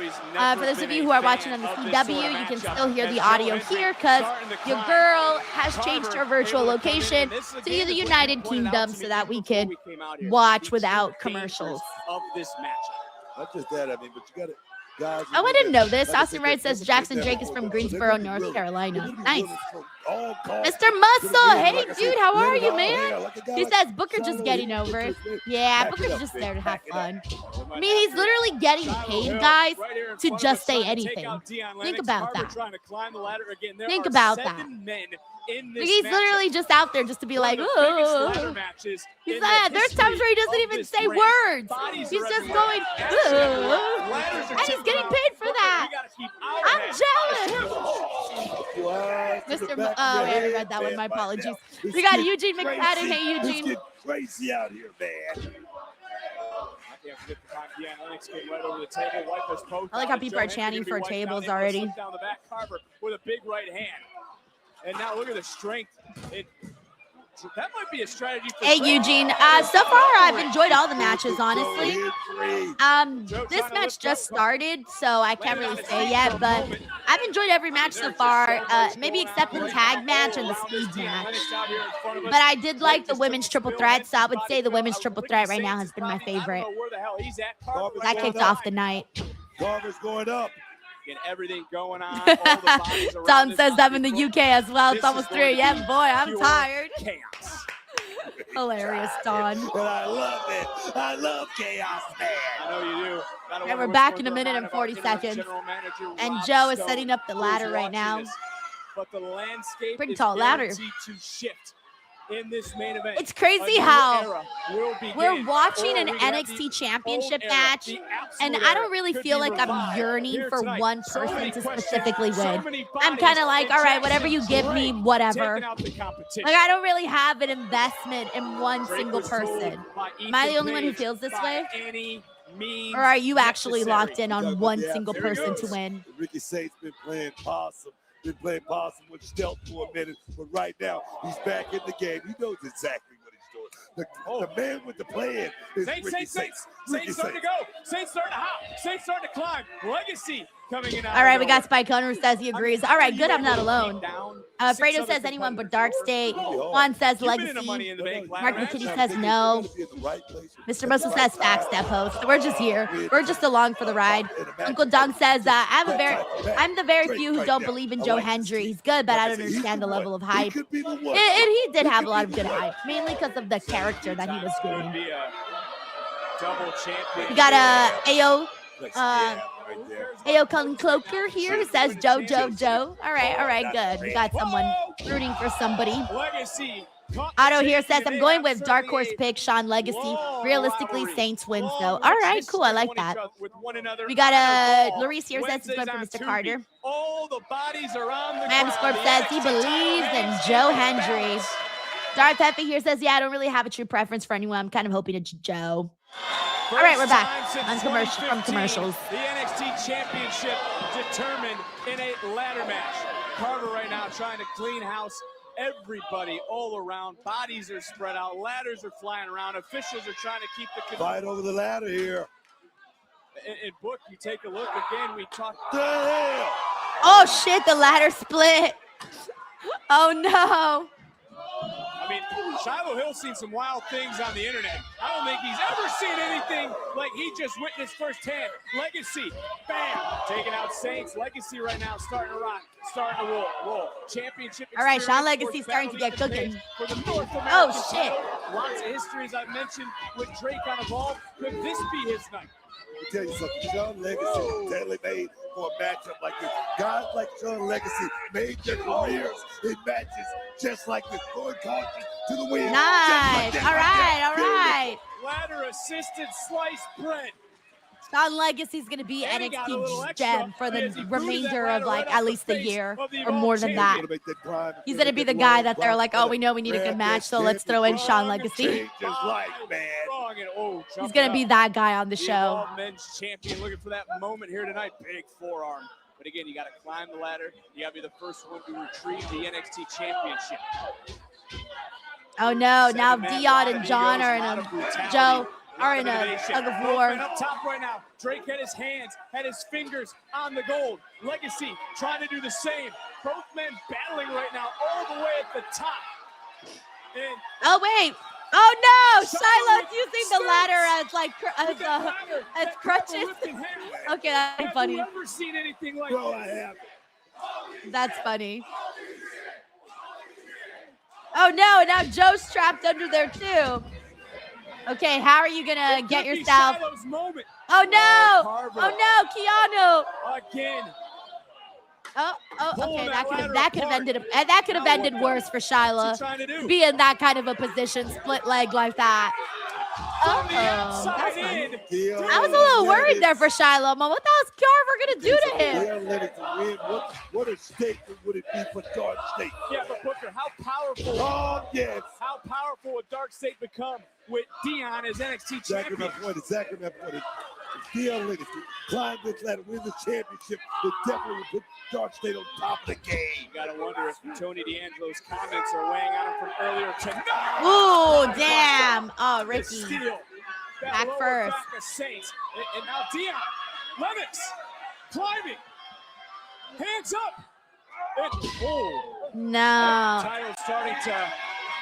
S1: for those of you who are watching on the CW, you can still hear the audio here because your girl has changed her virtual location to the United Kingdom so that we could watch without commercials.
S4: Of this matchup.
S5: Not just that, I mean, but you got to. Guys,
S1: Oh, I didn't know this. Austin Wright says Jackson Drake is from Greensboro, North Carolina. Nice. Mr. Muscle, hey, dude, how are you, man? He says Booker just getting over it. Yeah, Booker's just there to have fun. I mean, he's literally getting paid, guys, to just say anything. Think about that. Think about that. He's literally just out there just to be like, ooh. He's like, there's times where he doesn't even say words. He's just going, ooh. And he's getting paid for that. I'm jealous. Mr. Oh, we already read that one. My apologies. We got Eugene McFadden. Hey, Eugene.
S5: It's crazy out here, man.
S1: I like how people are chanting for tables already.
S4: Down the back, Carver with a big right hand. And now look at the strength. That might be a strategy for
S1: Hey, Eugene. So far, I've enjoyed all the matches, honestly. This match just started, so I can't really say yet, but I've enjoyed every match so far, maybe except the tag match and the speed match. But I did like the women's triple threat, so I would say the women's triple threat right now has been my favorite. That kicked off the night.
S5: Carver's going up.
S4: Get everything going on.
S1: Tom says I'm in the UK as well. It's almost 3 a.m. Boy, I'm tired.
S4: Chaos.
S1: Hilarious, Don.
S5: And I love it. I love chaos, man.
S4: I know you do.
S1: And we're back in a minute and 40 seconds. And Joe is setting up the ladder right now.
S4: But the landscape
S1: pretty
S4: is
S1: tall ladder.
S4: guaranteed to shift in this main event.
S1: It's crazy
S4: A new
S1: how
S4: era will
S1: we're
S4: begin.
S1: watching
S4: Or
S1: an
S4: we have
S1: NXT
S4: the
S1: championship
S4: old era,
S1: match,
S4: the
S1: and
S4: absolute
S1: I don't
S4: era
S1: really
S4: could
S1: feel
S4: be
S1: like I'm
S4: revived
S1: yearning
S4: here
S1: for
S4: tonight.
S1: one
S4: So
S1: person
S4: many
S1: to
S4: questions,
S1: specifically
S4: so
S1: win.
S4: many
S1: I'm
S4: bodies,
S1: kind of like,
S4: and
S1: all right, whatever you
S4: Jackson
S1: give me,
S4: Drake
S1: whatever.
S4: taking out the competition.
S1: Like, I don't really have an investment in one
S4: Drake
S1: single
S4: was told
S1: person.
S4: by
S1: Am I the
S4: Ethan
S1: only one who
S4: Page,
S1: feels this
S4: by
S1: way?
S4: any means
S1: Or are you actually
S4: necessary.
S1: locked in on one single
S5: There he
S1: person to
S5: goes.
S1: win?
S5: Ricky Saint's been playing possum. Been playing possum with stealth for a minute, but right now he's back in the game. He knows exactly what he's doing. The man with the plan is Ricky Saints.
S4: Saints
S5: Ricky
S4: starting to go. Saints starting to hop. Saints starting to climb. Legacy coming in.
S1: All right, we got Spike Hunter who says he agrees. All right, good, I'm not alone. Fredo says anyone but Dark State. Juan says Legacy. Mark McKinney says no. Mr. Musso says facts, that post. We're just here. We're just along for the ride. Uncle Dong says I'm the very few who don't believe in Joe Hendry. He's good, but I don't understand the level of hype. And he did have a lot of good hype, mainly because of the character that he was doing.
S4: Double champion.
S1: We got AO Cloaker here who says Joe. All right, good. We got someone rooting for somebody.
S4: Legacy.
S1: Otto here says I'm going with Dark Horse pick Sean Legacy. Realistically, Saints wins though. All right, cool. I like that. We got Larice here says he's going for Mr. Carter.
S4: All the bodies are on the
S1: Miami Scorp says he believes in Joe Hendry. Darth Pepe here says, yeah, I don't really have a true preference for anyone. I'm kind of hoping it's Joe. All right, we're back on from commercials.
S4: The NXT Championship determined in a ladder match. Carter right now trying to clean house. Everybody all around. Bodies are spread out. Ladders are flying around. Officials are trying to keep the
S5: fight over the ladder here.
S4: In Book, you take a look again. We talked.
S1: Oh shit! The ladder split. Oh no.
S4: I mean, Shiloh Hill's seen some wild things on the internet. I don't think he's ever seen anything like he just witnessed firsthand. Legacy, bam, taking out Saints. Legacy right now starting to rock, starting to roll. Championship.
S1: All right, Sean Legacy's starting to get cooking.
S4: For the North American
S1: oh shit!
S4: Title. Lots of history, as I mentioned, with Drake on Evolve. Could this be his night?
S5: Let me tell you something. Sean Legacy is tailor made for a matchup like this. Guys like Sean Legacy made their careers in matches just like this. Going caution to the win.
S1: Nice.
S5: Like
S1: all right.
S4: Ladder assisted sliced bread.
S1: Sean Legacy's going to be NXT gem for the remainder of like at least a year or more than that. He's going to be the guy that they're like, oh, we know we need a good match, so let's throw in Sean Legacy. He's going to be that guy on the show.
S4: Men's champion looking for that moment here tonight. Big forearm. But again, you got to climb the ladder. You got to be the first one to retrieve the NXT championship.
S1: Oh no, now Dion and John are in a are in a tug of war.
S4: Up top right now. Drake had his hands, had his fingers on the gold. Legacy trying to do the same. Both men battling right now all the way at the top. And
S1: oh wait. Oh no, Shiloh's using the ladder as crutches. Okay, that's funny.
S4: Have you ever seen anything like
S5: Bro, I have.
S1: That's funny. Oh no, now Joe's trapped under there too. Okay, how are you gonna get yourself? Oh no! Oh no, Keanu!
S4: Again.
S1: Oh, okay. That could have ended worse for Shiloh. Be in that kind of a position, split leg like that. Oh, that's funny. I was a little worried there for Shiloh. What the hell's Carver gonna do to him?
S5: What a statement would it be for Dark State?
S4: Yeah, but Booker, how powerful?
S5: Oh yes.
S4: How powerful would Dark State become with Dion as NXT champion?
S5: Exactly my point. Dion Legacy climb this ladder, win the championship. It definitely would put Dark State on top of the game.
S4: You gotta wonder if Tony D'Angelo's comments are weighing on him from earlier tonight.
S1: Ooh, damn! Oh, Ricky. Back first.
S4: Back of Saints. And now Dion. Lennox climbing. Hands up. And,
S1: no.
S4: Title starting to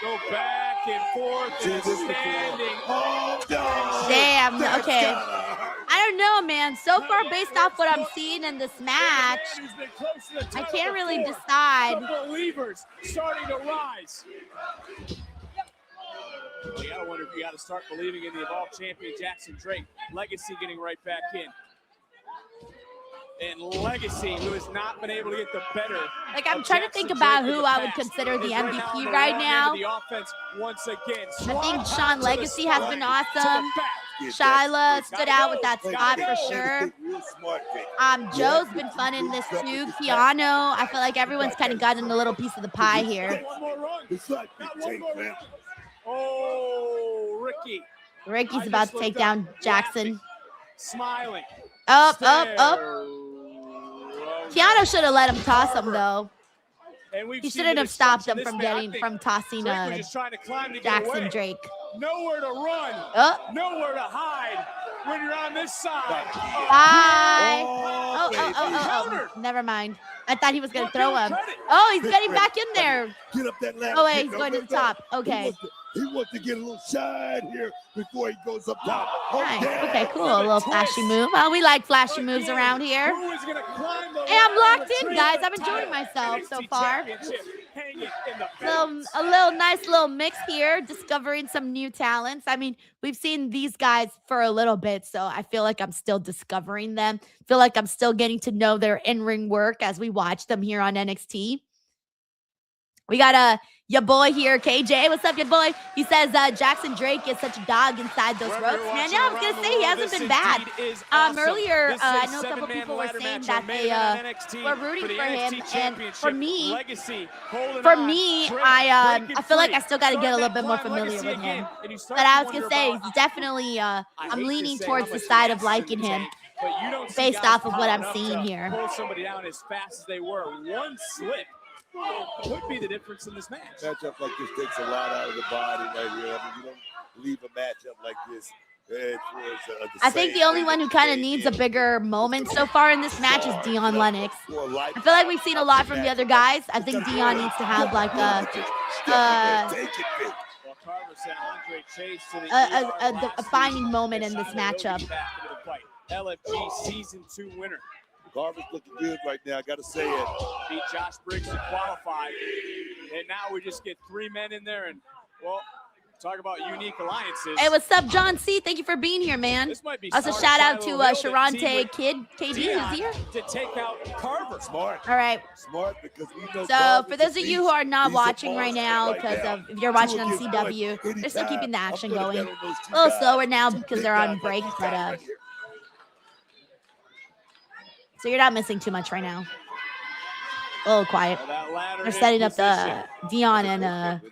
S4: go back and forth and standing.
S5: Oh, no.
S1: Damn. Okay. I don't know, man. So far, based off what I'm seeing in this match, I can't really decide.
S4: The believers starting to rise. You gotta wonder if you gotta start believing in the Evolve champion Jackson Drake. Legacy getting right back in. And Legacy, who has not been able to get the better.
S1: Like, I'm
S4: of
S1: trying to
S4: Jackson
S1: think about
S4: Drake in
S1: who
S4: the
S1: I would
S4: past,
S1: consider the
S4: is right
S1: MVP
S4: on the
S1: right
S4: wrong
S1: now.
S4: end of the offense once again.
S1: I think
S4: Swan
S1: Sean
S4: to the
S1: Legacy has been
S4: spot, to the
S1: awesome.
S4: back.
S1: Shyla stood out with that spot
S4: Gotta
S1: for
S4: go.
S1: sure.
S5: Real smart, Vic.
S1: Joe's been fun in this too. Keanu, I feel like everyone's kind of gotten a little piece of the pie here.
S4: One more run.
S5: It's like
S4: Got
S5: take,
S4: one more
S5: man.
S4: run. Oh, Ricky.
S1: Ricky's about to take down Jackson.
S4: Smiling.
S1: Up. Keanu should have let him toss him though. He shouldn't have stopped him from tossing Jackson Drake.
S4: Nowhere to run. Nowhere to hide when you're on this side.
S1: Bye. Oh. Never mind. I thought he was going to throw him. Oh, he's getting back in there.
S5: Get up that ladder.
S1: Oh, wait, he's going to the top. Okay.
S5: He wants to get a little shine here before he goes up top.
S1: Nice. Okay, cool. A little flashy move. Oh, we like flashy moves around here. Hey, I'm locked in, guys. I'm enjoying myself so far. A little nice little mix here, discovering some new talents. I mean, we've seen these guys for a little bit, so I feel like I'm still discovering them. Feel like I'm still getting to know their in-ring work as we watch them here on NXT. We got your boy here, KJ. What's up, your boy? He says Jackson Drake is such a dog inside those ropes. Man, yeah, I was gonna say he hasn't been bad. Earlier, I know a couple people were saying that they were rooting for him, and for me, I feel like I still got to get a little bit more familiar with him. But I was gonna say he's definitely I'm leaning towards the side of liking him based off of what I'm seeing here.
S4: Pull somebody down as fast as they were. One slip could be the difference in this match.
S5: Matchup like this takes a lot out of the body right here. I mean, you don't leave a matchup like this.
S1: I think the only one who kind of needs a bigger moment so far in this match is Dion Lennox. I feel like we've seen a lot from the other guys. I think Dion needs to have like a defining moment in this matchup.
S4: LFG Season 2 winner.
S5: Garvin's looking good right now, I got to say it.
S4: Beat Josh Briggs to qualify. And now we just get 3 men in there. And, well, talk about unique alliances.
S1: Hey, what's up, John C? Thank you for being here, man. Also, shout out to Sharante Kid, KD, who's here.
S4: To take out Carver.
S5: Smart.
S1: All right.
S5: Smart because we know.
S1: So, for those of you who are not watching right now, because if you're watching on CW, they're still keeping the action going. A little slower now because they're on break, but so you're not missing too much right now. A little quiet. They're setting up the Dion and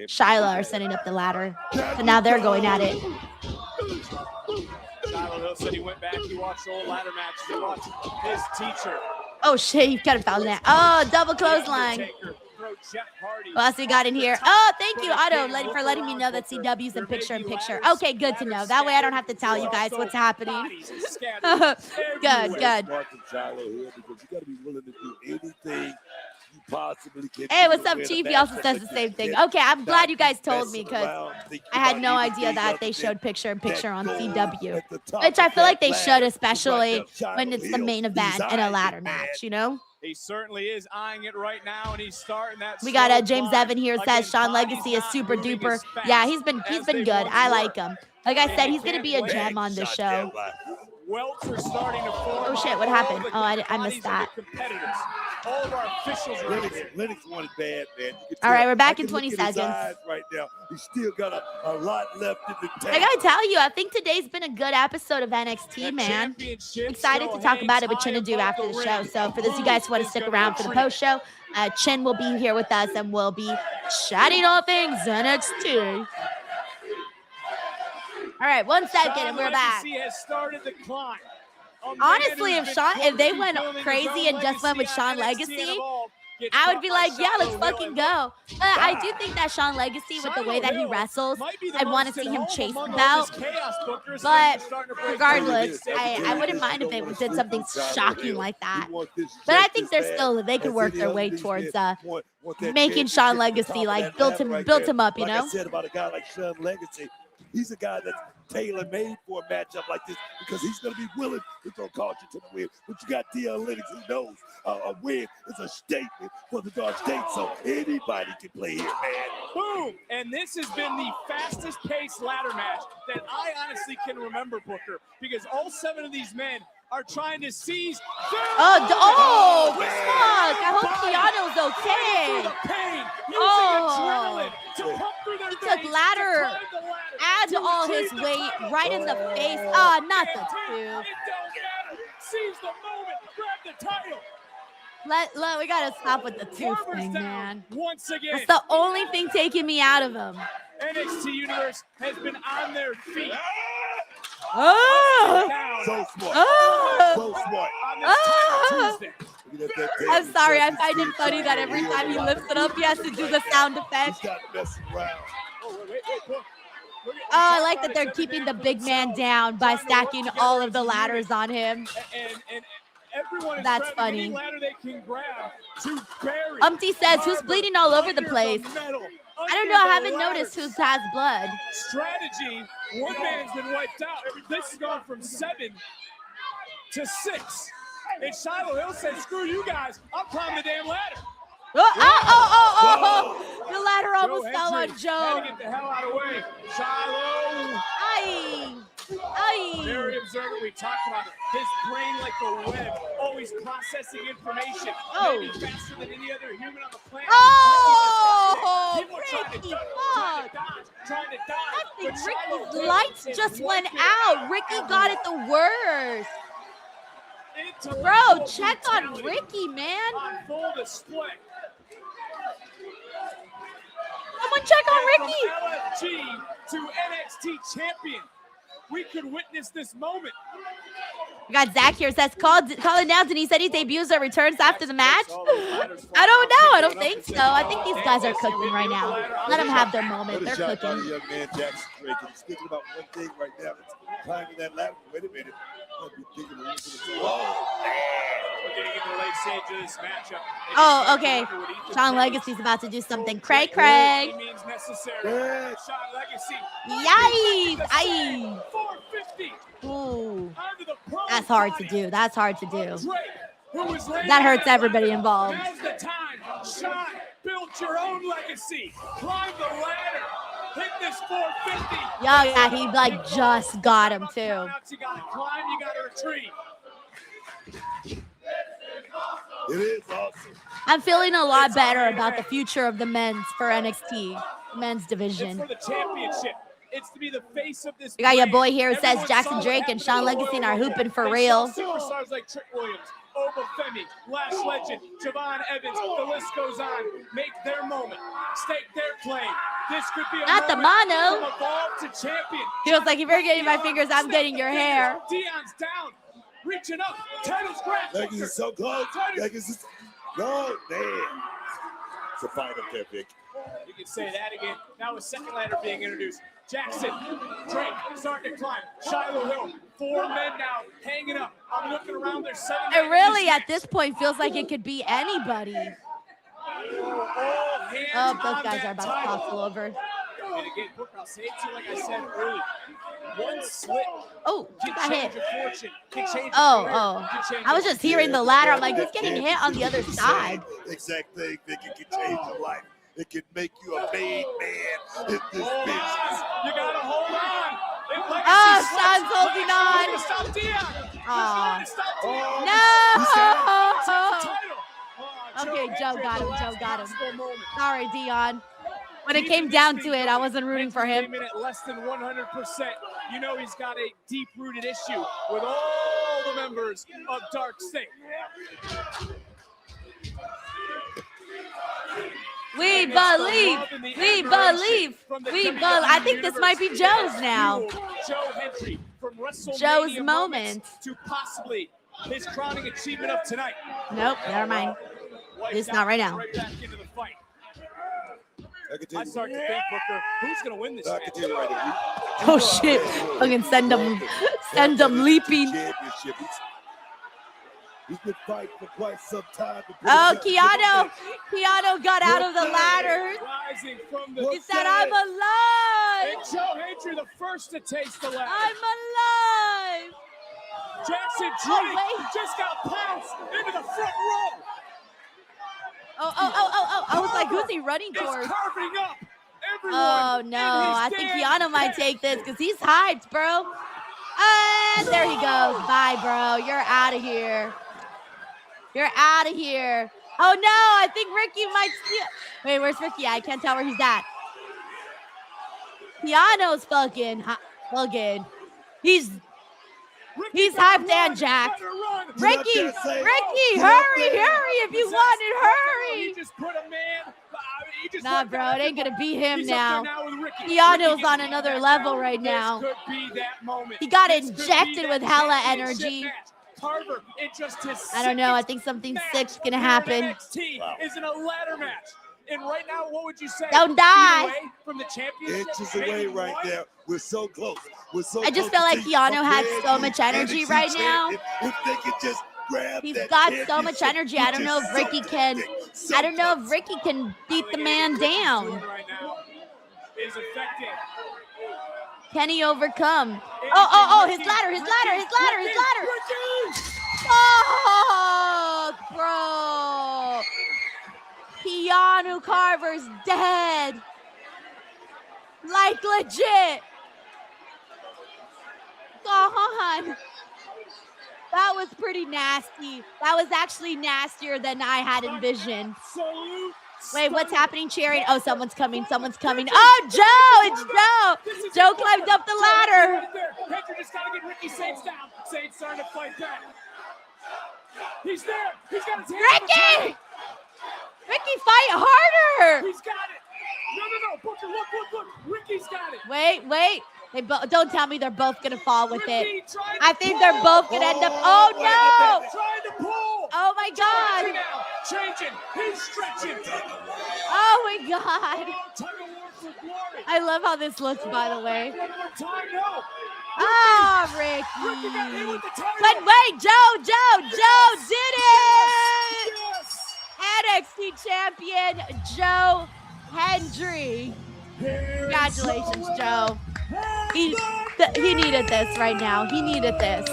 S1: Shyla are setting up the ladder. So now they're going at it.
S4: Shiloh Hill said he went back. He watched the old ladder match. He watched his teacher.
S1: Oh shit, he could have found that. Oh, double clothesline. What else we got in here? Oh, thank you, Otto, for letting me know that CW's in picture-in-picture. Okay, good to know. That way I don't have to tell you guys what's happening. Good. Hey, what's up, Chief? He also says the same thing. Okay, I'm glad you guys told me because I had no idea that they showed picture-in-picture on CW, which I feel like they should, especially when it's the main event in a ladder match, you know?
S4: He certainly is eyeing it right now, and he's starting that.
S1: We got James Evan here says Sean Legacy is super duper. Yeah, he's been good. I like him. Like I said, he's gonna be a gem on the show.
S4: Welts are starting to form.
S1: Oh shit, what happened? Oh, I missed that.
S4: All of our officials are
S5: Lennox wanted bad, man.
S1: All right, we're back in 20 seconds.
S5: Right now, he's still got a lot left in the tank.
S1: I gotta tell you, I think today's been a good episode of NXT, man. Excited to talk about it with Chinadu after the show. So for those of you guys who want to stick around for the post show, Chin will be here with us and we'll be chatting all things NXT. All right, 1 second and we're back. Honestly, if they went crazy and just went with Sean Legacy, I would be like, yeah, let's fucking go. But I do think that Sean Legacy, with the way that he wrestles, I want to see him chase the belt. But regardless, I wouldn't mind if they did something shocking like that. But I think they could work their way towards making Sean Legacy, like, built him up, you know?
S5: Like I said about a guy like Sean Legacy, he's a guy that's tailor-made for a matchup like this because he's going to be willing to throw caution to the wind. But you got Dion Lennox who knows a win is a statement for the Dark State, so anybody can play here, man.
S4: Boom! And this has been the fastest-paced ladder match that I honestly can remember, Booker, because all 7 of these men are trying to seize.
S1: Fuck! I hope Keanu's okay. He took ladder and all his weight right in the face. Not the tube.
S4: Seize the moment, grab the title.
S1: We gotta stop with the tooth thing, man.
S4: Once again.
S1: That's the only thing taking me out of him.
S4: NXT Universe has been on their feet.
S5: So smart. So smart.
S1: I'm sorry, I find it funny that every time he lifts it up, he has to do the sound effect.
S5: He's got messing around.
S1: I like that they're keeping the big man down by stacking all of the ladders on him.
S4: And everyone is
S1: That's
S4: grabbing any
S1: funny.
S4: ladder they can grab to bury.
S1: Umpty says, who's bleeding all over the place? I don't know, I haven't noticed who has blood.
S4: Strategy, one man's been wiped out. This has gone from 7 to 6. And Shiloh Hill said, screw you guys, I'm climbing the damn ladder.
S1: The ladder almost fell on Joe.
S4: Had to get the hell out of the way. Shiloh. Very observant. We talked about it. His brain like a web, always processing information. Maybe faster than any other human on the planet.
S1: Ricky, fuck. Ricky's lights just went out. Ricky got it the worst. Bro, check on Ricky, man.
S4: On full display.
S1: Someone check on Ricky.
S4: From LFG to NXT champion. We could witness this moment.
S1: We got Zach here, says, call it now. Denise said he debuts or returns after the match. I don't know. I don't think so. I think these guys are cooking right now. Let them have their moment. They're cooking.
S5: Young man Jackson Drake. He's thinking about one thing right now. It's climbing that ladder. Wait a minute.
S4: We're getting into the late stage of this matchup.
S1: Oh, okay. Sean Legacy's about to do something. Craig.
S4: Means necessary. Sean Legacy.
S1: Yikes.
S4: 450.
S1: Ooh. That's hard to do. That's hard to do. That hurts everybody involved.
S4: Now's the time. Sean, build your own legacy. Climb the ladder. Hit this 450.
S1: Yeah, he like just got him too.
S4: You gotta climb, you gotta retreat.
S5: It is awesome.
S1: I'm feeling a lot better about the future of the men's for NXT, men's
S4: It's
S1: division.
S4: for the championship. It's to be the face of this.
S1: We got your boy
S4: brand.
S1: here who says
S4: Everyone
S1: Jackson
S4: saw
S1: Drake
S4: what
S1: and
S4: happened
S1: Sean
S4: to
S1: Legacy
S4: Royal
S1: are
S4: Rumble.
S1: hooping for
S4: They
S1: real.
S4: saw superstars like Trick Williams, Obafemi, Lash Legend, Javon Evans, the list goes on. Make their moment. Stake their claim. This could be a
S1: Not the
S4: moment
S1: mono.
S4: from evolve to champion.
S1: Feels like if you're getting my fingers, I'm getting your hair.
S4: Dion's down. Reaching up. Titles grab.
S5: Legacy's so close. Legacy's. No, man. It's a fight up there, Vic.
S4: You can say that again. Now a second ladder being introduced. Jackson, Drake, starting to climb. Shiloh Hill, 4 men now, hanging up. I'm looking around. There's 7
S1: It really, at this point, feels like it could be anybody. Oh, those guys are about to toss over.
S4: And again, Brooke, I'll say it to you like I said earlier. One slip
S1: Oh,
S4: can
S1: got
S4: change
S1: hit.
S4: your fortune, can change your
S1: Oh,
S4: career,
S1: oh.
S4: can change
S1: I was
S4: your-
S1: just hearing the ladder. I'm like, who's getting hit on the other side?
S5: Exact thing, Vic. It can change your life. It can make you a made man in this
S4: Hold
S5: business.
S4: on. You gotta hold on. If Legacy
S1: Oh,
S4: slips,
S1: Sean's holding on.
S4: Legacy's trying to stop Dion.
S1: Aw.
S4: He's trying to stop Dion.
S1: No! Okay, Joe got him. Joe got him. Sorry, Dion. When it came down to it, I wasn't rooting for him.
S4: Came in at less than 100%. You know he's got a deep-rooted issue with all the members of Dark State.
S1: We believe. We believe. We believe. I think this might be Joe's now.
S4: Joe Hendry from WrestleMania
S1: Joe's moment.
S4: to possibly his crowning achievement of tonight.
S1: Nope, never mind. It's not right now.
S4: Right back into the fight.
S5: I
S4: start to think, Booker, who's going to win this match?
S1: Oh shit! Fucking send them leaping.
S5: Championship. He's been fighting for quite some time.
S1: Oh, Keanu got out of the ladder.
S4: Rising from the
S1: He said, "I'm alive."
S4: And Joe Hendry, the first to taste the ladder.
S1: I'm alive.
S4: Jackson Drake just got pounced into the front row.
S1: Oh. I was like, who's he running towards?
S4: He's carving up everyone.
S1: Oh, no. I think Keanu might take this because he's hyped, bro. Hey! And there he goes. Bye, bro. You're out of here. You're out of here. Oh, no. I think Ricky might steal. Wait, where's Ricky? I can't tell where he's at. Keanu's fucking. He's hyped and jacked. Ricky, hurry if you want it, hurry.
S4: He just put a man.
S1: Nah, bro, it ain't gonna be him now. Keanu's on another level right now.
S4: This could be that moment.
S1: He got
S4: This could be
S1: injected
S4: that
S1: with hella
S4: championship
S1: energy.
S4: match. Carver, in just his
S1: I don't know. I
S4: second
S1: think something
S4: match
S1: sick's gonna
S4: here in
S1: happen.
S4: NXT is in a ladder match. And right now, what would you say?
S1: Don't die.
S4: Away from the championship?
S5: Inches away right now. We're so close. We're so
S1: I just
S5: close
S1: feel
S5: to
S1: like
S5: see
S1: Keanu
S5: a
S1: had
S5: brand
S1: so
S5: new
S1: much energy
S5: NXT
S1: right now.
S5: champion. If they could just grab
S1: He's
S5: that
S1: got so much
S5: championship,
S1: energy. I don't know if Ricky can. I don't know if Ricky can beat the man down.
S4: Right now is affecting.
S1: Can he overcome? Oh, his ladder. Oh, bro. Keanu Carver's dead. Like legit. God. That was pretty nasty. That was actually nastier than I had envisioned. Wait, what's happening, Cherry? Oh, someone's coming. Oh, Joe, it's Joe. Joe climbed up the ladder.
S4: Hector just got to get Ricky Saints down. Saints starting to fight back. He's there. He's got his hand.
S1: Ricky, fight harder.
S4: He's got it. No. Booker, look. Ricky's got it.
S1: Wait. Don't tell me they're both going to fall with it. I think they're both going to end up. Oh, no.
S4: Trying to pull.
S1: Oh, my God.
S4: Changing. He's stretching.
S1: Oh, my God. I love how this looks, by the way. Oh, Ricky. But wait, Joe did it. NXT champion Joe Hendry. Congratulations, Joe. He needed this right now. He needed this.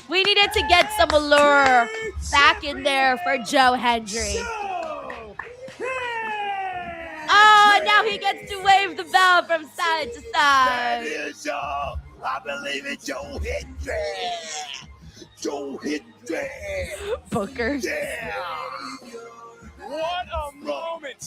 S1: We needed to get some allure back in there for Joe Hendry. Oh, and now he gets to wave the bell from side to side.
S5: That is Joe. I believe in Joe Hendry. Joe Hendry.
S1: Booker.
S5: Yeah.
S4: What a moment.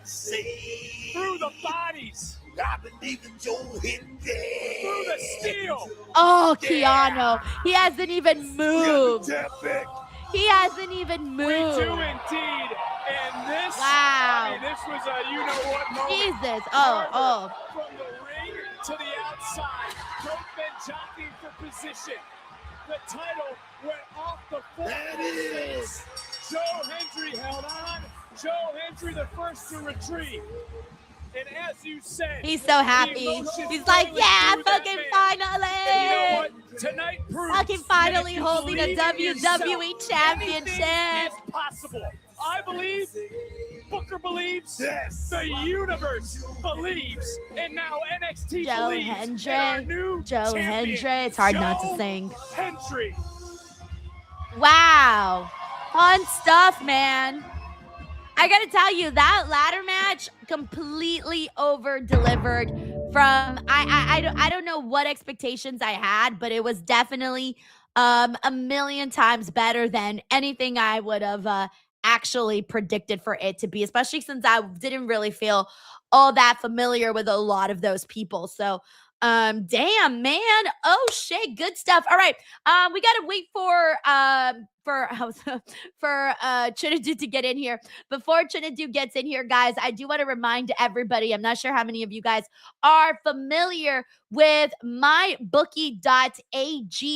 S5: See.
S4: Through the bodies.
S5: I believe in Joe Hendry.
S4: Through the steel.
S1: Oh, Keanu. He hasn't even moved. He hasn't even moved.
S4: We do indeed. And this,
S1: wow.
S4: This was a you-know-what moment.
S1: Jesus. Oh.
S4: From the ring to the outside. Both men jockeying for position. The title went off the floor.
S5: That is.
S4: Joe Hendry held on. Joe Hendry the first to retreat. And as you said,
S1: he's so happy. He's like, yeah, fucking finally.
S4: And you know what? Tonight proves
S1: fucking finally holding a WWE championship.
S4: Is possible. I believe, Booker believes, the universe believes, and now NXT
S1: Joe
S4: believes
S1: Hendry.
S4: in our new
S1: Joe
S4: champion,
S1: Hendry. It's hard
S4: Joe
S1: not to sing.
S4: Hendry.
S1: Wow. Fun stuff, man. I gotta tell you, that ladder match completely over-delivered from, I don't know what expectations I had, but it was definitely a million times better than anything I would have actually predicted for it to be, especially since I didn't really feel all that familiar with a lot of those people. So, damn, man. Oh, shit. Good stuff. All right. We got to wait for Trinidad to get in here. Before Trinidad gets in here, guys, I do want to remind everybody, I'm not sure how many of you guys are familiar with mybookie.ag.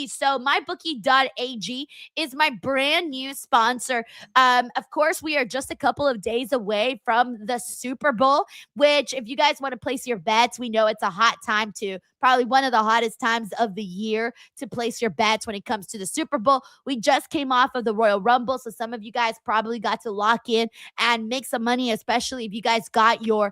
S1: So mybookie.ag is my brand new sponsor. Of course, we are just a couple of days away from the Super Bowl, which if you guys want to place your bets, we know it's a hot time to, probably one of the hottest times of the year to place your bets when it comes to the Super Bowl. We just came off of the Royal Rumble, so some of you guys probably got to lock in and make some money, especially if you guys got your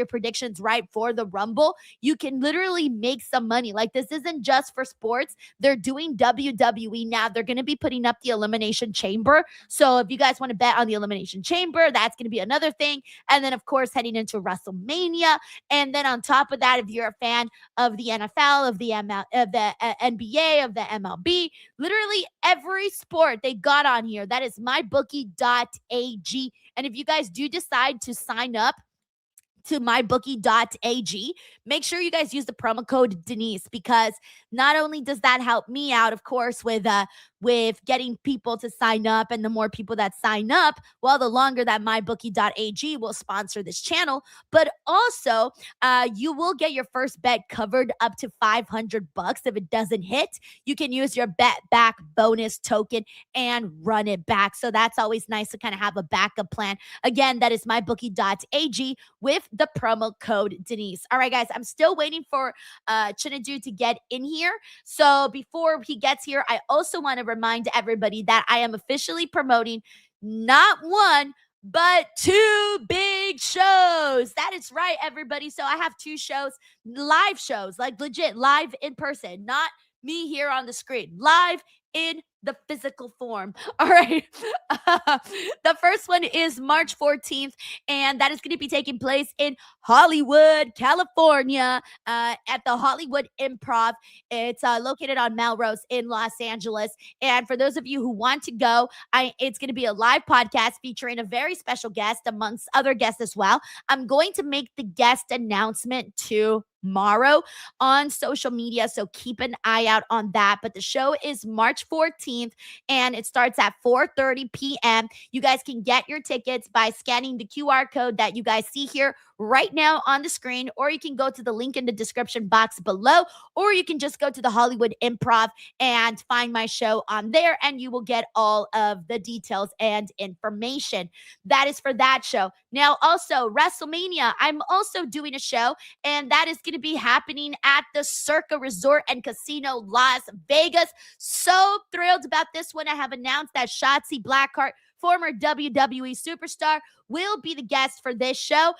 S1: predictions right for the Rumble. You can literally make some money. Like, this isn't just for sports. They're doing WWE now. They're going to be putting up the Elimination Chamber. So if you guys want to bet on the Elimination Chamber, that's going to be another thing. And then, of course, heading into WrestleMania. And then on top of that, if you're a fan of the NFL, of the NBA, of the MLB, literally every sport they got on here. That is mybookie.ag. And if you guys do decide to sign up to mybookie.ag, make sure you guys use the promo code Denise, because not only does that help me out, of course, with getting people to sign up, and the more people that sign up, well, the longer that mybookie.ag will sponsor this channel, but also you will get your first bet covered up to $500 if it doesn't hit. You can use your bet back bonus token and run it back. So that's always nice to kind of have a backup plan. Again, that is mybookie.ag with the promo code Denise. All right, guys, I'm still waiting for Chinadu to get in here. So before he gets here, I also want to remind everybody that I am officially promoting not one, but 2 big shows. That is right, everybody. So I have 2 shows, live shows, like legit live in person, not me here on the screen, live in the physical form. All right. The first one is March 14th, and that is going to be taking place in Hollywood, California, at the Hollywood Improv. It's located on Melrose in Los Angeles. And for those of you who want to go, it's going to be a live podcast featuring a very special guest amongst other guests as well. I'm going to make the guest announcement tomorrow on social media, so keep an eye out on that. But the show is March 14th, and it starts at 4:30 p.m. You guys can get your tickets by scanning the QR code that you guys see here right now on the screen, or you can go to the link in the description box below, or you can just go to the Hollywood Improv and find my show on there, and you will get all of the details and information. That is for that show. Now, also WrestleMania, I'm also doing a show, and that is going to be happening at the Circa Resort and Casino Las Vegas. So thrilled about this one. I have announced that Shotzi Blackheart, former WWE superstar, will be the guest for this show,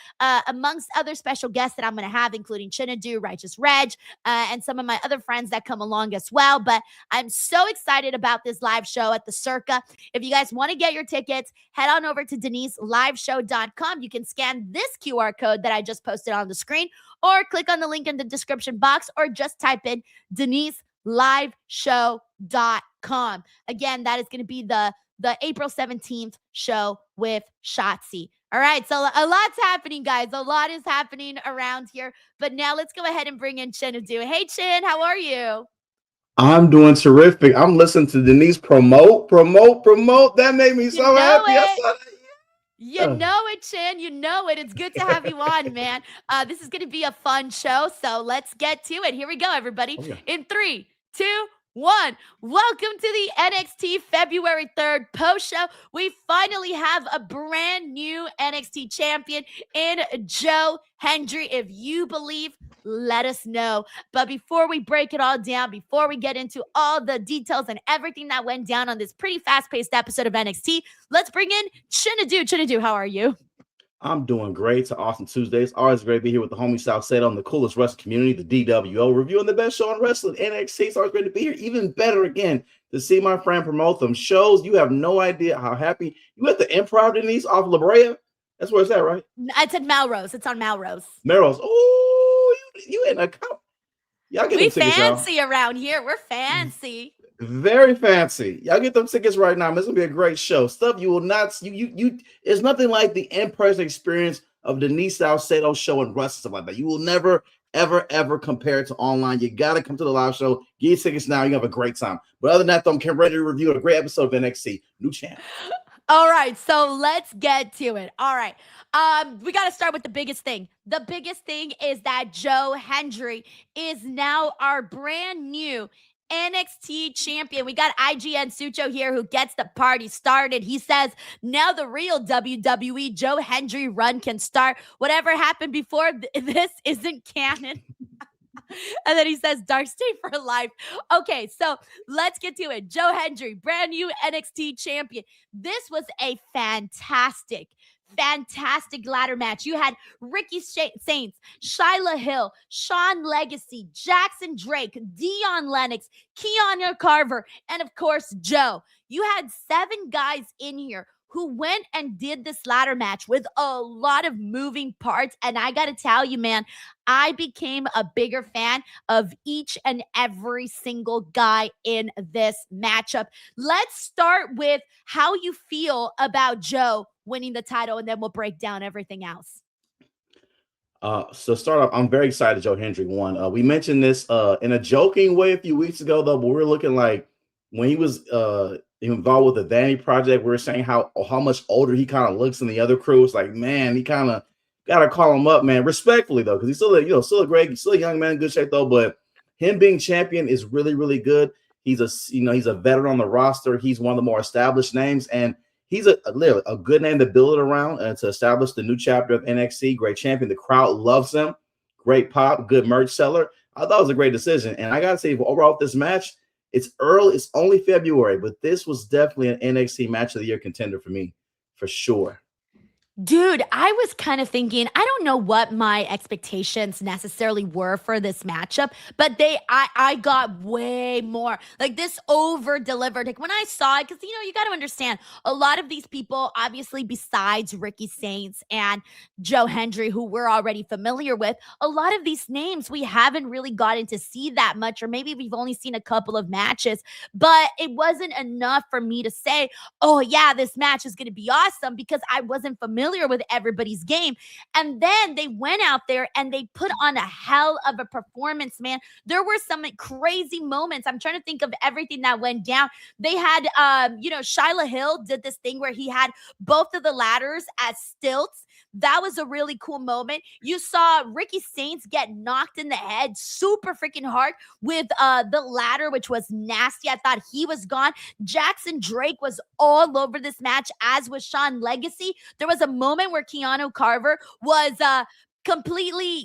S1: amongst other special guests that I'm going to have, including Chinadu, Righteous Reg, and some of my other friends that come along as well. But I'm so excited about this live show at the Circa. If you guys want to get your tickets, head on over to DeniseLiveshow.com. You can scan this QR code that I just posted on the screen, or click on the link in the description box, or just type in DeniseLiveshow.com. Again, that is going to be the April 17th show with Shotzi. All right, so a lot's happening, guys. A lot is happening around here. But now let's go ahead and bring in Chinadu. Hey, Chin, how are you?
S14: I'm doing terrific. I'm listening to Denise promote. That made me so happy. I saw that.
S1: You know it, Chin. You know it. It's good to have you on, man. This is going to be a fun show, so let's get to it. Here we go, everybody.
S14: Okay.
S1: In 3, 2, 1. Welcome to the NXT February 3rd post show. We finally have a brand new NXT champion in Joe Hendry. If you believe, let us know. But before we break it all down, before we get into all the details and everything that went down on this pretty fast-paced episode of NXT, let's bring in Chinadu. Chinadu, how are you?
S14: I'm doing great. To Awesome Tuesdays. Always great to be here with the homie Salcedo on the coolest wrestling community, the DWO, reviewing the best show on wrestling, NXT. It's always great to be here. Even better again to see my friend promote them shows. You have no idea how happy you at the Improv, Denise, off La Brea. That's where it's at, right?
S1: It's at Melrose. It's on Melrose.
S14: Melrose. Oh, you in a cup. Y'all get
S1: We
S14: them tickets, y'all.
S1: fancy around here. We're fancy.
S14: Very fancy. Y'all get them tickets right now. It's gonna be a great show. Stuff you will not. You. It's nothing like the in-person experience of Denise Salcedo show and wrestling, stuff like that. You will never, ever compare it to online. You gotta come to the live show. Get your tickets now. You have a great time. But other than that, though, I'm ready to review a great episode of NXT. New channel.
S1: All right, so let's get to it. All right, we got to start with the biggest thing. The biggest thing is that Joe Hendry is now our brand new NXT champion. We got IGN Sucho here who gets the party started. He says, now the real WWE Joe Hendry run can start. Whatever happened before this isn't canon. And then he says, Dark State for life. Okay, so let's get to it. Joe Hendry, brand new NXT champion. This was a fantastic ladder match. You had Ricky Saints, Shyla Hill, Sean Legacy, Jackson Drake, Dion Lennox, Keanu Carver, and of course, Joe. You had 7 guys in here who went and did this ladder match with a lot of moving parts. And I got to tell you, man, I became a bigger fan of each and every single guy in this matchup. Let's start with how you feel about Joe winning the title, and then we'll break down everything else.
S14: So start off, I'm very excited Joe Hendry won. We mentioned this in a joking way a few weeks ago, though, but we're looking like when he was involved with the Vanity Project, we were saying how much older he kind of looks than the other crew. It's like, man, he kind of gotta call him up, man, respectfully though, because he's still still a young man in good shape though. But him being champion is really, really good. He's a veteran on the roster. He's one of the more established names, and he's a good name to build it around and to establish the new chapter of NXT. Great champion. The crowd loves him. Great pop, good merch seller. I thought it was a great decision. And I got to say, overall, with this match, it's early. It's only February, but this was definitely an NXT Match of the Year contender for me, for sure.
S1: Dude, I was kind of thinking, I don't know what my expectations necessarily were for this matchup, but I got way more. Like, this over-delivered. Like, when I saw it, because, you got to understand, a lot of these people, obviously, besides Ricky Saints and Joe Hendry, who we're already familiar with, a lot of these names we haven't really gotten to see that much, or maybe we've only seen a couple of matches, but it wasn't enough for me to say, oh, yeah, this match is going to be awesome, because I wasn't familiar with everybody's game. And then they went out there and they put on a hell of a performance, man. There were some crazy moments. I'm trying to think of everything that went down. They had, Shyla Hill did this thing where he had both of the ladders as stilts. That was a really cool moment. You saw Ricky Saints get knocked in the head super freaking hard with the ladder, which was nasty. I thought he was gone. Jackson Drake was all over this match, as was Sean Legacy. There was a moment where Keanu Carver was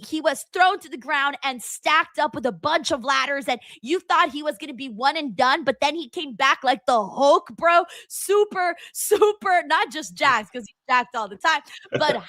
S1: he was thrown to the ground and stacked up with a bunch of ladders, and you thought he was going to be one and done, but then he came back like the Hulk, bro. Super, not just Jax, because he's jacked all the time, but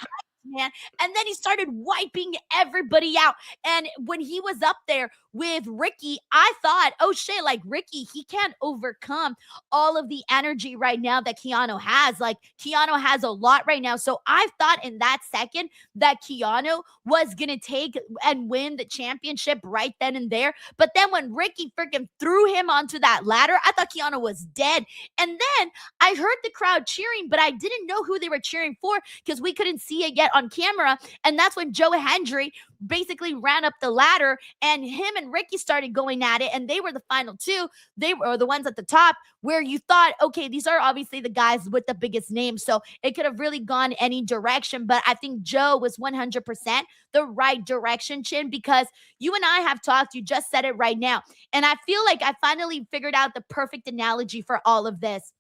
S1: man. And then he started wiping everybody out. And when he was up there with Ricky, I thought, oh shit, like Ricky, he can't overcome all of the energy right now that Keanu has. Like, Keanu has a lot right now. So I thought in that second that Keanu was going to take and win the championship right then and there. But then when Ricky freaking threw him onto that ladder, I thought Keanu was dead. And then I heard the crowd cheering, but I didn't know who they were cheering for because we couldn't see it yet on camera. And that's when Joe Hendry basically ran up the ladder, and him and Ricky started going at it, and they were the final two. They were the ones at the top where you thought, okay, these are obviously the guys with the biggest names, so it could have really gone any direction. But I think Joe was 100% the right direction, Chin, because you and I have talked. You just said it right now, and I feel like I finally figured out the perfect analogy for all of this.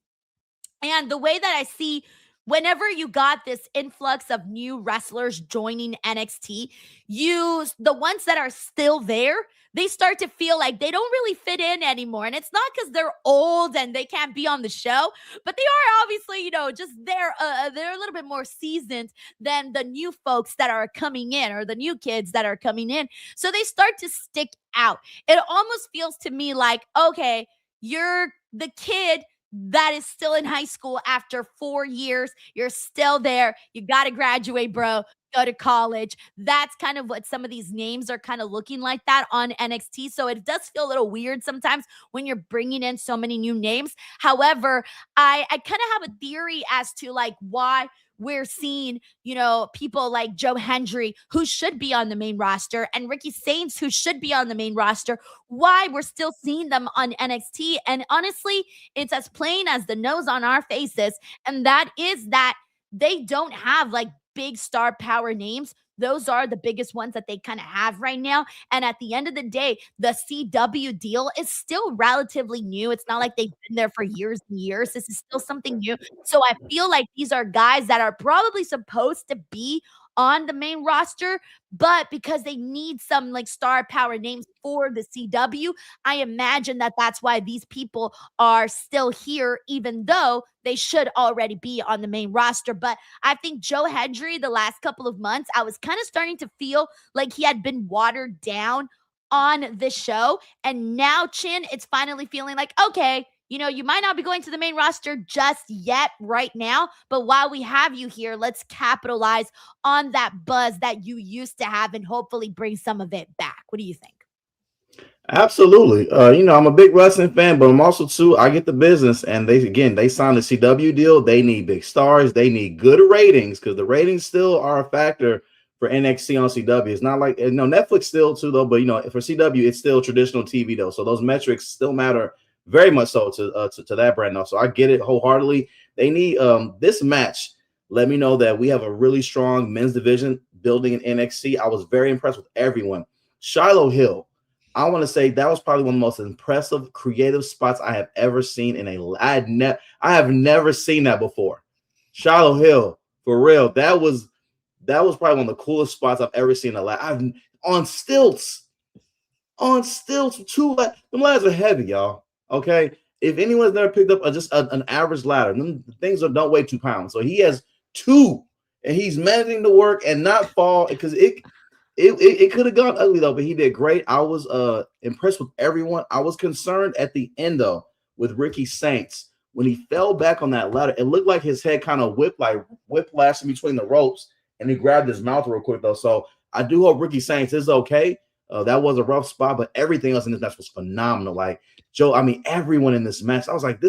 S1: And the way that I see, whenever you got this influx of new wrestlers joining NXT, the ones that are still there, they start to feel like they don't really fit in anymore. And it's not because they're old and they can't be on the show, but they are obviously, just they're a little bit more seasoned than the new folks that are coming in, or the new kids that are coming in. So they start to stick out. It almost feels to me like, okay, you're the kid that is still in high school after 4 years. You're still there. You got to graduate, bro. Go to college. That's kind of what some of these names are kind of looking like that on NXT. So it does feel a little weird sometimes when you're bringing in so many new names. However, I kind of have a theory as to like why we're seeing, people like Joe Hendry, who should be on the main roster, and Ricky Saints, who should be on the main roster, why we're still seeing them on NXT. And honestly, it's as plain as the nose on our faces. And that is that they don't have like big star power names. Those are the biggest ones that they kind of have right now. And at the end of the day, the CW deal is still relatively new. It's not like they've been there for years and years. This is still something new. So I feel like these are guys that are probably supposed to be on the main roster, but because they need some like star power names for the CW, I imagine that that's why these people are still here, even though they should already be on the main roster. But I think Joe Hendry, the last couple of months, I was kind of starting to feel like he had been watered down on this show. And now, Chin, it's finally feeling like, okay, You know, you might not be going to the main roster just yet right now, but while we have you here, let's capitalize on that buzz that you used to have and hopefully bring some of it back. What do you think?
S14: Absolutely. You know, I'm a big wrestling fan, but I'm also too, I get the business, and they signed a CW deal. They need big stars, they need good ratings, because the ratings still are a factor for NXT on CW. It's not like, you know, Netflix still too though, but you know, for CW, it's still traditional TV though. So those metrics still matter very much so to that brand though. So I get it wholeheartedly. They need this match. Let me know that we have a really strong men's division building in NXT. I was very impressed with everyone. Shiloh Hill, I want to say that was probably one of the most impressive creative spots I have ever seen in a I have never seen that before. Shiloh Hill, for real. That was probably one of the coolest spots I've ever seen in a live. On stilts. On stilts, them ladders are heavy, y'all. Okay. If anyone's never picked up just an average ladder, them things don't weigh 2 pounds. So he has 2, and he's managing to work and not fall, because it could have gone ugly though, but he did great. I was impressed with everyone. I was concerned at the end though with Ricky Saints when he fell back on that ladder. It looked like his head kind of whiplashed in between the ropes, and he grabbed his mouth real quick though. So I do hope Ricky Saints is okay. That was a rough spot, but everything else in this match was phenomenal. Like Joe, I mean, everyone in this match, I was like,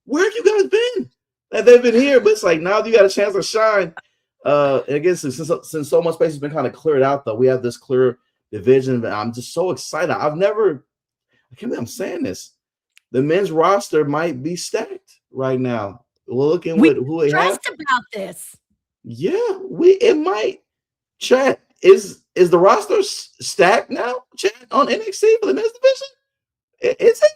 S14: where have you guys been? That they've been here, but it's like now you got a chance to shine. Again, since so much space has been kind of cleared out, though, we have this clear division. But I'm just so excited. I can't believe I'm saying this. The men's roster might be stacked right now. Looking with who they have.
S1: Just about this.
S14: Yeah, it might. Chat, is the roster stacked now? Chat, on NXT for the men's division? Is it?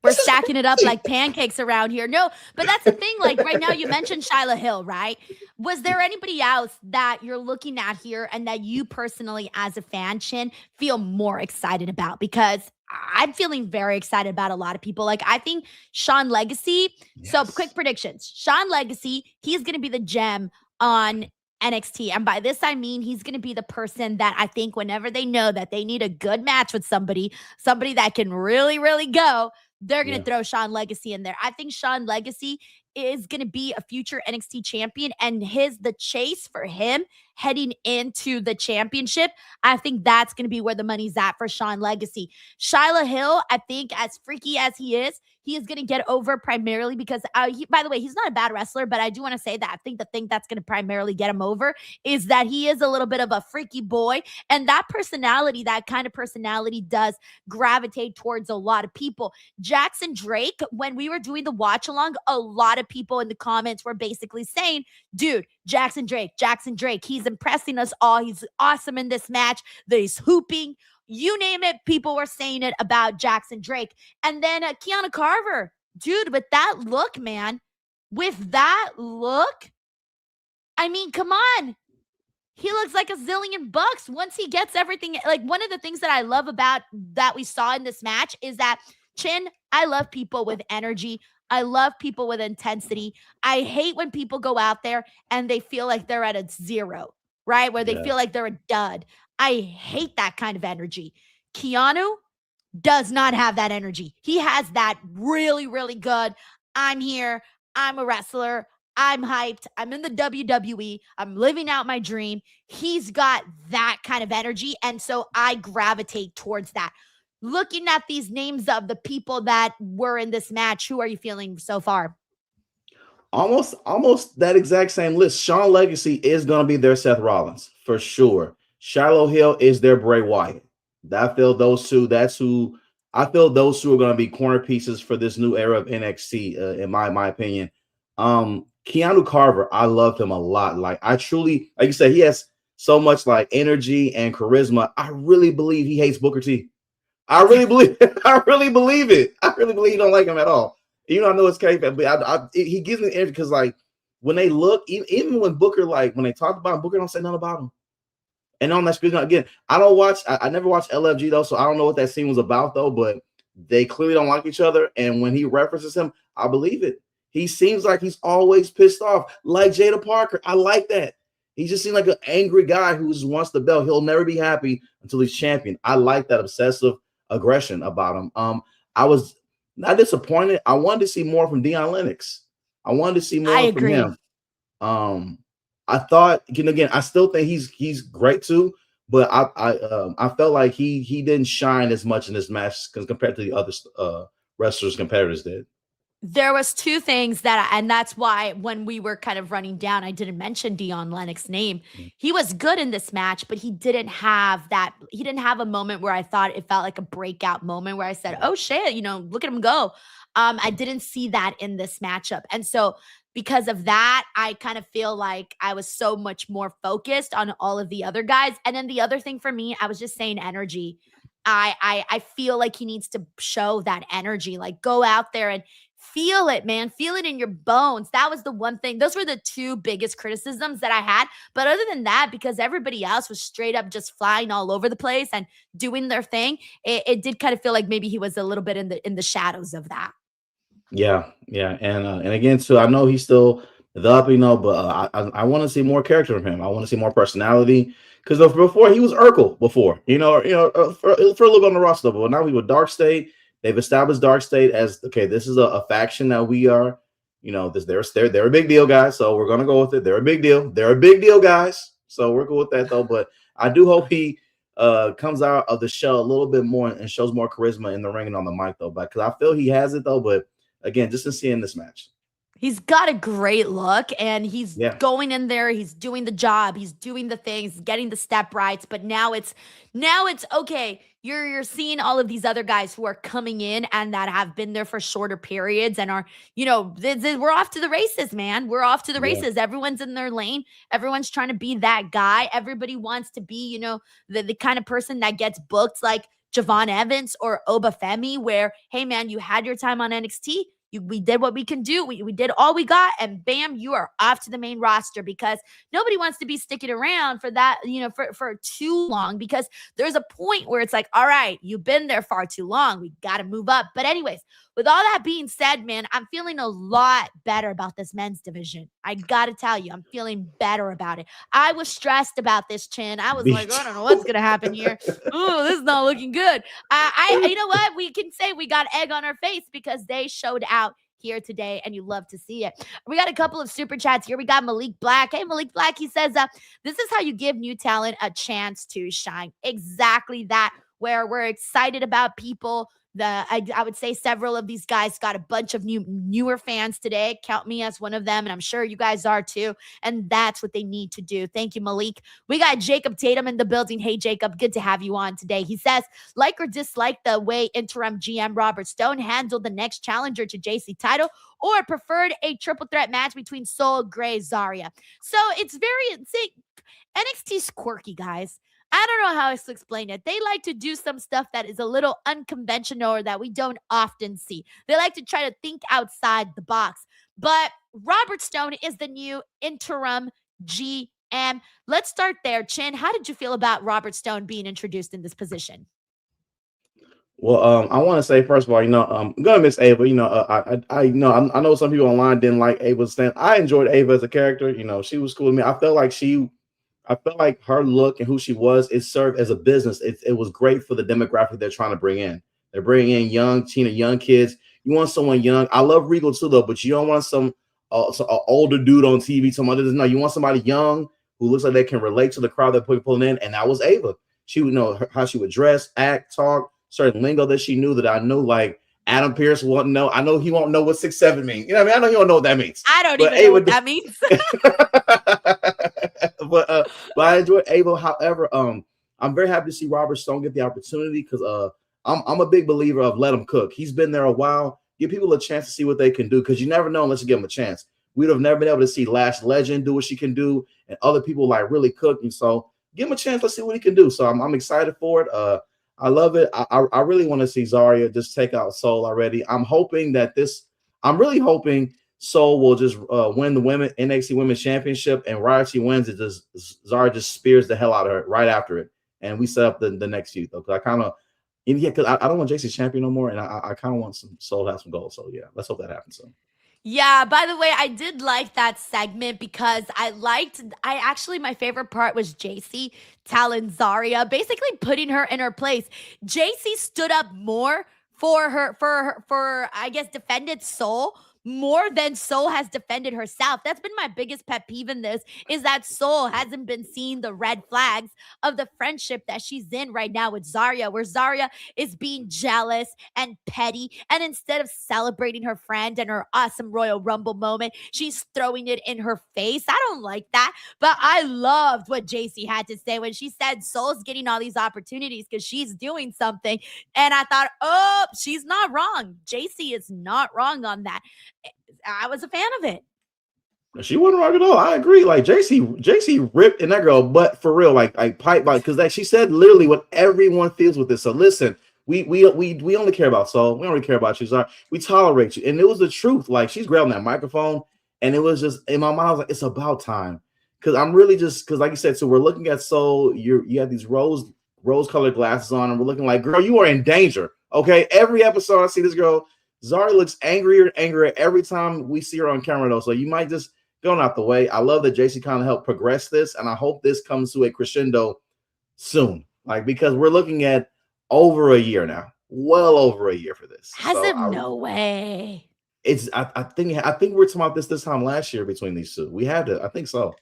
S1: We're stacking it up like pancakes around here. No, but that's the thing. Like right now, you mentioned Shiloh Hill, right? Was there anybody else that you're looking at here and that you personally, as a fan, Chin, feel more excited about? Because I'm feeling very excited about a lot of people. Like I think Sean Legacy. Yes. So quick predictions. Sean Legacy, he's going to be the gem on NXT. And by this, I mean, he's going to be the person that I think whenever they know that they need a good match with somebody that can really, really go, they're going to throw Sean Legacy in there. I think Sean Legacy is going to be a future NXT champion, and the chase for him heading into the championship, I think that's going to be where the money's at for Sean Legacy. Shiloh Hill, I think as freaky as he is going to get over primarily because, by the way, he's not a bad wrestler, but I do want to say that I think the thing that's going to primarily get him over is that he is a little bit of a freaky boy, and that kind of personality does gravitate towards a lot of people. Jackson Drake, when we were doing the watch along, a lot of people in the comments were basically saying, dude, Jackson Drake, he's impressing us all. He's awesome in this match. He's hooping. You name it, people were saying it about Jackson Drake. And then Kiana Carver, dude, with that look, man, I mean, come on. He looks like a zillion bucks once he gets everything. Like one of the things that I love about that we saw in this match is that, Chin, I love people with energy. I love people with intensity. I hate when people go out there and they feel like they're at a 0, right? Where they feel like they're a dud. I hate that kind of energy. Keanu does not have that energy. He has that really, really good. I'm here. I'm a wrestler. I'm hyped. I'm in the WWE. I'm living out my dream. He's got that kind of energy. And so I gravitate towards that. Looking at these names of the people that were in this match, who are you feeling so far?
S14: Almost that exact same list. Sean Legacy is going to be their Seth Rollins for sure. Shiloh Hill is their Bray Wyatt. I feel those two are going to be corner pieces for this new era of NXT, in my opinion. Keanu Carver, I love him a lot. Like I truly, like you said, he has so much like energy and charisma. I really believe he hates Booker T. I really believe it. I really believe he don't like him at all. You know, I know it's kayfabe, but he gives me energy because like when they look, even when Booker, like when they talk about him, Booker don't say nothing about him. And on that screen again, I never watched LFG though, so I don't know what that scene was about though. But they clearly don't like each other, and when he references him, I believe it. He seems like he's always pissed off, like Jada Parker. I like that. He just seems like an angry guy who just wants the belt. He'll never be happy until he's champion. I like that obsessive aggression about him. I was not disappointed. I wanted to see more from Deion Lennox. I wanted to see more
S1: I
S14: from
S1: agree.
S14: him. I thought again, I still think he's great too, but I felt like he didn't shine as much in this match compared to the other wrestlers competitors did.
S1: There was two things and that's why when we were kind of running down, I didn't mention Deion Lennox's name. He was good in this match, but he didn't have a moment where I thought it felt like a breakout moment where I said, oh shit, look at him go. I didn't see that in this matchup. And so because of that, I kind of feel like I was so much more focused on all of the other guys. And then the other thing for me, I was just saying energy. I feel like he needs to show that energy, like go out there and feel it, man. Feel it in your bones. That was the one thing. Those were the two biggest criticisms that I had. But other than that, because everybody else was straight up just flying all over the place and doing their thing, it did kind of feel like maybe he was a little bit in the shadows of that.
S14: Yeah, and again too, I know he's still the up, but I want to see more character from him. I want to see more personality because before he was Urkel before, for a little bit on the roster, but now we with Dark State. They've established Dark State as okay. This is a faction that we are, they're a big deal, guys. So we're gonna go with it. They're a big deal. They're a big deal, guys. So we're good with that though. But I do hope he comes out of the shell a little bit more and shows more charisma in the ring and on the mic though. Because I feel he has it though. But again, just in seeing this match.
S1: He's got a great look and he's going in there. He's doing the job. He's doing the things, getting the step rights. But now it's okay. You're seeing all of these other guys who are coming in and that have been there for shorter periods and are, we're off to the races, man. We're off to the races. Everyone's in their lane. Everyone's trying to be that guy. Everybody wants to be, the kind of person that gets booked like Javon Evans or Obafemi, where, hey, man, you had your time on NXT. We did what we can do. We did all we got, and bam, you are off to the main roster because nobody wants to be sticking around for that, for too long because there's a point where it's like, all right, you've been there far too long. We got to move up. But anyways, with all that being said, man, I'm feeling a lot better about this men's division. I got to tell you, I'm feeling better about it. I was stressed about this, Chin. I was like, I don't know what's going to happen here. Ooh, this is not looking good. You know what? We can say we got egg on our face because they showed out here today and you love to see it. We got a couple of super chats here. We got Malik Black. Hey, Malik Black, he says, this is how you give new talent a chance to shine. Exactly that, where we're excited about people. I would say several of these guys got a bunch of newer fans today. Count me as one of them, and I'm sure you guys are too. And that's what they need to do. Thank you, Malik. We got Jacob Tatum in the building. Hey, Jacob, good to have you on today. He says, like or dislike the way interim GM Robert Stone handled the next challenger to JC title, or preferred a triple threat match between Soul, Gray, Zarya. So it's NXT's quirky, guys. I don't know how else to explain it. They like to do some stuff that is a little unconventional or that we don't often see. They like to try to think outside the box. But Robert Stone is the new interim GM. Let's start there. Chin, how did you feel about Robert Stone being introduced in this position?
S14: Well, I want to say first of all, I'm gonna miss Ava. I know some people online didn't like Ava's stand. I enjoyed Ava as a character. She was cool with me. I felt like her look and who she was, it served as a business. It was great for the demographic they're trying to bring in. They're bringing in young kids. You want someone young. I love Regal too, though, but you don't want some older dude on TV. No, you want somebody young who looks like they can relate to the crowd they're pulling in, and that was Ava. She would know how she would dress, act, talk, certain lingo that she knew that I knew, like Adam Pearce won't know. I know he won't know what 6'7" means. I know he won't know what that means.
S1: I don't even know what that means.
S14: But I enjoyed Ava. However, I'm very happy to see Robert Stone get the opportunity because I'm a big believer of let him cook. He's been there a while. Give people a chance to see what they can do because you never know unless you give them a chance. We'd have never been able to see Lash Legend do what she can do and other people like really cooking. So give him a chance. Let's see what he can do. So I'm excited for it. I love it. I really want to see Zarya just take out Soul already. I'm really hoping Soul will just win the NXT Women's Championship, and right after she wins it, Zarya just spears the hell out of her right after it, and we set up the next feud though. Because I don't want JC champion no more, and I kind of want some Soul to have some gold. So yeah, let's hope that happens soon.
S1: Yeah, by the way, I did like that segment because my favorite part was JC telling Zarya, basically putting her in her place. JC stood up more for I guess defended Soul more than Soul has defended herself. That's been my biggest pet peeve in this, is that Soul hasn't been seeing the red flags of the friendship that she's in right now with Zarya, where Zarya is being jealous and petty, and instead of celebrating her friend and her awesome Royal Rumble moment, she's throwing it in her face. I don't like that, but I loved what JC had to say when she said Soul's getting all these opportunities because she's doing something, and I thought, oh, she's not wrong. JC is not wrong on that. I was a fan of it.
S14: She wasn't wrong at all. I agree. Like JC ripped in that girl, but for real, like pipe, like because like she said literally what everyone feels with this. So listen, we only care about Soul. We don't really care about you. Sorry, we tolerate you, and it was the truth. Like she's grabbing that microphone, and it was just in my mind. I was like, it's about time, because I'm really just because like you said. So we're looking at Soul. You have these rose-colored glasses on, and we're looking like, girl, you are in danger. Okay, every episode I see this girl. Zarya looks angrier and angrier every time we see her on camera, though. So you might just go out the way. I love that JC kind of helped progress this, and I hope this comes to a crescendo soon. Like, because we're looking at over a year now, well over a year for this.
S1: No way.
S14: It's I think we were talking about this time last year between these two. We had to. I think so.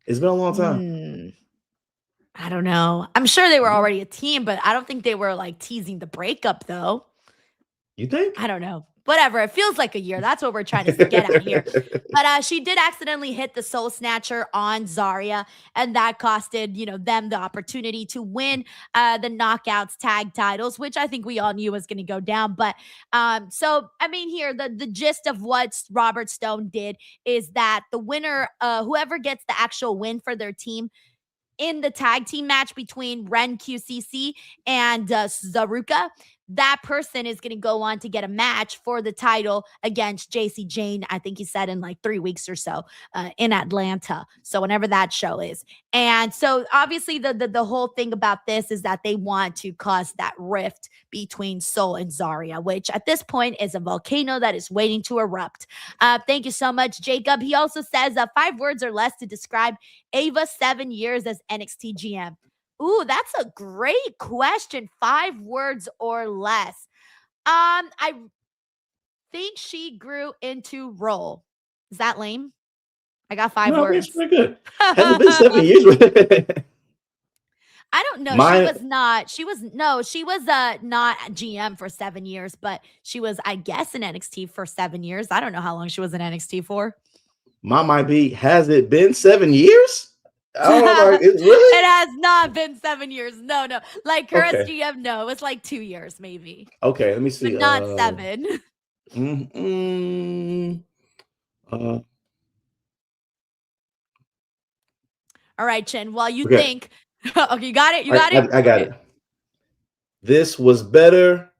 S14: It's been a long time.
S1: I don't know. I'm sure they were already a team, but I don't think they were like teasing the breakup, though.
S14: You think?
S1: I don't know. Whatever. It feels like a year. That's what we're trying to get at here. But she did accidentally hit the Soul Snatcher on Zarya, and that costed, them the opportunity to win the Knockouts tag titles, which I think we all knew was going to go down. But so, I mean, here, the gist of what Robert Stone did is that the winner, whoever gets the actual win for their team, in the tag team match between Ren QCC and Zaruka, that person is going to go on to get a match for the title against JC Jane. I think he said in like 3 weeks or so in Atlanta. So whenever that show is. And so obviously the whole thing about this is that they want to cause that rift between Soul and Zarya, which at this point is a volcano that is waiting to erupt. Thank you so much, Jacob. He also says 5 words or less to describe Ava's 7 years as NXT GM. Ooh, that's a great question. 5 words or less. I think she grew into role. Is that lame? I got 5 words.
S14: It's pretty good. Hasn't been 7 years.
S1: I don't know. She was not GM for 7 years, but she was, I guess, in NXT for 7 years. I don't know how long she was in NXT for.
S14: Mine might be, has it been 7 years? I don't know. Really?
S1: It has not been 7 years. No. Like her as GM, no. It's like 2 years, maybe.
S14: Okay, let me see.
S1: But not 7. All right, Chin. While you think. Okay, you got it? You got it?
S14: I got it. This was better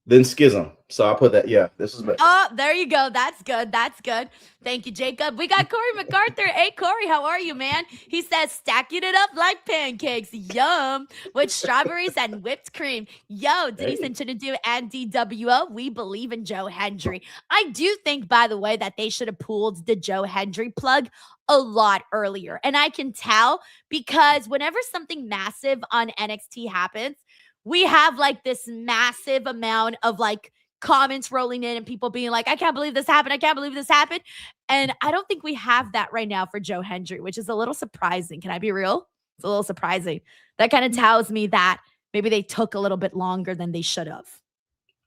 S14: than Schism. So I'll put that. Yeah, this is better.
S1: Oh, there you go. That's good. That's good. Thank you, Jacob. We got Corey MacArthur. Hey, Corey, how are you, man? He says, stacking it up like pancakes. Yum. With strawberries and whipped cream. Yo, Denise Salcedo and DWO. We believe in Joe Hendry. I do think, by the way, that they should have pulled the Joe Hendry plug a lot earlier. And I can tell because whenever something massive on NXT happens, we have like this massive amount of like comments rolling in and people being like, I can't believe this happened. I can't believe this happened. And I don't think we have that right now for Joe Hendry, which is a little surprising. Can I be real? It's a little surprising. That kind of tells me that maybe they took a little bit longer than they should have.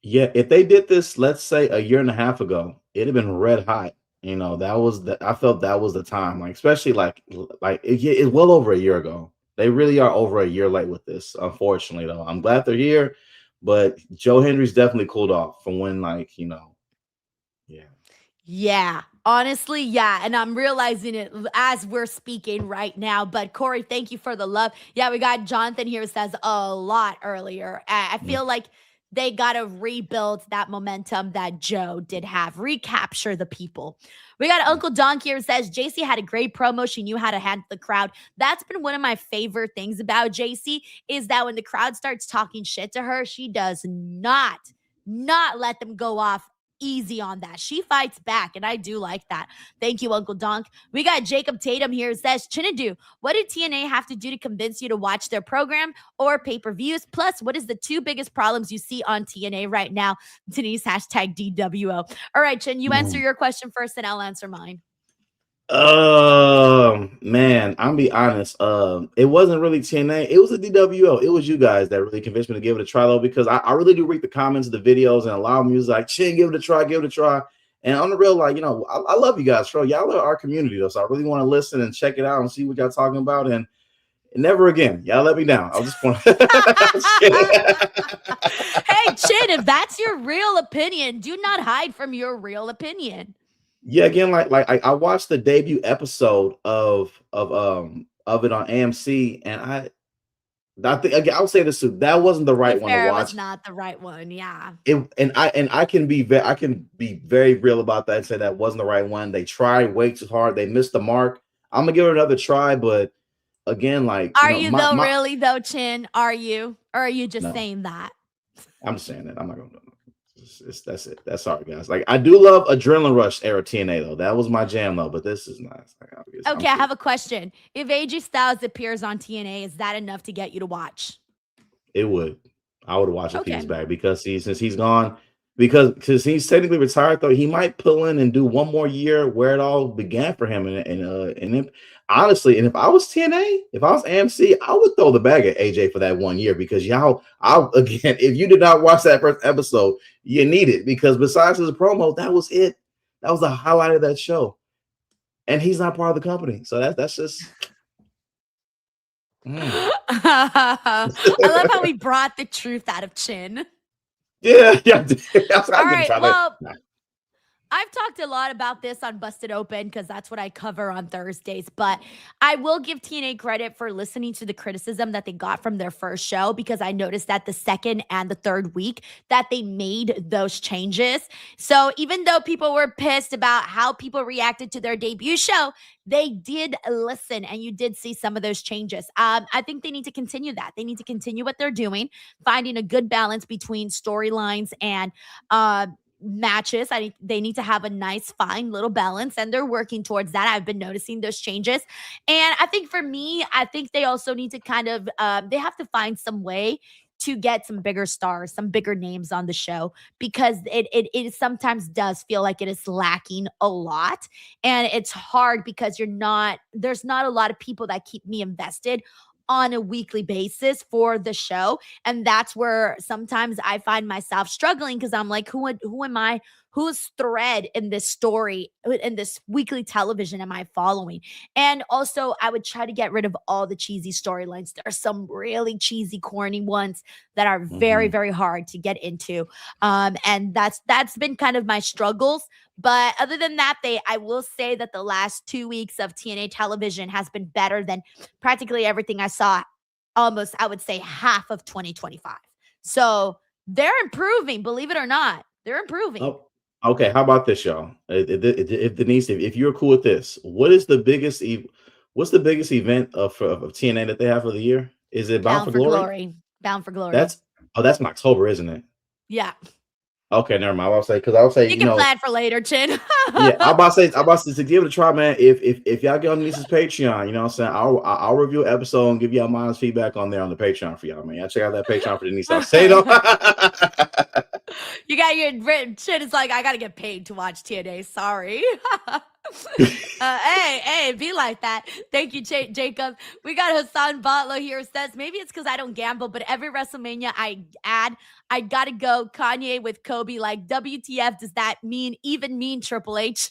S14: Yeah, if they did this, let's say a year and a half ago, it'd have been red hot. I felt that was the time, like, especially like it's well over a year ago. They really are over a year late with this, unfortunately, though. I'm glad they're here, but Joe Hendry's definitely cooled off from when,
S1: Yeah, honestly, yeah. And I'm realizing it as we're speaking right now. But Corey, thank you for the love. Yeah, we got Jonathan here who says a lot earlier. I feel like they got to rebuild that momentum that Joe did have, recapture the people. We got Uncle Donk here who says, JC had a great promo. She knew how to handle the crowd. That's been one of my favorite things about JC is that when the crowd starts talking shit to her, she does not let them go off easy on that. She fights back, and I do like that. Thank you, Uncle Donk. We got Jacob Tatum here who says, Chinadu, what did TNA have to do to convince you to watch their program or pay-per-views? Plus, what is the 2 biggest problems you see on TNA right now? Denise, hashtag DWO. All right, Chin, you answer your question first, and I'll answer mine.
S14: Man, I'm be honest. It wasn't really TNA. It was a DWO. It was you guys that really convinced me to give it a try, though, because I really do read the comments of the videos, and a lot of them was like, Chin, give it a try, give it a try. And on the real, like, you know, I love you guys, bro. Y'all are our community, though, so I really want to listen and check it out and see what y'all talking about. And never again. Y'all let me down. I was just want
S1: Hey, Chin, if that's your real opinion, do not hide from your real opinion.
S14: Yeah, again, like I watched the debut episode of it on AMC, and I think, again, I'll say this too, that wasn't the right one to
S1: It
S14: watch.
S1: was not the right one. Yeah.
S14: I can be very real about that and say that wasn't the right one. They tried way too hard. They missed the mark. I'm gonna give it another try, but again, like,
S1: Are you really though, Chin? Are you? Or are you just saying that?
S14: I'm just saying that. I'm not gonna do it. That's it. That's sorry, guys. Like, I do love Adrenaline Rush era TNA, though. That was my jam, though. But this is nice.
S1: Okay, I have a question. If AJ Styles appears on TNA, is that enough to get you to watch?
S14: It would. I would watch if he was back, because since he's gone, because he's technically retired, though, he might pull in and do one more year where it all began for him. And honestly, and if I was TNA, if I was AMC, I would throw the bag at AJ for that 1 year, because again, if you did not watch that first episode, you need it, because besides his promo, that was it. That was the highlight of that show. And he's not part of the company. So that's just.
S1: I love how we brought the truth out of Chin.
S14: Yeah.
S1: All right, well, I've talked a lot about this on Busted Open because that's what I cover on Thursdays, but I will give TNA credit for listening to the criticism that they got from their first show, because I noticed that the second and the third week that they made those changes. So even though people were pissed about how people reacted to their debut show, they did listen, and you did see some of those changes. I think they need to continue that. They need to continue what they're doing, finding a good balance between storylines and matches. They need to have a nice, fine little balance, and they're working towards that. I've been noticing those changes. And I think for me, I think they also need to kind of, they have to find some way to get some bigger stars, some bigger names on the show, because it sometimes does feel like it is lacking a lot. And it's hard because there's not a lot of people that keep me invested on a weekly basis for the show. And that's where sometimes I find myself struggling, because I'm like, who am I? Whose thread in this story, in this weekly television, am I following? And also, I would try to get rid of all the cheesy storylines. There are some really cheesy, corny ones that are very, very hard to get into. And that's been kind of my struggles. But other than that, I will say that the last 2 weeks of TNA television has been better than practically everything I saw, almost, I would say, half of 2025. So they're improving, believe it or not. They're improving.
S14: Oh, okay, how about this, y'all? If Denise, if you're cool with this, what's the biggest event of TNA that they have for the year? Is it Bound for Glory?
S1: Bound for Glory.
S14: That's in October, isn't it?
S1: Yeah.
S14: Okay, never mind. I was saying,
S1: you can plan for later, Chin.
S14: Yeah, I'm about to say to give it a try, man. If y'all get on Denise's Patreon, you know what I'm saying, I'll review an episode and give y'all my honest feedback on there on the Patreon for y'all, man. Y'all check out that Patreon for Denise Salcedo.
S1: You got your Chin is like, I gotta get paid to watch TNA. Sorry. Hey, be like that. Thank you, Jacob. We got Hassan Butler here who says, maybe it's because I don't gamble, but every WrestleMania I gotta go Kanye with Kobe. Like, WTF does that mean? Even mean Triple H?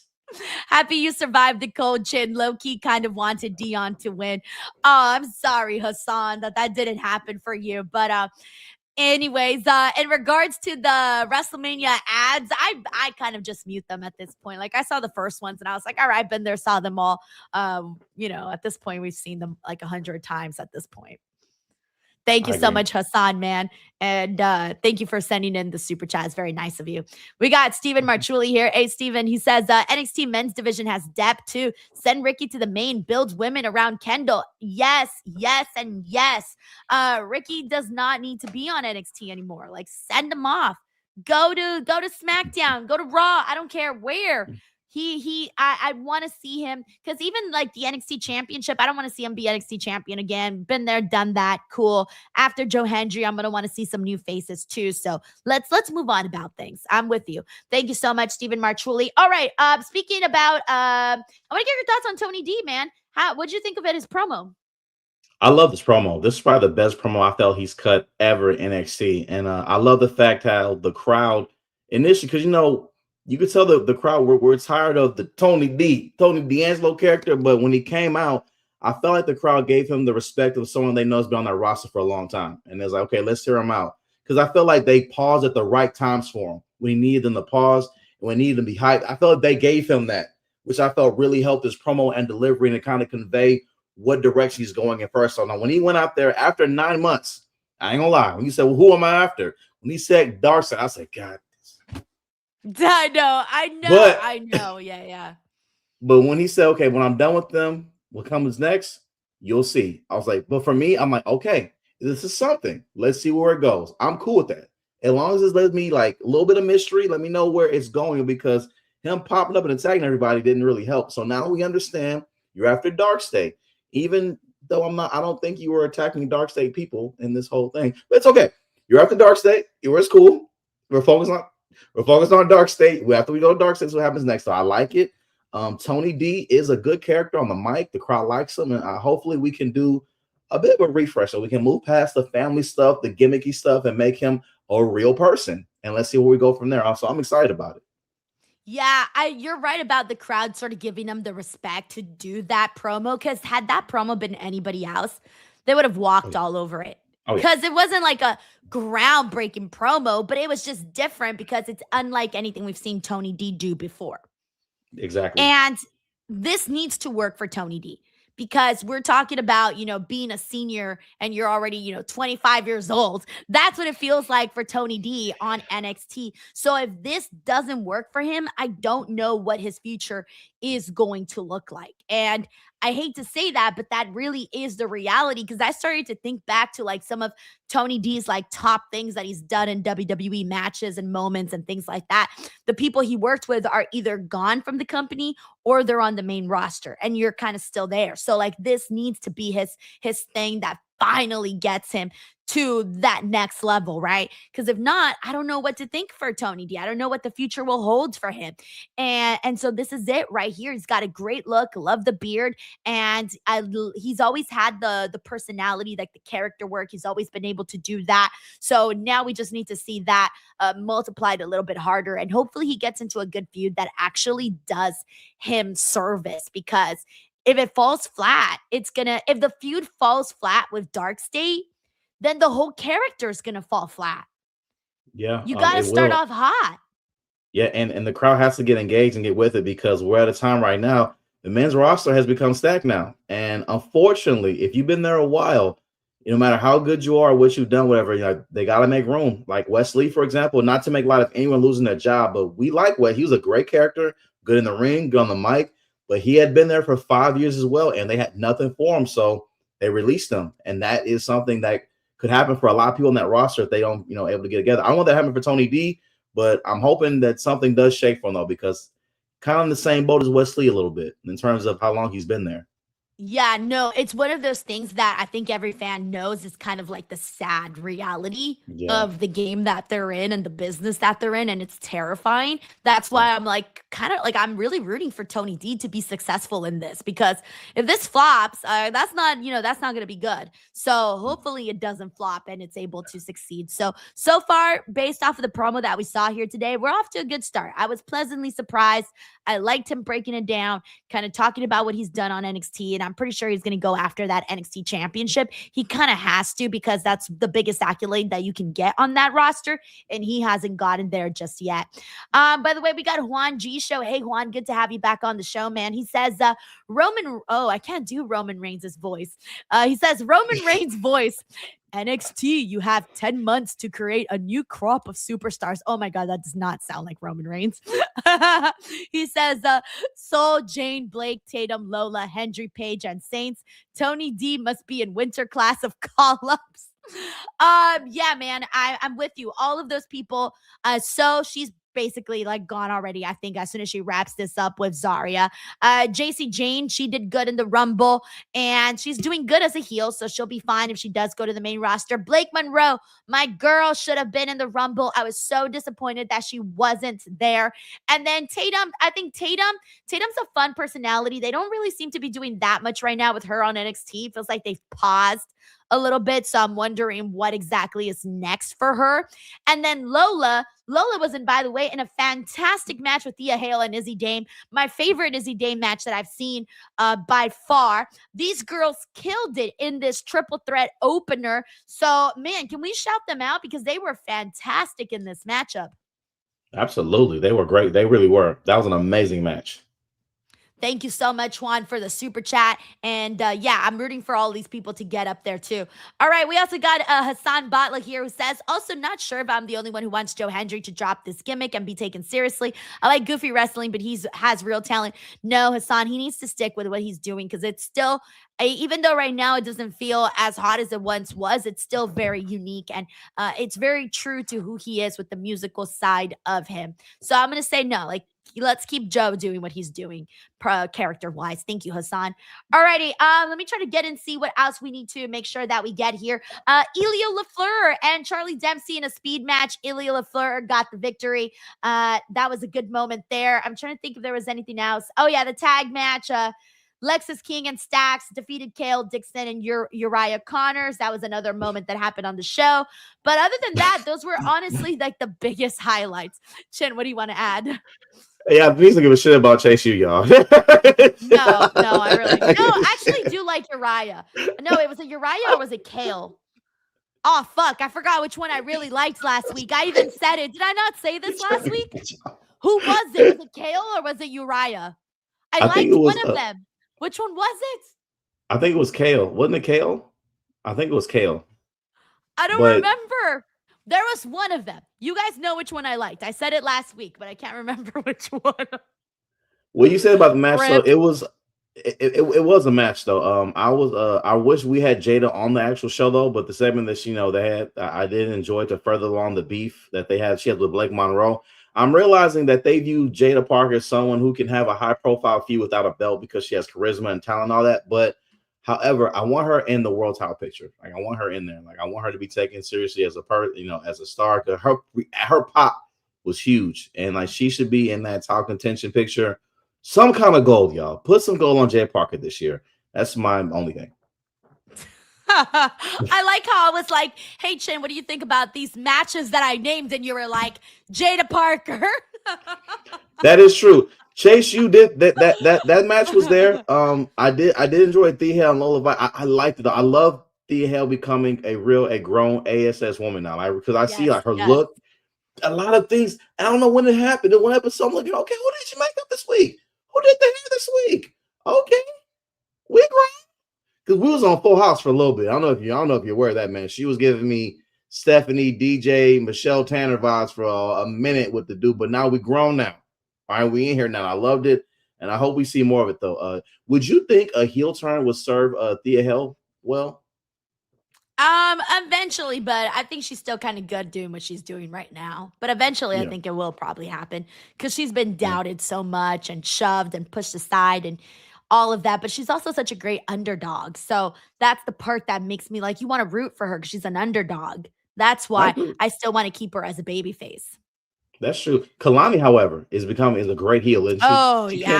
S1: Happy you survived the cold, Chin. Low-key kind of wanted Dion to win. Oh, I'm sorry, Hassan, that didn't happen for you. But anyways, in regards to the WrestleMania ads, I kind of just mute them at this point. Like, I saw the first ones and I was like, all right, been there, saw them all. At this point, we've seen them like 100 times at this point. Thank you so much, Hassan, man. And thank you for sending in the super chat. It's very nice of you. We got Steven Marchuli here. Hey, Steven, he says, NXT men's division has depth too. Send Ricky to the main, builds women around Kendall. Yes, and yes. Ricky does not need to be on NXT anymore. Like, send him off. Go to SmackDown, go to Raw. I don't care where. I want to see him, because even like the NXT championship, I don't want to see him be NXT champion again. Been there, done that. Cool. After Joe Hendry, I'm gonna want to see some new faces too. So let's move on about things. I'm with you. Thank you so much, Stephen Marchuli. All right. Speaking about I want to get your thoughts on Tony D, man. What'd you think of his promo?
S14: I love this promo. This is probably the best promo I felt he's cut ever in NXT. And I love the fact how the crowd initially, because you could tell the crowd we're tired of the Tony D'Angelo character, but when he came out, I felt like the crowd gave him the respect of someone they know has been on that roster for a long time. And it's like, okay, let's hear him out. Because I felt like they paused at the right times for him. When he needed them to pause, and when he needed them to be hyped, I felt like they gave him that, which I felt really helped his promo and delivery and to kind of convey what direction he's going in first. So now when he went out there after 9 months, I ain't gonna lie, when he said, well, who am I after? When he said Darkseid, I said, God.
S1: I know. Yeah.
S14: But when he said, okay, when I'm done with them, what comes next, you'll see. I was like, but for me, I'm like, okay, this is something. Let's see where it goes. I'm cool with that. As long as it lets me like a little bit of mystery, let me know where it's going, because him popping up and attacking everybody didn't really help. So now we understand you're after Darkseid. Even though I don't think you were attacking Darkseid people in this whole thing, but it's okay. You're after Darkseid. It's cool. We're focused on Darkseid. After we go to Darkseid, what happens next? So I like it. Tony D is a good character on the mic. The crowd likes him, and hopefully we can do a bit of a refresh so we can move past the family stuff, the gimmicky stuff, and make him a real person. And let's see where we go from there. So I'm excited about it.
S1: Yeah, you're right about the crowd sort of giving them the respect to do that promo, because had that promo been anybody else, they would have walked all over it. Because it wasn't like a groundbreaking promo, but it was just different because it's unlike anything we've seen Tony D do before.
S14: Exactly.
S1: And this needs to work for Tony D, because we're talking about, being a senior and you're already, 25 years old. That's what it feels like for Tony D on NXT. So if this doesn't work for him, I don't know what his future is going to look like. And I hate to say that, but that really is the reality, because I started to think back to like some of Tony D's like top things that he's done in WWE matches and moments and things like that. The people he worked with are either gone from the company or they're on the main roster, and you're kind of still there. So like this needs to be his thing that finally gets him to that next level, right? Because if not, I don't know what to think for Tony D. I don't know what the future will hold for him. And so this is it right here. He's got a great look, love the beard, and he's always had the personality, like the character work. He's always been able to do that. So now we just need to see that multiplied a little bit harder, and hopefully he gets into a good feud that actually does him service, because if it falls flat, if the feud falls flat with Darkseid, then the whole character is going to fall flat.
S14: Yeah.
S1: You got to start off hot.
S14: Yeah, and the crowd has to get engaged and get with it, because we're at a time right now, the men's roster has become stacked now. And unfortunately, if you've been there a while, no matter how good you are, what you've done, whatever, they got to make room. Like Wesley, for example, not to make light of anyone losing their job, but we like Wes. He was a great character, good in the ring, good on the mic, but he had been there for 5 years as well, and they had nothing for him, so they released him. And that is something that could happen for a lot of people in that roster if they don't, able to get together. I don't want that to happen for Tony D, but I'm hoping that something does shake for him, though, because kind of in the same boat as Wesley a little bit in terms of how long he's been there.
S1: Yeah, no, it's one of those things that I think every fan knows is kind of like the sad reality of the game that they're in and the business that they're in, and it's terrifying. That's why I'm like, I'm really rooting for Tony D to be successful in this, because if this flops, that's not going to be good. So hopefully it doesn't flop and it's able to succeed. So far, based off of the promo that we saw here today, we're off to a good start. I was pleasantly surprised. I liked him breaking it down, kind of talking about what he's done on NXT, and I'm pretty sure he's going to go after that NXT championship. He kind of has to, because that's the biggest accolade that you can get on that roster, and he hasn't gotten there just yet. By the way, we got Juan G Show. Hey, Juan, good to have you back on the show, man. He says, I can't do Roman Reigns' voice. He says, Roman Reigns' voice. NXT, you have 10 months to create a new crop of superstars. Oh my God, that does not sound like Roman Reigns. He says, Soul, Jane, Blake, Tatum, Lola, Hendry, Page, and Saints. Tony D must be in winter class of call-ups. Yeah, man, I'm with you. All of those people. So she's basically like gone already, I think, as soon as she wraps this up with Zarya. JC Jane, she did good in the Rumble, and she's doing good as a heel, so she'll be fine if she does go to the main roster. Blake Monroe, my girl, should have been in the Rumble. I was so disappointed that she wasn't there. And then Tatum, I think Tatum's a fun personality. They don't really seem to be doing that much right now with her on NXT. It feels like they've paused a little bit, so I'm wondering what exactly is next for her. And then Lola was in, by the way, in a fantastic match with Thea Hale and Izzy Dame. My favorite Izzy Dame match that I've seen by far. These girls killed it in this triple threat opener. So, man, can we shout them out? Because they were fantastic in this matchup.
S14: Absolutely. They were great. They really were. That was an amazing match.
S1: Thank you so much, Juan, for the super chat. And yeah, I'm rooting for all these people to get up there too. All right, we also got Hassan Batla here who says, also not sure if I'm the only one who wants Joe Hendry to drop this gimmick and be taken seriously. I like goofy wrestling, but he has real talent. No, Hassan, he needs to stick with what he's doing because it's still, even though right now it doesn't feel as hot as it once was, it's still very unique and it's very true to who he is with the musical side of him. So I'm going to say no, like, let's keep Joe doing what he's doing character-wise. Thank you, Hassan. Alrighty, let me try to get and see what else we need to make sure that we get here. Elio LaFleur and Charlie Dempsey in a speed match. Elio LaFleur got the victory. That was a good moment there. I'm trying to think if there was anything else. Oh, yeah, the tag match. Lexus King and Stax defeated Kale Dixon and Uriah Connors. That was another moment that happened on the show. But other than that, those were honestly like the biggest highlights. Chin, what do you want to add?
S14: Yeah, please don't give a shit about Chase U, y'all.
S1: No, I really no. I actually do like Uriah. No, it was a Uriah or was it Kale? Oh fuck, I forgot which one I really liked last week. I even said it. Did I not say this last week? Who was it? Was it Kale or was it Uriah? I liked one of them. Which one was it?
S14: I think it was Kale. Wasn't it Kale? I think it was Kale.
S1: I don't remember. There was one of them. You guys know which one I liked. I said it last week, but I can't remember which one.
S14: What you said about the match, though, it was a match, though. I wish we had Jada on the actual show, though, but the segment that they had, I did enjoy to further along the beef that she had with Blake Monroe. I'm realizing that they view Jada Parker as someone who can have a high-profile feud without a belt because she has charisma and talent and all that, but however, I want her in the world title picture. Like I want her in there. Like I want her to be taken seriously as as a star. Because her pop was huge, and like she should be in that top contention picture. Some kind of gold, y'all. Put some gold on Jay Parker this year. That's my only thing.
S1: I like how I was like, "Hey Chin, what do you think about these matches that I named?" And you were like, "Jada Parker."
S14: That is true. Chase, you did that match was there. I did enjoy Thea Hale and Lola Vice. I liked it. I love Thea Hale becoming a grown ASS woman now. Because I see like her look, a lot of things. I don't know when it happened. In one episode, I'm looking, okay, who did she make up this week? Who did they have this week? Okay, we grown. Because we was on Full House for a little bit. I don't know if you're aware of that, man. She was giving me Stephanie, DJ, Michelle Tanner vibes for a minute with the dude, but now we grown now. All right, we in here now. I loved it, and I hope we see more of it, though. Would you think a heel turn would serve Thea Hale well?
S1: Eventually, but I think she's still kind of good doing what she's doing right now. But eventually, I think it will probably happen because she's been doubted so much and shoved and pushed aside and all of that. But she's also such a great underdog. So that's the part that makes me like, you want to root for her because she's an underdog. That's why I still want to keep her as a babyface.
S14: That's true. Kalani, however, is a great heel.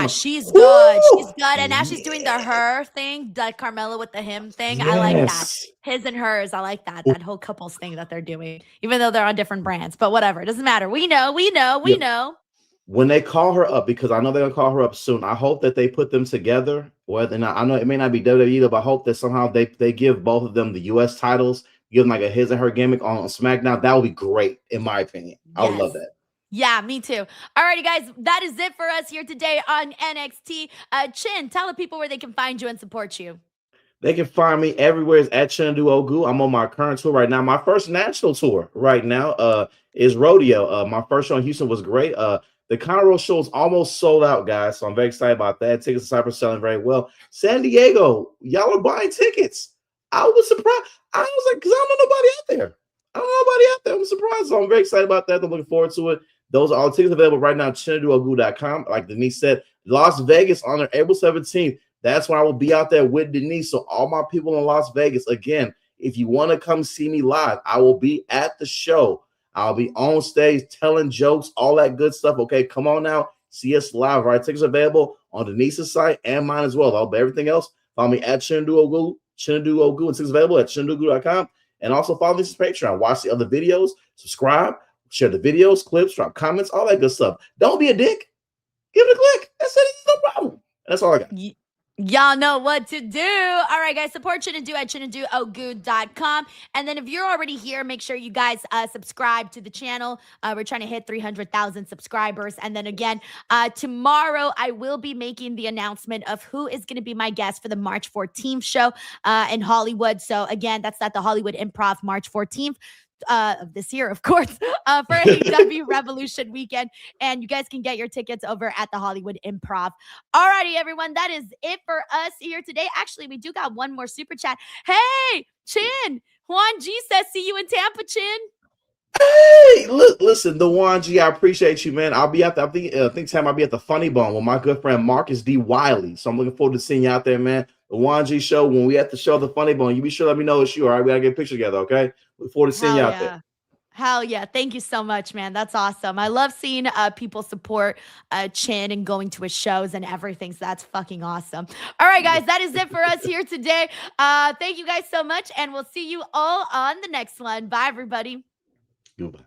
S1: She's good. She's good. And now she's doing the her thing, like Carmella with the him thing. Yes. I like that. His and hers. I like that. That whole couples thing that they're doing, even though they're on different brands. But whatever. It doesn't matter. We know.
S14: When they call her up, because I know they're going to call her up soon, I hope that they put them together. Whether or not, I know it may not be WWE, but I hope that somehow they give both of them the U.S. titles, give them like a his and her gimmick on SmackDown. That would be great, in my opinion. I would love that.
S1: Yeah, me too. All righty, guys. That is it for us here today on NXT. Chin, tell the people where they can find you and support you.
S14: They can find me everywhere. It's at Chinadu Ogu. I'm on my current tour right now. My first national tour right now is Rodeo. My first show in Houston was great. The Conroe show is almost sold out, guys. So I'm very excited about that. Tickets and Cypress selling very well. San Diego, y'all are buying tickets. I was surprised. I was like, because I don't know nobody out there. I don't know nobody out there. I'm surprised. So I'm very excited about that. I'm looking forward to it. Those are all tickets available right now at chinadoogu.com. Like Denise said, Las Vegas on there, April 17th. That's when I will be out there with Denise. So all my people in Las Vegas, again, if you want to come see me live, I will be at the show. I'll be on stage telling jokes, all that good stuff. Okay, come on now. See us live, right? Tickets available on Denise's site and mine as well. But everything else, follow me at Chinadoogu, and tickets available at chinadoogu.com. And also follow this Patreon. Watch the other videos, subscribe, share the videos, clips, drop comments, all that good stuff. Don't be a dick. Give it a click. That's it. No problem. That's all I got.
S1: Y'all know what to do. All right, guys, support Chinadoo at chinadoogu.com. And then if you're already here, make sure you guys subscribe to the channel. We're trying to hit 300,000 subscribers. And then again, tomorrow I will be making the announcement of who is going to be my guest for the March 14th show in Hollywood. So again, that's at the Hollywood Improv March 14th. Of this year, of course, for AEW Revolution Weekend. And you guys can get your tickets over at the Hollywood Improv. Alrighty, everyone, that is it for us here today. Actually, we do got one more super chat. Hey, Chin, Juan G says, see you in Tampa, Chin.
S14: Hey, listen, the Juan G, I appreciate you, man. I'll be at the, I think time I'll be at the Funny Bone with my good friend Marcus D. Wiley. So I'm looking forward to seeing you out there, man. The Juan G show, when we at the show, the Funny Bone, you be sure to let me know it's you, all right? We gotta get a picture together, okay? Look forward to seeing you out there.
S1: Hell yeah. Thank you so much, man. That's awesome. I love seeing people support Chin and going to his shows and everything. So that's fucking awesome. All right, guys, that is it for us here today. Thank you guys so much. And we'll see you all on the next one. Bye, everybody.
S14: Goodbye.